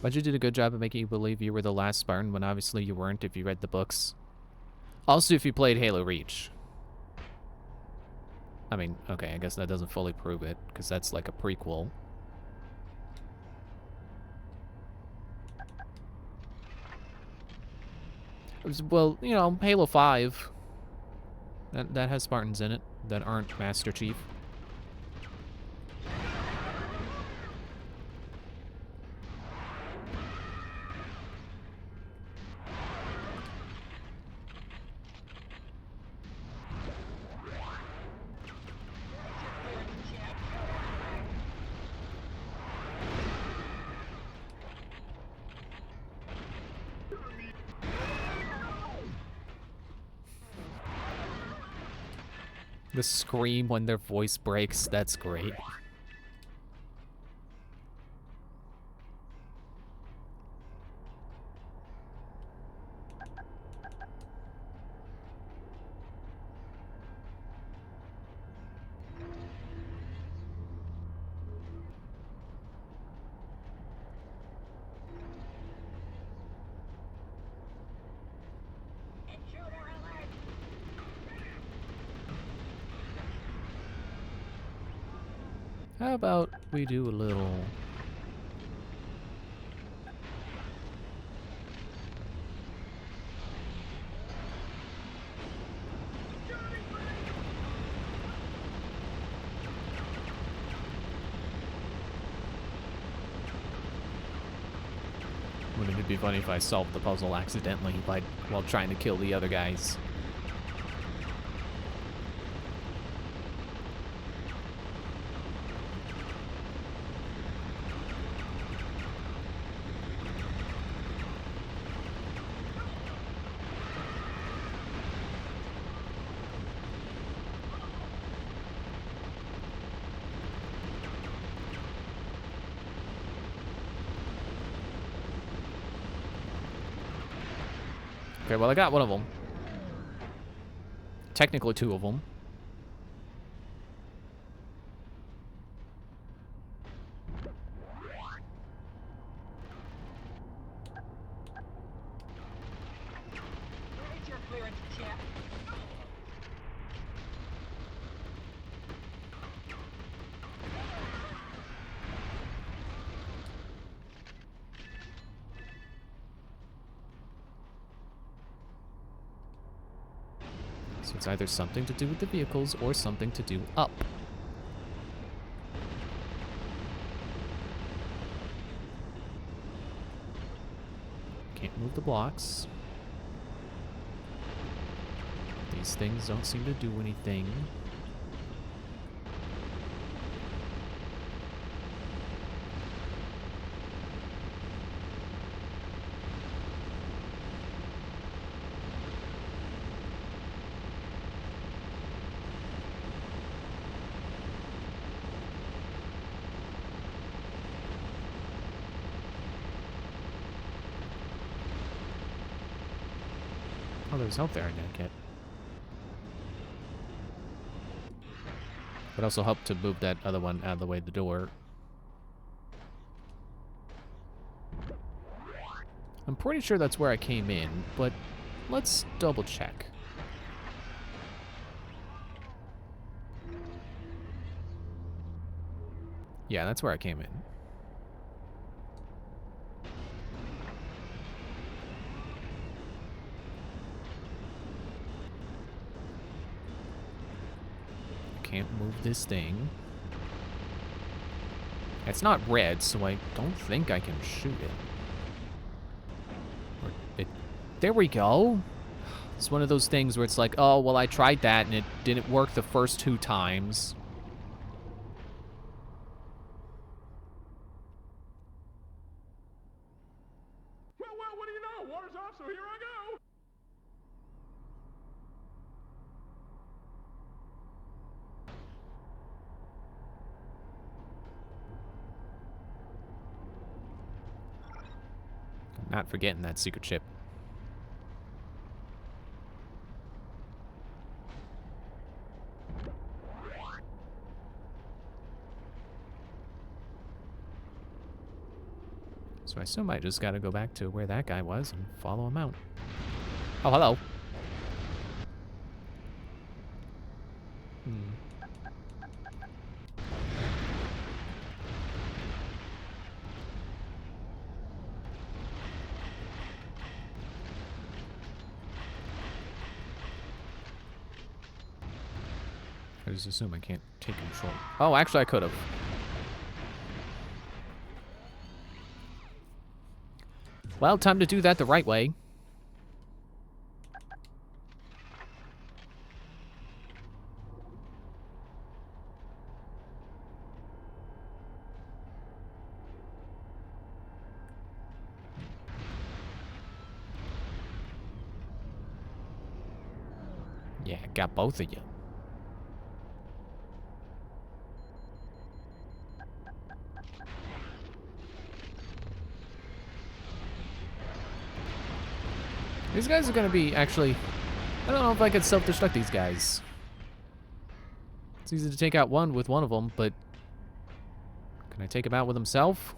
Bungie did a good job of making you believe you were the last Spartan when obviously you weren't if you read the books. Also, if you played Halo Reach. I mean, okay, I guess that doesn't fully prove it, because that's like a prequel. Well, you know, Halo 5. That has Spartans in it that aren't Master Chief. The scream when their voice breaks, that's great. Intruder alert! How about we do a little... Wouldn't it be funny if I solved the puzzle accidentally while trying to kill the other guys? Okay, well, I got one of them. Technically two of them. Where's your clearance, chap? So it's either something to do with the vehicles or something to do up. Can't move the blocks. These things don't seem to do anything. Oh, there's help there I didn't get. But also help to move that other one out of the way of the door. I'm pretty sure that's where I came in, but let's double check. Yeah, that's where I came in. can't move this thing. It's not red, so I don't think I can shoot it. Or it. There we go. It's one of those things where it's like, oh, well, I tried that and it didn't work the first 2 times. Well, what do you know? Water's off, so here I go. I'm not forgetting that secret chip. So I assume I just gotta go back to where that guy was and follow him out. Oh, hello. I just assume I can't take control. Oh, actually I could have. Well, time to do that the right way. Yeah, got both of you. These guys are gonna be, actually, I don't know if I could self-destruct these guys. It's easy to take out one with one of them, but can I take him out with himself?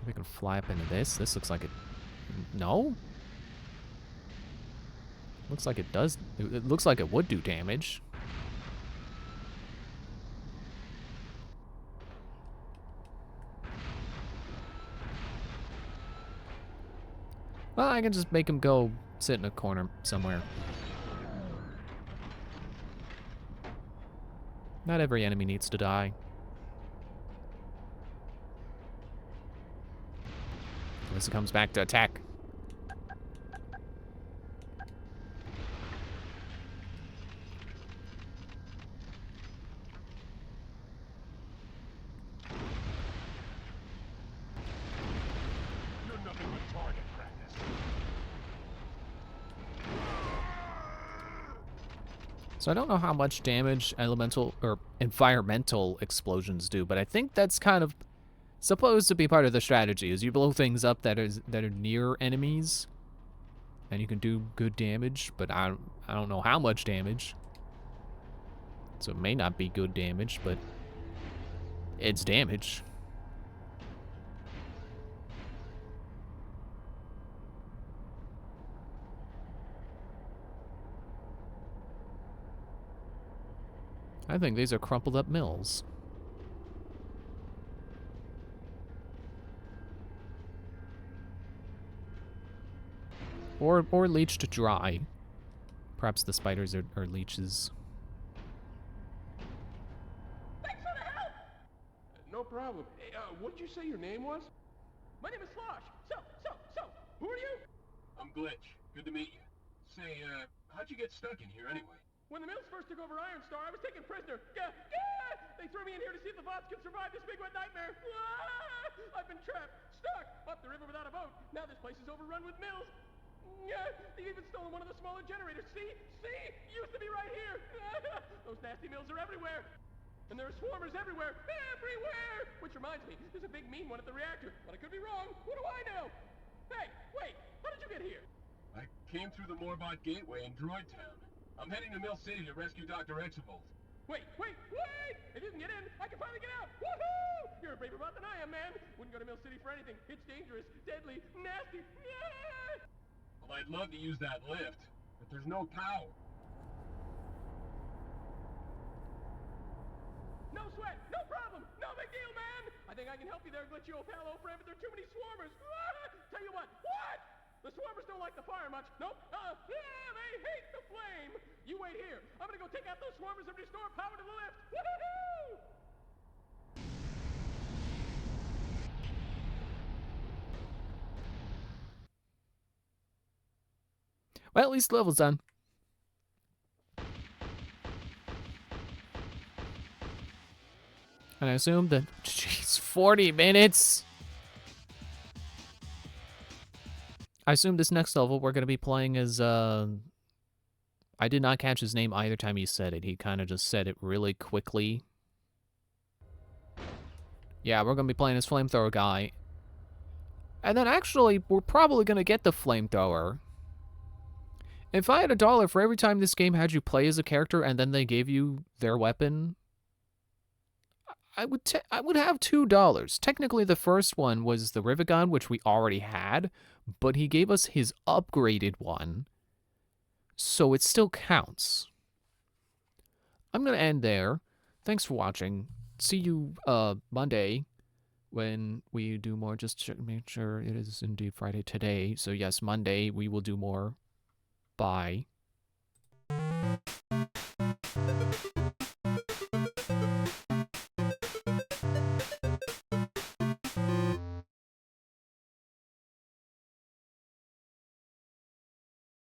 Maybe I can fly up into this. This looks like it, no? Looks like it does, it looks like it would do damage. Well, I can just make him go sit in a corner somewhere. Not every enemy needs to die. Unless it comes back to attack. You're nothing but target practice. So I don't know how much damage elemental or environmental explosions do, but I think that's kind of supposed to be part of the strategy, is you blow things up that are near enemies, and you can do good damage, but I don't know how much damage. So it may not be good damage, but it's damage. I think these are crumpled up mills. Or leached dry. Perhaps the spiders are leeches. Thanks for the help! No problem. Hey, what did you say your name was? My name is Slosh. So, who are you? I'm Glitch. Good to meet you. Say, how'd you get stuck in here anyway? When the Mills first took over Iron Star, I was taken prisoner. They threw me in here to see if the bots could survive this big wet nightmare. I've been trapped, stuck, up the river without a boat. Now this place is overrun with mills. They've even stolen one of the smaller generators. See? Used to be right here. Those nasty mills are everywhere. And there are swarmers everywhere. Which reminds me, there's a big mean one at the reactor. But I could be wrong. What do I know? Hey, wait, how did you get here? I came through the Morbot Gateway in Droid Town. I'm heading to Mill City to rescue Dr. Exavolt. Wait! If you can get in, I can finally get out! Woohoo! You're a braver bot than I am, man! Wouldn't go to Mill City for anything. It's dangerous, deadly, nasty. Well, I'd love to use that lift, but there's no power. No sweat, no problem, no big deal, man! I think I can help you there, glitchy old pal, old friend, but there are too many swarmers. Tell you what! The Swarmers don't like the fire much. Nope. They hate the flame. You wait here. I'm gonna go take out those Swarmers and restore power to the lift. Woohoo! Well, at least the level's done. And I assume that, jeez, 40 minutes. I assume this next level we're going to be playing as, I did not catch his name either time he said it. He kind of just said it really quickly. Yeah, we're going to be playing as Flamethrower Guy. And then actually, we're probably going to get the Flamethrower. If I had $1 for every time this game had you play as a character and then they gave you their weapon, I would have $2. Technically, the first one was the Rivet-Gun, which we already had, but he gave us his upgraded one, so it still counts. I'm going to end there. Thanks for watching. See you Monday when we do more. Just make sure it is indeed Friday today. So yes, Monday we will do more. Bye.